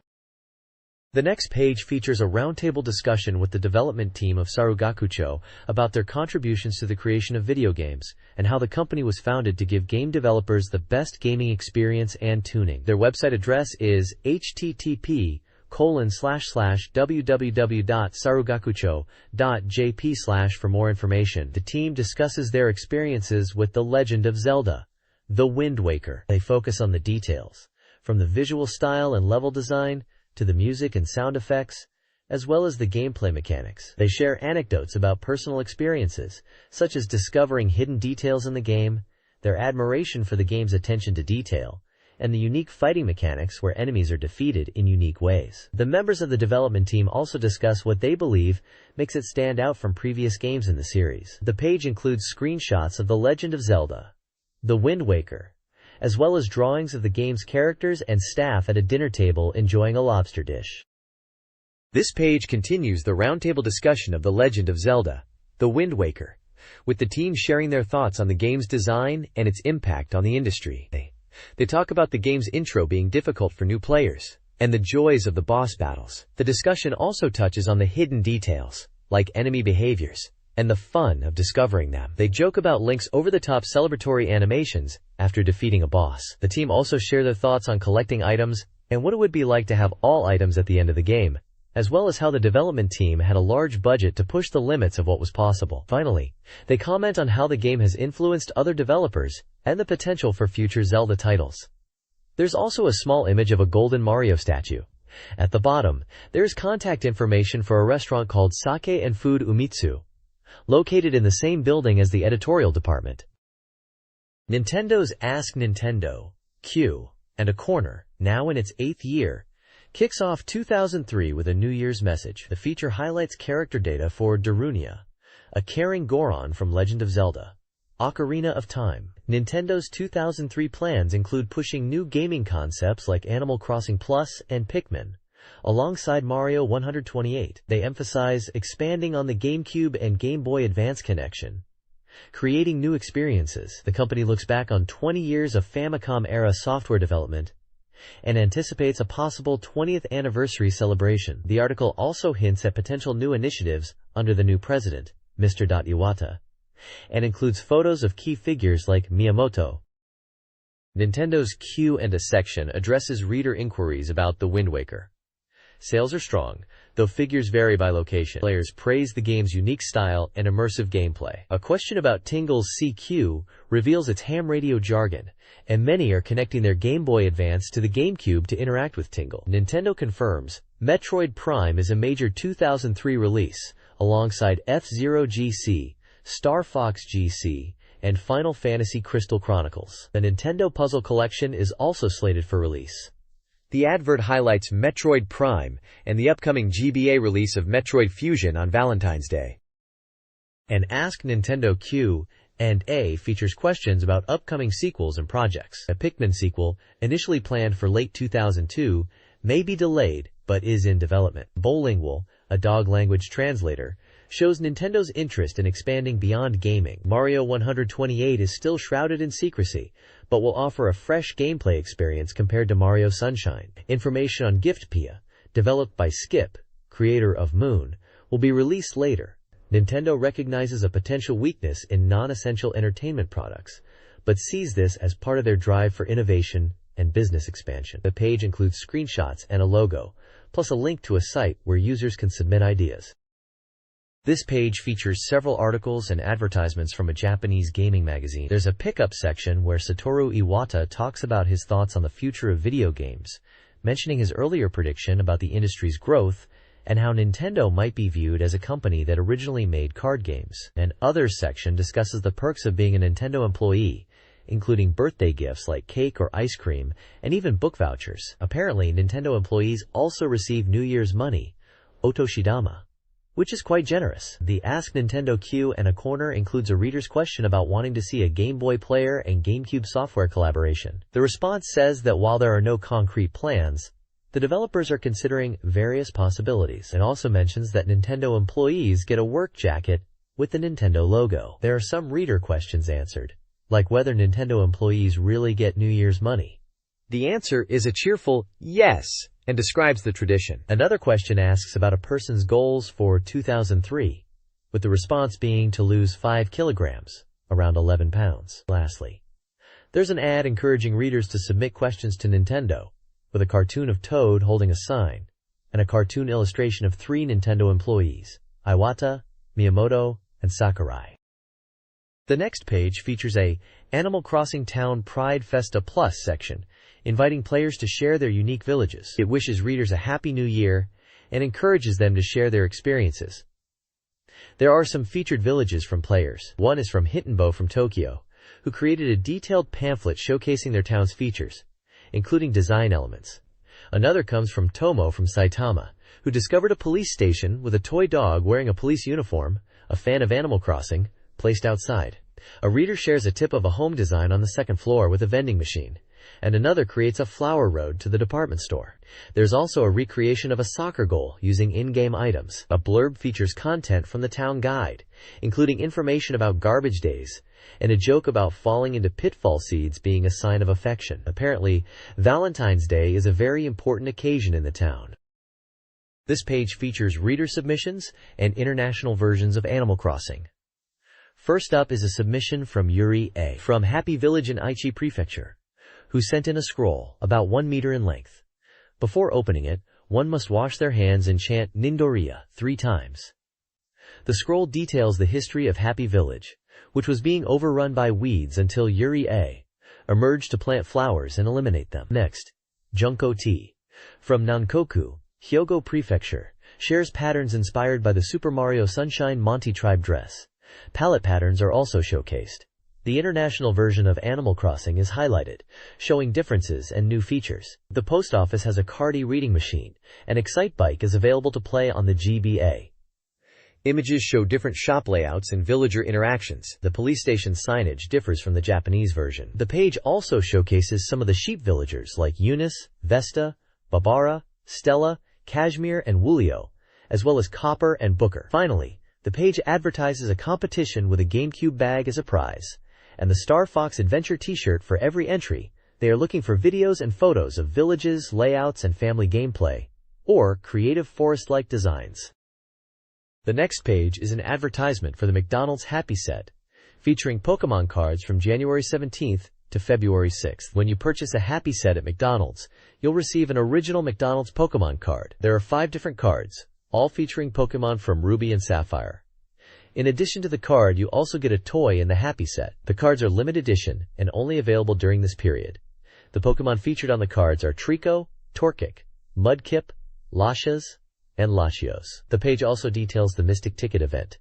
The next page features a roundtable discussion with the development team of Sarugakucho about their contributions to the creation of video games and how the company was founded to give game developers the best gaming experience and tuning. Their website address is http://www.sarugakucho.jp/ for more information. The team discusses their experiences with The Legend of Zelda, The Wind Waker. They focus on the details, from the visual style and level design to the music and sound effects, as well as the gameplay mechanics. They share anecdotes about personal experiences, such as discovering hidden details in the game, their admiration for the game's attention to detail, and the unique fighting mechanics where enemies are defeated in unique ways. The members of the development team also discuss what they believe makes it stand out from previous games in the series. The page includes screenshots of The Legend of Zelda, The Wind Waker, as well as drawings of the game's characters and staff at a dinner table enjoying a lobster dish. This page continues the roundtable discussion of The Legend of Zelda, The Wind Waker, with the team sharing their thoughts on the game's design and its impact on the industry. They talk about the game's intro being difficult for new players, and the joys of the boss battles. The discussion also touches on the hidden details, like enemy behaviors, and the fun of discovering them. They joke about Link's over-the-top celebratory animations after defeating a boss. The team also share their thoughts on collecting items and what it would be like to have all items at the end of the game, as well as how the development team had a large budget to push the limits of what was possible. Finally, they comment on how the game has influenced other developers and the potential for future Zelda titles. There's also a small image of a golden Mario statue. At the bottom, there's contact information for a restaurant called Sake and Food Umitsu, located in the same building as the editorial department. Nintendo's Ask Nintendo, Q, and a Corner, now in its 8th year, kicks off 2003 with a New Year's message. The feature highlights character data for Darunia, A caring Goron from Legend of Zelda. Ocarina of Time. Nintendo's 2003 plans include pushing new gaming concepts like Animal Crossing Plus and Pikmin. Alongside Mario 128, they emphasize expanding on the GameCube and Game Boy Advance connection. Creating new experiences, the company looks back on 20 years of Famicom-era software development and anticipates a possible 20th anniversary celebration. The article also hints at potential new initiatives under the new president, Mr. Iwata, and includes photos of key figures like Miyamoto. Nintendo's Q&A section addresses reader inquiries about The Wind Waker. Sales are strong, though figures vary by location. Players praise the game's unique style and immersive gameplay. A question about Tingle's CQ reveals its ham radio jargon, and many are connecting their Game Boy Advance to the GameCube to interact with Tingle. Nintendo confirms Metroid Prime is a major 2003 release, alongside F-Zero GC, Star Fox GC, and Final Fantasy Crystal Chronicles. The Nintendo Puzzle Collection is also slated for release. The advert highlights Metroid Prime and the upcoming GBA release of Metroid Fusion on Valentine's Day. An Ask Nintendo Q&A features questions about upcoming sequels and projects. A Pikmin sequel, initially planned for late 2002, may be delayed but is in development. Bowlingual, a dog language translator, shows Nintendo's interest in expanding beyond gaming. Mario 128 is still shrouded in secrecy, but will offer a fresh gameplay experience compared to Mario Sunshine. Information on Giftpia, developed by Skip, creator of Moon, will be released later. Nintendo recognizes a potential weakness in non-essential entertainment products, but sees this as part of their drive for innovation and business expansion. The page includes screenshots and a logo, plus a link to a site where users can submit ideas. This page features several articles and advertisements from a Japanese gaming magazine. There's a pickup section where Satoru Iwata talks about his thoughts on the future of video games, mentioning his earlier prediction about the industry's growth and how Nintendo might be viewed as a company that originally made card games. An Others section discusses the perks of being a Nintendo employee, including birthday gifts like cake or ice cream, and even book vouchers. Apparently, Nintendo employees also receive New Year's money, otoshidama, which is quite generous. The Ask Nintendo Q&A corner includes a reader's question about wanting to see a Game Boy player and GameCube software collaboration. The response says that while there are no concrete plans, the developers are considering various possibilities, and also mentions that Nintendo employees get a work jacket with the Nintendo logo. There are some reader questions answered, like whether Nintendo employees really get New Year's money. The answer is a cheerful yes, and describes the tradition. Another question asks about a person's goals for 2003, with the response being to lose 5 kilograms, around 11 pounds. Lastly, there's an ad encouraging readers to submit questions to Nintendo, with a cartoon of Toad holding a sign, and a cartoon illustration of 3 Nintendo employees, Iwata, Miyamoto, and Sakurai. The next page features a Animal Crossing Town Pride Festa Plus section, inviting players to share their unique villages. It wishes readers a happy new year and encourages them to share their experiences. There are some featured villages from players. One is from Hitenbo from Tokyo, who created a detailed pamphlet showcasing their town's features, including design elements. Another comes from Tomo from Saitama, who discovered a police station with a toy dog wearing a police uniform, a fan of Animal Crossing, placed outside. A reader shares a tip of a home design on the second floor with a vending machine, and another creates a flower road to the department store. There's also a recreation of a soccer goal using in-game items. A blurb features content from the town guide, including information about garbage days, and a joke about falling into pitfall seeds being a sign of affection. Apparently, Valentine's Day is a very important occasion in the town. This page features reader submissions and international versions of Animal Crossing. First up is a submission from Yuri A. from Happy Village in Aichi Prefecture, who sent in a scroll about 1 meter in length. Before opening it, one must wash their hands and chant Nindoria 3 times. The scroll details the history of Happy Village, which was being overrun by weeds until Yuri A. emerged to plant flowers and eliminate them. Next, Junko T. from Nankoku, Hyogo Prefecture, shares patterns inspired by the Super Mario Sunshine Monty Tribe dress. Palette patterns are also showcased. The international version of Animal Crossing is highlighted, showing differences and new features. The post office has a Cardi reading machine, and Excite Bike is available to play on the GBA. Images show different shop layouts and villager interactions. The police station signage differs from the Japanese version. The page also showcases some of the sheep villagers like Eunice, Vesta, Barbara, Stella, Kashmir, and Wulio, as well as Copper and Booker. Finally, the page advertises a competition with a GameCube bag as a prize, and the Star Fox Adventure t-shirt for every entry. They are looking for videos and photos of villages, layouts, and family gameplay, or creative forest-like designs. The next page is an advertisement for the McDonald's Happy Set, featuring Pokemon cards from January 17th to February 6th. When you purchase a Happy Set at McDonald's, you'll receive an original McDonald's Pokemon card. There are 5 different cards, all featuring Pokemon from Ruby and Sapphire. In addition to the card, you also get a toy in the Happy Set. The cards are limited edition and only available during this period. The Pokemon featured on the cards are Trico, Torchic, Mudkip, Lashas, and Latios. The page also details the Mystic Ticket event,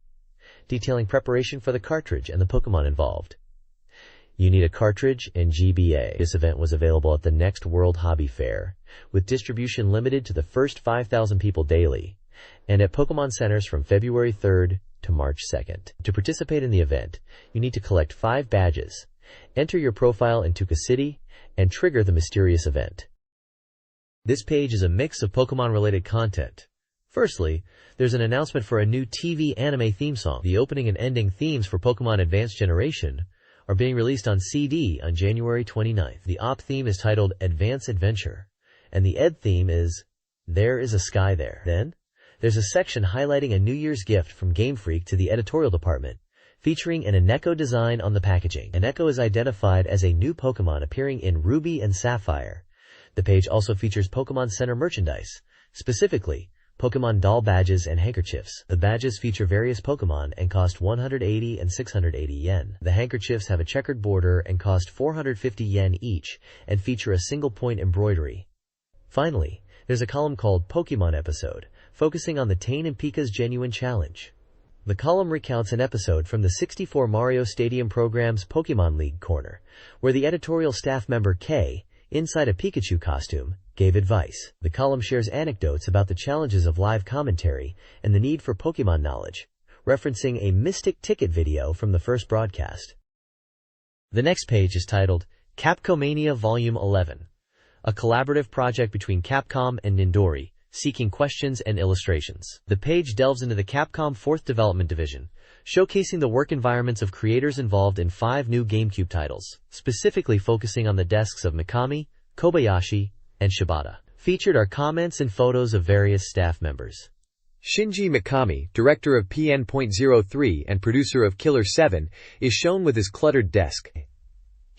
detailing preparation for the cartridge and the Pokemon involved. You need a cartridge and GBA. This event was available at the Next World Hobby Fair, with distribution limited to the first 5,000 people daily, and at Pokemon Centers from February 3rd to March 2nd. To participate in the event, you need to collect 5 badges, enter your profile in Tuca City, and trigger the mysterious event. This page is a mix of Pokemon-related content. Firstly, there's an announcement for a new TV anime theme song. The opening and ending themes for Pokemon Advanced Generation are being released on CD on January 29th. The OP theme is titled Advance Adventure, and the ED theme is There is a Sky There. Then, there's a section highlighting a New Year's gift from Game Freak to the editorial department, featuring an Eneko design on the packaging. Eneko is identified as a new Pokemon appearing in Ruby and Sapphire. The page also features Pokemon Center merchandise, specifically Pokemon doll badges and handkerchiefs. The badges feature various Pokemon and cost 180 and 680 yen. The handkerchiefs have a checkered border and cost 450 yen each and feature a single point embroidery. Finally, there's a column called Pokemon Episode, focusing on the Tane and Pika's Genuine Challenge. The column recounts an episode from the 64 Mario Stadium program's Pokemon League Corner, where the editorial staff member K, inside a Pikachu costume, gave advice. The column shares anecdotes about the challenges of live commentary and the need for Pokemon knowledge, referencing a Mystic Ticket video from the first broadcast. The next page is titled Capcomania Volume 11, a collaborative project between Capcom and Nindori, seeking questions and illustrations. The page delves into the Capcom 4th Development Division, showcasing the work environments of creators involved in 5 new GameCube titles, specifically focusing on the desks of Mikami, Kobayashi, and Shibata. Featured are comments and photos of various staff members. Shinji Mikami, director of PN.03 and producer of Killer 7, is shown with his cluttered desk.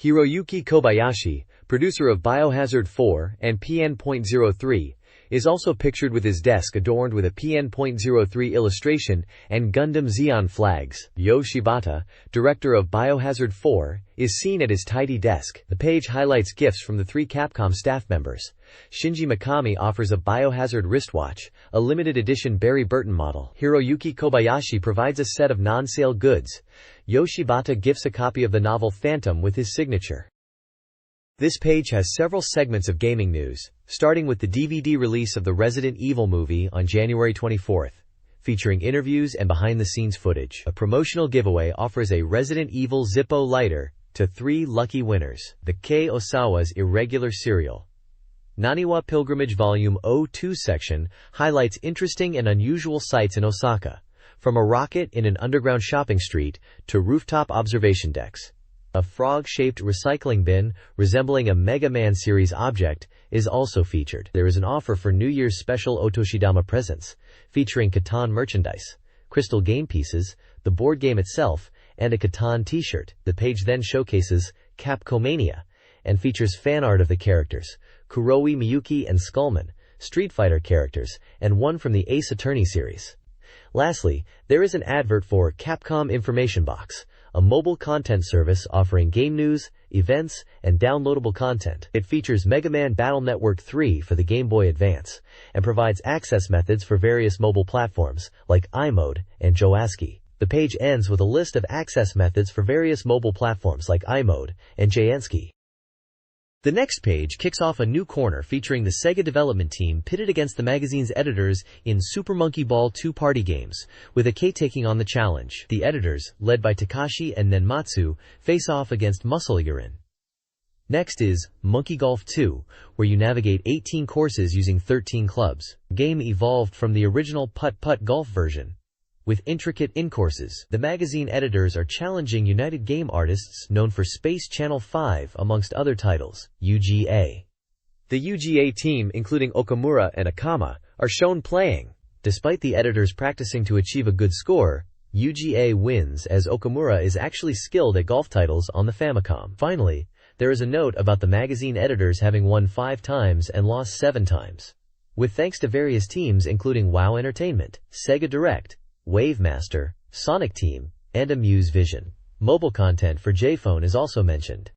Hiroyuki Kobayashi, producer of Biohazard 4 and PN.03, is also pictured with his desk adorned with a PN.03 illustration and Gundam Xeon flags. Yo Shibata, director of Biohazard 4, is seen at his tidy desk. The page highlights gifts from the 3 Capcom staff members. Shinji Mikami offers a Biohazard wristwatch, a limited edition Barry Burton model. Hiroyuki Kobayashi provides a set of non-sale goods. Yo Shibata gifts a copy of the novel Phantom with his signature. This page has several segments of gaming news, starting with the DVD release of the Resident Evil movie on January 24th, featuring interviews and behind-the-scenes footage. A promotional giveaway offers a Resident Evil Zippo lighter to 3 lucky winners. The Kei Osawa's Irregular Serial Naniwa Pilgrimage Volume 02 section highlights interesting and unusual sights in Osaka, from a rocket in an underground shopping street to rooftop observation decks. A frog-shaped recycling bin resembling a Mega Man series object is also featured. There is an offer for New Year's special Otoshidama presents, featuring Catan merchandise, crystal game pieces, the board game itself, and a Catan t-shirt. The page then showcases Capcomania and features fan art of the characters, Kuroe Miyuki and Skullman, Street Fighter characters, and one from the Ace Attorney series. Lastly, there is an advert for Capcom Information Box, a mobile content service offering game news, events, and downloadable content. It features Mega Man Battle Network 3 for the Game Boy Advance, and provides access methods for various mobile platforms, like iMode and Joaski. The page ends with a list of access methods for various mobile platforms like iMode and Jansky. The next page kicks off a new corner featuring the Sega development team pitted against the magazine's editors in Super Monkey Ball 2 party games, with Ake taking on the challenge. The editors, led by Takashi and Nenmatsu, face off against Muscle Yurin. Next is Monkey Golf 2, where you navigate 18 courses using 13 clubs. The game evolved from the original putt-putt golf version, with intricate in-courses. The magazine editors are challenging United Game artists known for Space Channel 5 amongst other titles, UGA. The UGA team, including Okamura and Akama, are shown playing. Despite the editors practicing to achieve a good score, UGA wins as Okamura is actually skilled at golf titles on the Famicom. Finally, there is a note about the magazine editors having won 5 times and lost 7 times, with thanks to various teams including WoW Entertainment, Sega Direct, Wavemaster, Sonic Team, and Amuse Vision. Mobile content for JPhone is also mentioned.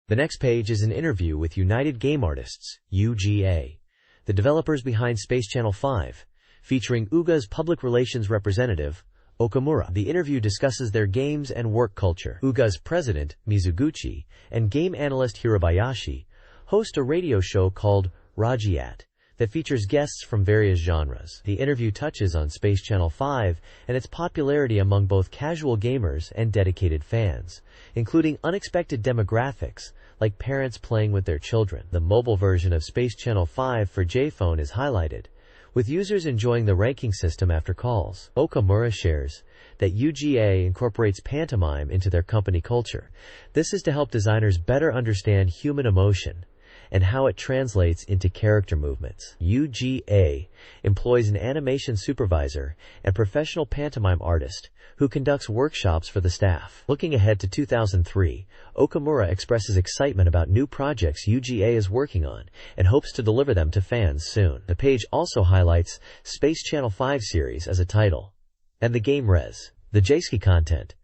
The next page is an interview with United Game Artists, UGA, the developers behind Space Channel 5, featuring UGA's public relations representative, Okamura. The interview discusses their games and work culture. UGA's president, Mizuguchi, and game analyst Hirabayashi host a radio show called Rajiat that features guests from various genres. The interview touches on Space Channel 5 and its popularity among both casual gamers and dedicated fans, including unexpected demographics like parents playing with their children. The mobile version of Space Channel 5 for JPhone is highlighted, with users enjoying the ranking system after calls. Okamura shares that UGA incorporates pantomime into their company culture. This is to help designers better understand human emotion and how it translates into character movements. UGA employs an animation supervisor and professional pantomime artist who conducts workshops for the staff. Looking ahead to 2003, Okamura expresses excitement about new projects UGA is working on and hopes to deliver them to fans soon. The page also highlights Space Channel 5 series as a title, and the game Res, the JSki content,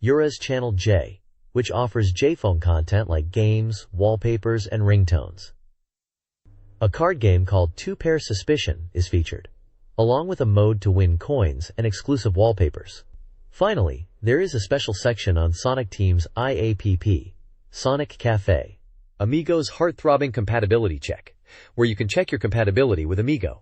Yura's Channel J, which offers JPhone content like games, wallpapers, and ringtones. A card game called Two Pair Suspicion is featured, along with a mode to win coins and exclusive wallpapers. Finally, there is a special section on Sonic Team's IAPP, Sonic Cafe, Amigo's heart-throbbing compatibility check, where you can check your compatibility with Amigo.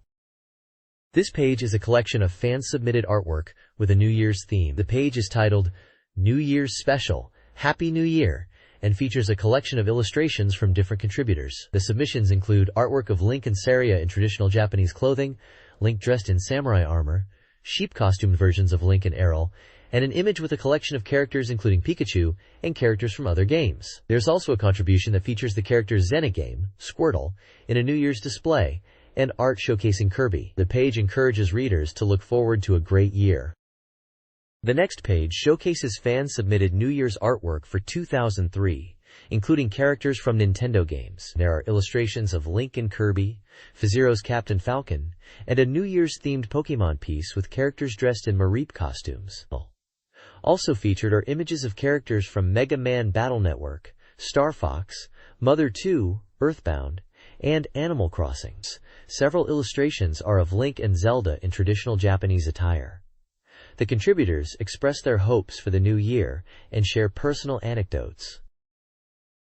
This page is a collection of fan-submitted artwork with a New Year's theme. The page is titled New Year's Special, Happy New Year, and features a collection of illustrations from different contributors. The submissions include artwork of Link and Saria in traditional Japanese clothing, Link dressed in samurai armor, sheep-costumed versions of Link and Errol, and an image with a collection of characters including Pikachu and characters from other games. There's also a contribution that features the character Zenigame, Squirtle, in a New Year's display, and art showcasing Kirby. The page encourages readers to look forward to a great year. The next page showcases fan-submitted New Year's artwork for 2003, including characters from Nintendo games. There are illustrations of Link and Kirby, F-Zero's Captain Falcon, and a New Year's-themed Pokemon piece with characters dressed in Mareep costumes. Also featured are images of characters from Mega Man Battle Network, Star Fox, Mother 2, Earthbound, and Animal Crossing. Several illustrations are of Link and Zelda in traditional Japanese attire. The contributors express their hopes for the new year and share personal anecdotes.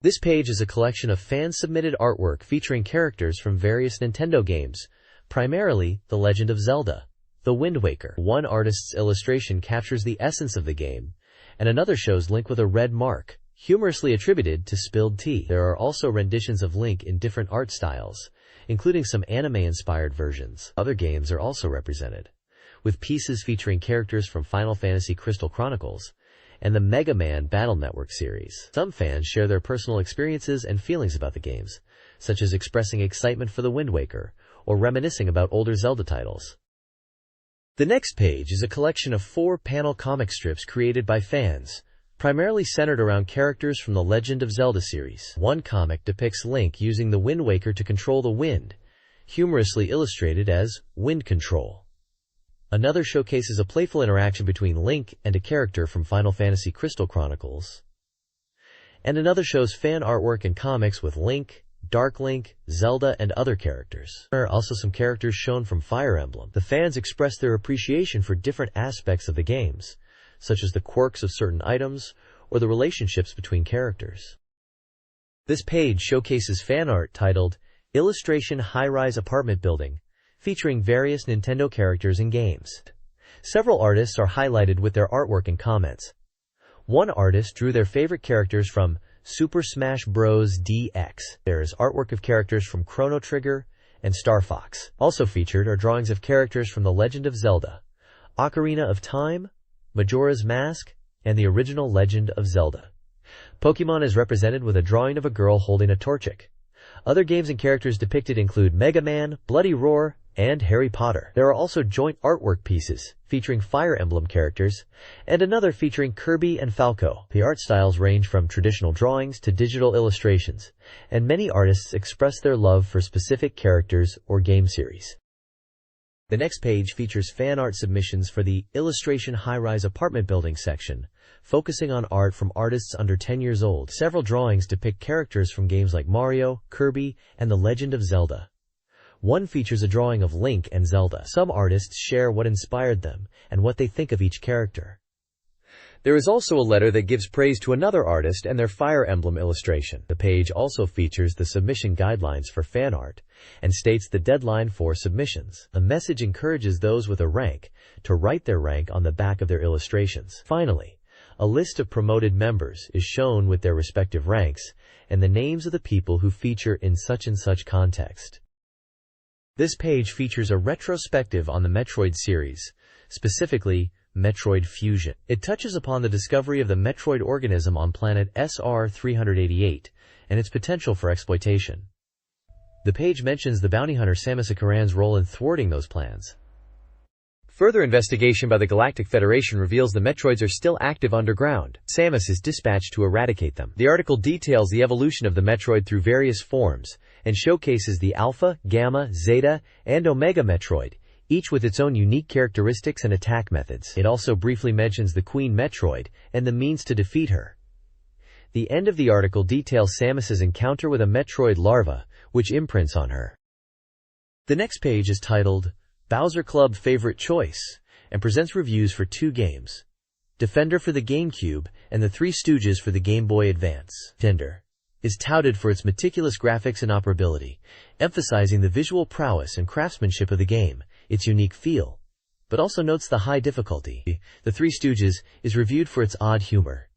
This page is a collection of fan-submitted artwork featuring characters from various Nintendo games, primarily The Legend of Zelda, The Wind Waker. One artist's illustration captures the essence of the game, and another shows Link with a red mark, humorously attributed to spilled tea. There are also renditions of Link in different art styles, including some anime-inspired versions. Other games are also represented, with pieces featuring characters from Final Fantasy Crystal Chronicles and the Mega Man Battle Network series. Some fans share their personal experiences and feelings about the games, such as expressing excitement for The Wind Waker or reminiscing about older Zelda titles. The next page is a collection of 4-panel comic strips created by fans, primarily centered around characters from the Legend of Zelda series. One comic depicts Link using the Wind Waker to control the wind, humorously illustrated as Wind Control. Another showcases a playful interaction between Link and a character from Final Fantasy Crystal Chronicles. And another shows fan artwork and comics with Link, Dark Link, Zelda, and other characters. There are also some characters shown from Fire Emblem. The fans express their appreciation for different aspects of the games, such as the quirks of certain items or the relationships between characters. This page showcases fan art titled Illustration High-Rise Apartment Building, featuring various Nintendo characters and games. Several artists are highlighted with their artwork and comments. One artist drew their favorite characters from Super Smash Bros. DX. There is artwork of characters from Chrono Trigger and Star Fox. Also featured are drawings of characters from The Legend of Zelda, Ocarina of Time, Majora's Mask, and the original Legend of Zelda. Pokemon is represented with a drawing of a girl holding a Torchic. Other games and characters depicted include Mega Man, Bloody Roar, and Harry Potter. There are also joint artwork pieces featuring Fire Emblem characters, and another featuring Kirby and Falco. The art styles range from traditional drawings to digital illustrations, and many artists express their love for specific characters or game series. The next page features fan art submissions for the Illustration High-Rise Apartment Building section, focusing on art from artists under 10 years old. Several drawings depict characters from games like Mario, Kirby, and The Legend of Zelda. One features a drawing of Link and Zelda. Some artists share what inspired them and what they think of each character. There is also a letter that gives praise to another artist and their Fire Emblem illustration. The page also features the submission guidelines for fan art and states the deadline for submissions. A message encourages those with a rank to write their rank on the back of their illustrations. Finally, a list of promoted members is shown with their respective ranks and the names of the people who feature in such and such context. This page features a retrospective on the Metroid series, specifically Metroid Fusion. It touches upon the discovery of the Metroid organism on planet SR-388 and its potential for exploitation. The page mentions the bounty hunter Samus Aran's role in thwarting those plans. Further investigation by the Galactic Federation reveals the Metroids are still active underground. Samus is dispatched to eradicate them. The article details the evolution of the Metroid through various forms and showcases the Alpha, Gamma, Zeta, and Omega Metroid, each with its own unique characteristics and attack methods. It also briefly mentions the Queen Metroid and the means to defeat her. The end of the article details Samus's encounter with a Metroid larva, which imprints on her. The next page is titled Bowser Club Favorite Choice and presents reviews for two games, Defender for the GameCube and The Three Stooges for the Game Boy Advance. Defender is touted for its meticulous graphics and operability, emphasizing the visual prowess and craftsmanship of the game, its unique feel, but also notes the high difficulty. The Three Stooges is reviewed for its odd humor.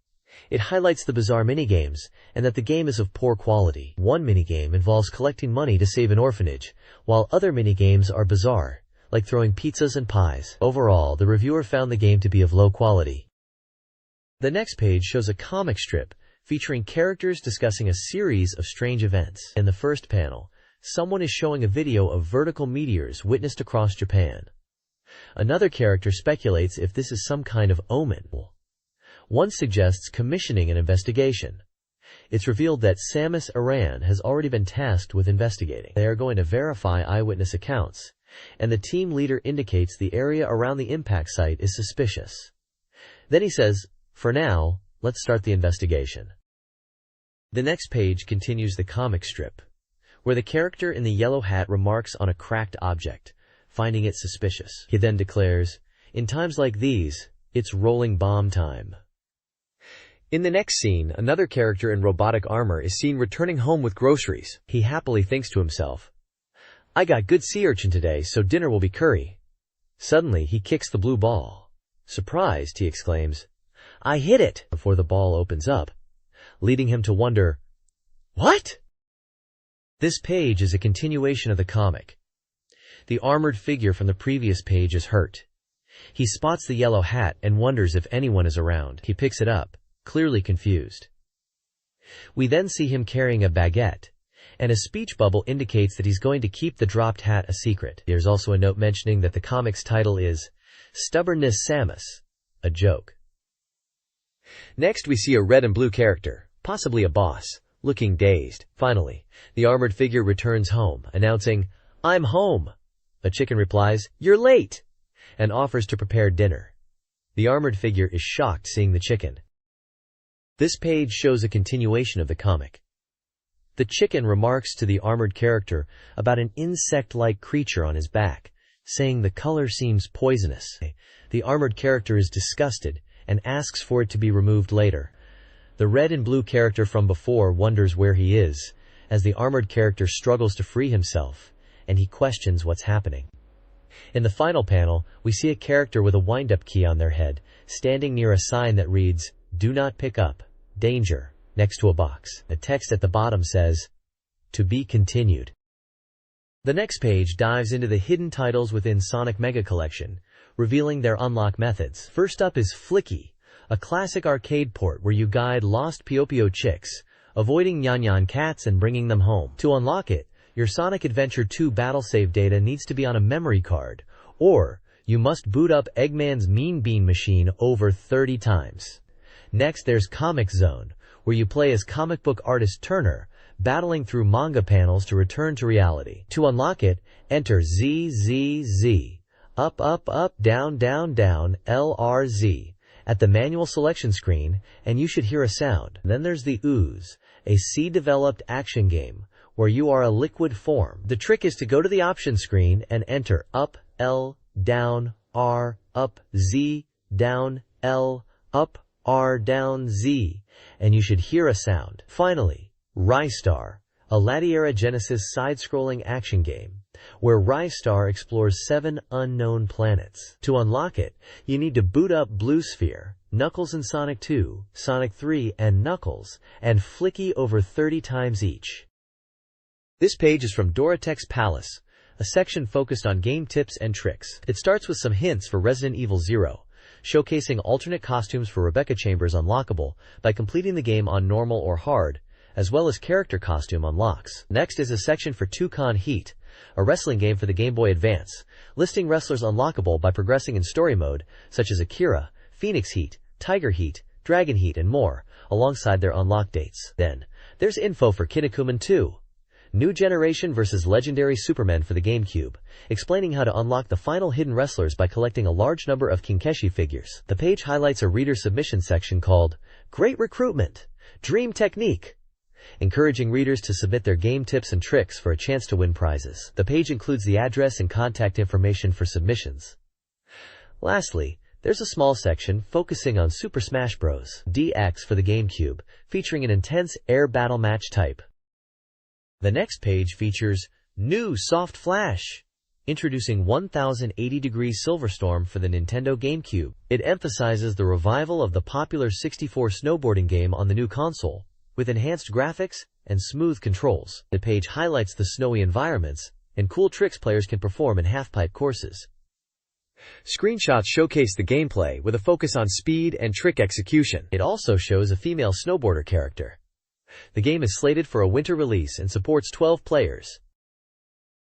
It highlights the bizarre minigames and that the game is of poor quality. One minigame involves collecting money to save an orphanage, while other minigames are bizarre, like throwing pizzas and pies. Overall, the reviewer found the game to be of low quality. The next page shows a comic strip featuring characters discussing a series of strange events. In the first panel, someone is showing a video of vertical meteors witnessed across Japan. Another character speculates if this is some kind of omen. One suggests commissioning an investigation. It's revealed that Samus Aran has already been tasked with investigating. They are going to verify eyewitness accounts, and the team leader indicates the area around the impact site is suspicious. Then he says, "For now, let's start the investigation." The next page continues the comic strip, where the character in the yellow hat remarks on a cracked object, finding it suspicious. He then declares, "In times like these, it's rolling bomb time." In the next scene, another character in robotic armor is seen returning home with groceries. He happily thinks to himself, "I got good sea urchin today, so dinner will be curry." Suddenly, he kicks the blue ball. Surprised, he exclaims, "I hit it!" before the ball opens up, leading him to wonder, "What?" This page is a continuation of the comic. The armored figure from the previous page is hurt. He spots the yellow hat and wonders if anyone is around. He picks it up, clearly confused. We then see him carrying a baguette, and a speech bubble indicates that he's going to keep the dropped hat a secret. There's also a note mentioning that the comic's title is Stubbornness Samus, a joke. Next we see a red and blue character, possibly a boss, looking dazed. Finally, the armored figure returns home, announcing, "I'm home." A chicken replies, "You're late," and offers to prepare dinner. The armored figure is shocked seeing the chicken. This page shows a continuation of the comic. The chicken remarks to the armored character about an insect-like creature on his back, saying the color seems poisonous. The armored character is disgusted and asks for it to be removed later. The red and blue character from before wonders where he is, as the armored character struggles to free himself, and he questions what's happening. In the final panel, we see a character with a wind-up key on their head, standing near a sign that reads, "Do not pick up. Danger," next to a box. The text at the bottom says, "To be continued." The next page dives into the hidden titles within Sonic Mega Collection, revealing their unlock methods. First up is Flicky, a classic arcade port where you guide lost Puyo chicks, avoiding Nyan cats and bringing them home. To unlock it, your Sonic Adventure 2 battle save data needs to be on a memory card, or you must boot up Eggman's Mean Bean machine over 30 times. Next, there's Comic Zone, where you play as comic book artist Turner, battling through manga panels to return to reality. To unlock it, enter ZZZ, up up up, down down down, LRZ, at the manual selection screen, and you should hear a sound. Then there's the Ooze, a C-developed action game, where you are a liquid form. The trick is to go to the option screen and enter up L, down R, up Z, down L, up R, down Z, and you should hear a sound. Finally, Rystar, a Latiera Genesis side-scrolling action game, where Rystar explores 7 unknown planets. To unlock it, you need to boot up Blue Sphere, Knuckles in Sonic 2, Sonic 3, and Knuckles, and Flicky over 30 times each. This page is from Doratech's Palace, a section focused on game tips and tricks. It starts with some hints for Resident Evil 0, showcasing alternate costumes for Rebecca Chambers unlockable by completing the game on normal or hard, as well as character costume unlocks. Next is a section for Toucan Heat, a wrestling game for the Game Boy Advance, listing wrestlers unlockable by progressing in story mode, such as Akira, Phoenix Heat, Tiger Heat, Dragon Heat, and more, alongside their unlock dates. Then, there's info for Kinnikuman 2, New Generation vs. Legendary Supermen for the GameCube, explaining how to unlock the final hidden wrestlers by collecting a large number of Kinkeshi figures. The page highlights a reader submission section called Great Recruitment, Dream Technique, encouraging readers to submit their game tips and tricks for a chance to win prizes. The page includes the address and contact information for submissions. Lastly, there's a small section focusing on Super Smash Bros. DX for the GameCube, featuring an intense air battle match type. The next page features New Soft Flash, introducing 1080° Silverstorm for the Nintendo GameCube. It emphasizes the revival of the popular 64 snowboarding game on the new console, with enhanced graphics and smooth controls. The page highlights the snowy environments and cool tricks players can perform in halfpipe courses. Screenshots showcase the gameplay with a focus on speed and trick execution. It also shows a female snowboarder character. The game is slated for a winter release and supports 12 players.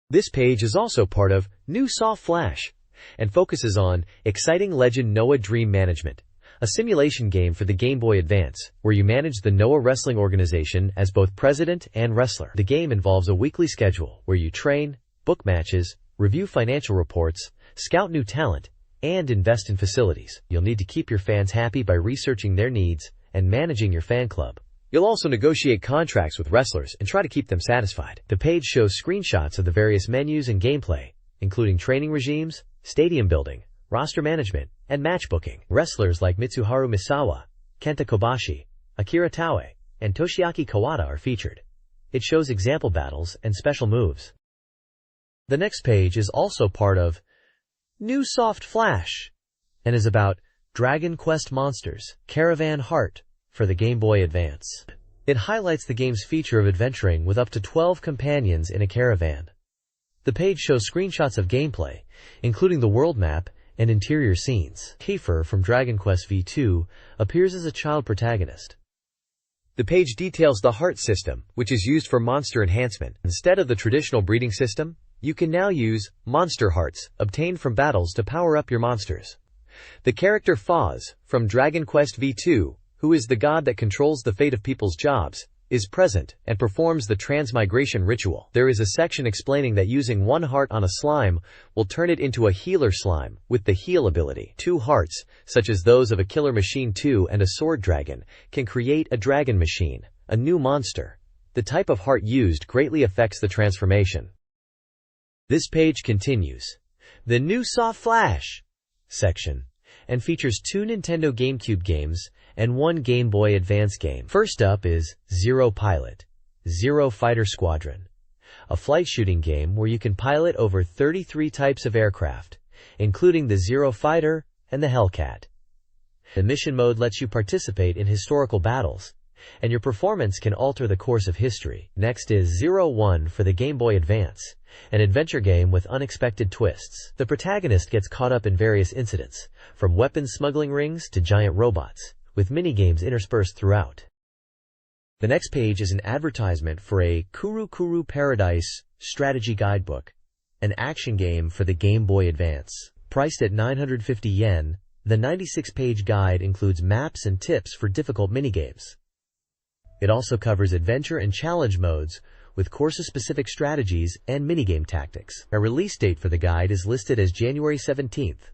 This page is also part of New Soft Flash and focuses on Exciting Legend Noah Dream Management, a simulation game for the Game Boy Advance, where you manage the Noah Wrestling Organization as both president and wrestler. The game involves a weekly schedule where you train, book matches, review financial reports, scout new talent, and invest in facilities. You'll need to keep your fans happy by researching their needs and managing your fan club. You'll also negotiate contracts with wrestlers and try to keep them satisfied. The page shows screenshots of the various menus and gameplay, including training regimes, stadium building, roster management, and match booking. Wrestlers like Mitsuharu Misawa, Kenta Kobashi, Akira Taue, and Toshiaki Kawada are featured. It shows example battles and special moves. The next page is also part of New Soft Flash and is about Dragon Quest Monsters, Caravan Heart, for the Game Boy Advance. It highlights the game's feature of adventuring with up to 12 companions in a caravan. The page shows screenshots of gameplay, including the world map and interior scenes. Kiefer from Dragon Quest V2 appears as a child protagonist. The page details the heart system, which is used for monster enhancement. Instead of the traditional breeding system, you can now use monster hearts, obtained from battles, to power up your monsters. The character Foz, from Dragon Quest V2, who is the god that controls the fate of people's jobs, is present and performs the transmigration ritual. There is a section explaining that using one heart on a slime will turn it into a healer slime with the heal ability. 2 hearts, such as those of a Killer Machine 2 and a Sword Dragon, can create a Dragon Machine, a new monster. The type of heart used greatly affects the transformation. This page continues the New Soft Flash section and features 2 Nintendo GameCube games and one Game Boy Advance game. First up is Zero Pilot, Zero Fighter Squadron, a flight shooting game where you can pilot over 33 types of aircraft, including the Zero Fighter and the Hellcat. The mission mode lets you participate in historical battles, and your performance can alter the course of history. Next is Zero One for the Game Boy Advance, an adventure game with unexpected twists. The protagonist gets caught up in various incidents, from weapons smuggling rings to giant robots, with mini-games interspersed throughout. The next page is an advertisement for a Kuru Kuru Paradise strategy guidebook, an action game for the Game Boy Advance. Priced at 950 yen, the 96-page guide includes maps and tips for difficult minigames. It also covers adventure and challenge modes, with course-specific strategies and minigame tactics. A release date for the guide is listed as January 17th,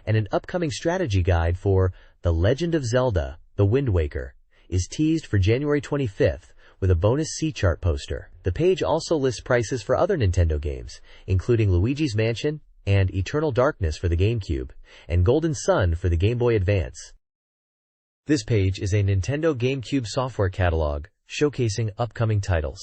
and an upcoming strategy guide for The Legend of Zelda, The Wind Waker, is teased for January 25th with a bonus C-chart poster. The page also lists prices for other Nintendo games, including Luigi's Mansion and Eternal Darkness for the GameCube, and Golden Sun for the Game Boy Advance. This page is a Nintendo GameCube software catalog, showcasing upcoming titles.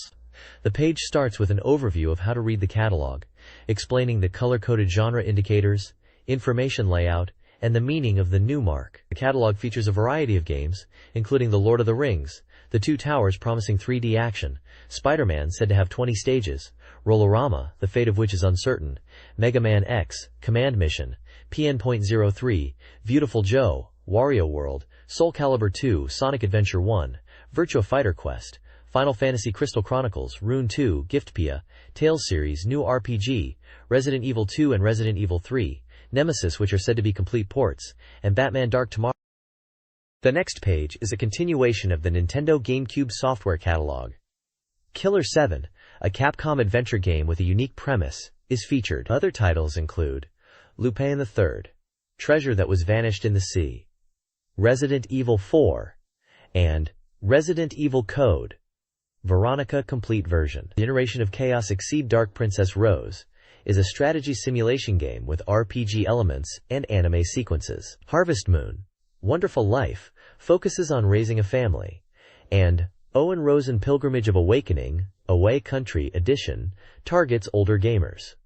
The page starts with an overview of how to read the catalog, explaining the color-coded genre indicators, information layout, and the meaning of the new mark. The catalog features a variety of games, including The Lord of the Rings, The Two Towers promising 3D action, Spider-Man said to have 20 stages, Rollorama, the fate of which is uncertain, Mega Man X, Command Mission, PN.03, Beautiful Joe, Wario World, Soul Calibur 2, Sonic Adventure 1, Virtua Fighter Quest, Final Fantasy Crystal Chronicles, Rune 2, Giftpia, Tales Series, New RPG, Resident Evil 2 and Resident Evil 3, Nemesis, which are said to be complete ports, and Batman Dark Tomorrow. The next page is a continuation of the Nintendo GameCube software catalog. Killer 7, a Capcom adventure game with a unique premise, is featured. Other titles include Lupin III, Treasure That Was Vanished in the Sea, Resident Evil 4, and Resident Evil Code, Veronica Complete Version. Generation of Chaos Exceed Dark Princess Rose is a strategy simulation game with RPG elements and anime sequences. Harvest Moon, Wonderful Life, focuses on raising a family, and Owen Rosen Pilgrimage of Awakening, Away Country Edition, targets older gamers.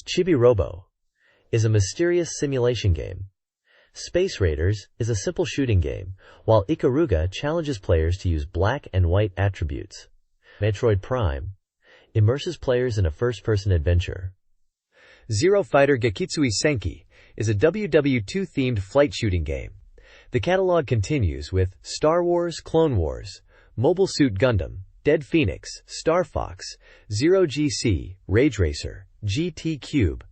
Chibi Robo is a mysterious simulation game. Space Raiders is a simple shooting game, while Ikaruga challenges players to use black and white attributes. Metroid Prime immerses players in a first-person adventure. Zero Fighter Gekitsui Senki is a WW2-themed flight shooting game. The catalog continues with Star Wars, Clone Wars, Mobile Suit Gundam, Dead Phoenix, Star Fox, Zero GC, Rage Racer, GT Cube,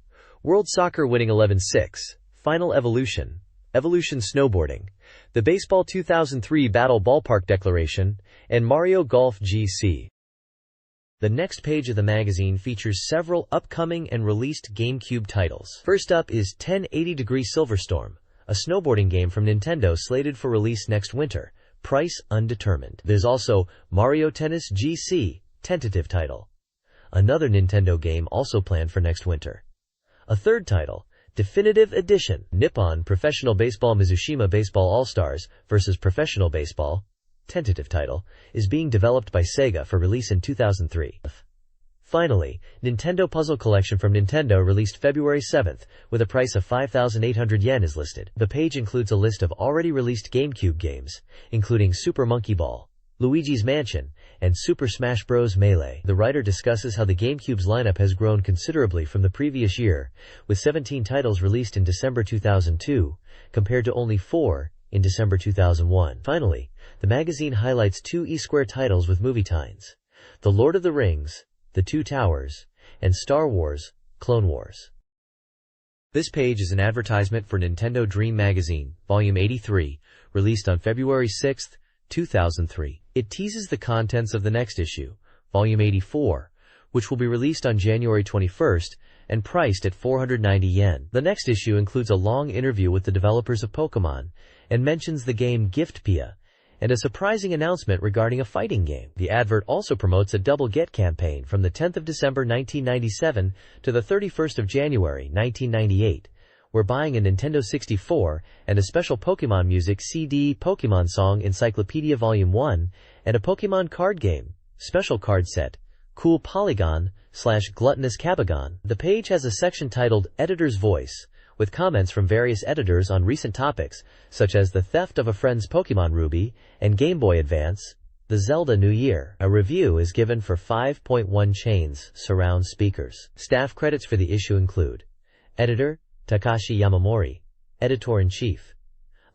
World Soccer Winning 11-6, Final Evolution, Evolution Snowboarding, the Baseball 2003 Battle Ballpark Declaration, and Mario Golf GC. The next page of the magazine features several upcoming and released GameCube titles. First up is 1080 Degree Silverstorm, a snowboarding game from Nintendo slated for release next winter. Price undetermined. There's also Mario Tennis GC, tentative title. Another Nintendo game also planned for next winter. A third title, Definitive Edition, Nippon Professional Baseball Mizushima Baseball All-Stars vs. Professional Baseball, tentative title, is being developed by Sega for release in 2003. Finally, Nintendo Puzzle Collection from Nintendo released February 7th, with a price of 5,800 yen is listed. The page includes a list of already released GameCube games, including Super Monkey Ball, Luigi's Mansion, and Super Smash Bros. Melee. The writer discusses how the GameCube's lineup has grown considerably from the previous year, with 17 titles released in December 2002, compared to only 4 in December 2001. Finally, the magazine highlights 2 E-Square titles with movie tie-ins: The Lord of the Rings, The Two Towers, and Star Wars, Clone Wars. This page is an advertisement for Nintendo Dream Magazine, Volume 83, released on February 6, 2003. It teases the contents of the next issue, Volume 84, which will be released on January 21st and priced at 490 yen. The next issue includes a long interview with the developers of Pokémon and mentions the game Giftpia and a surprising announcement regarding a fighting game. The advert also promotes a Double Get campaign from the 10th of December 1997 to the 31st of January 1998, where buying a Nintendo 64 and a special Pokemon music CD, Pokemon Song Encyclopedia Volume 1, and a Pokemon card game, special card set, Cool Polygon / Gluttonous Cabagon. The page has a section titled Editor's Voice, with comments from various editors on recent topics, such as the theft of a friend's Pokemon Ruby and Game Boy Advance, the Zelda New Year. A review is given for 5.1 chains surround speakers. Staff credits for the issue include Editor, Takashi Yamamori, Editor-in-Chief,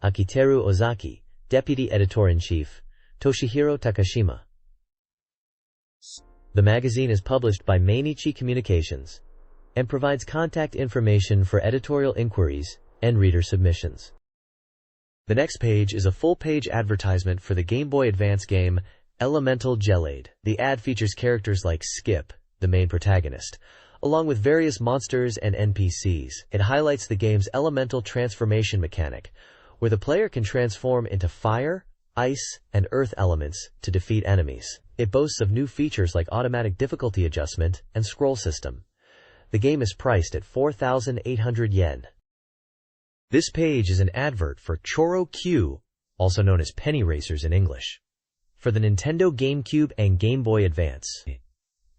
Akiteru Ozaki, Deputy Editor-in-Chief, Toshihiro Takashima. The magazine is published by Mainichi Communications and provides contact information for editorial inquiries and reader submissions. The next page is a full-page advertisement for the Game Boy Advance game Elemental Gelade. The ad features characters like Skip, the main protagonist, along with various monsters and NPCs. It highlights the game's elemental transformation mechanic, where the player can transform into fire, ice, and earth elements to defeat enemies. It boasts of new features like automatic difficulty adjustment and scroll system. The game is priced at 4,800 yen. This page is an advert for Choro Q, also known as Penny Racers in English, for the Nintendo GameCube and Game Boy Advance.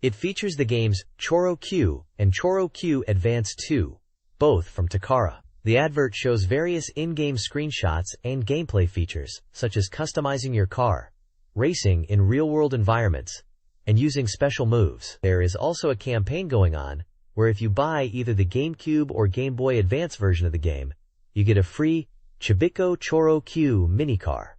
It features the games Choro Q and Choro Q Advance 2, both from Takara. The advert shows various in-game screenshots and gameplay features, such as customizing your car, racing in real-world environments, and using special moves. There is also a campaign going on, where if you buy either the GameCube or Game Boy Advance version of the game, you get a free Chibiko Choro Q minicar.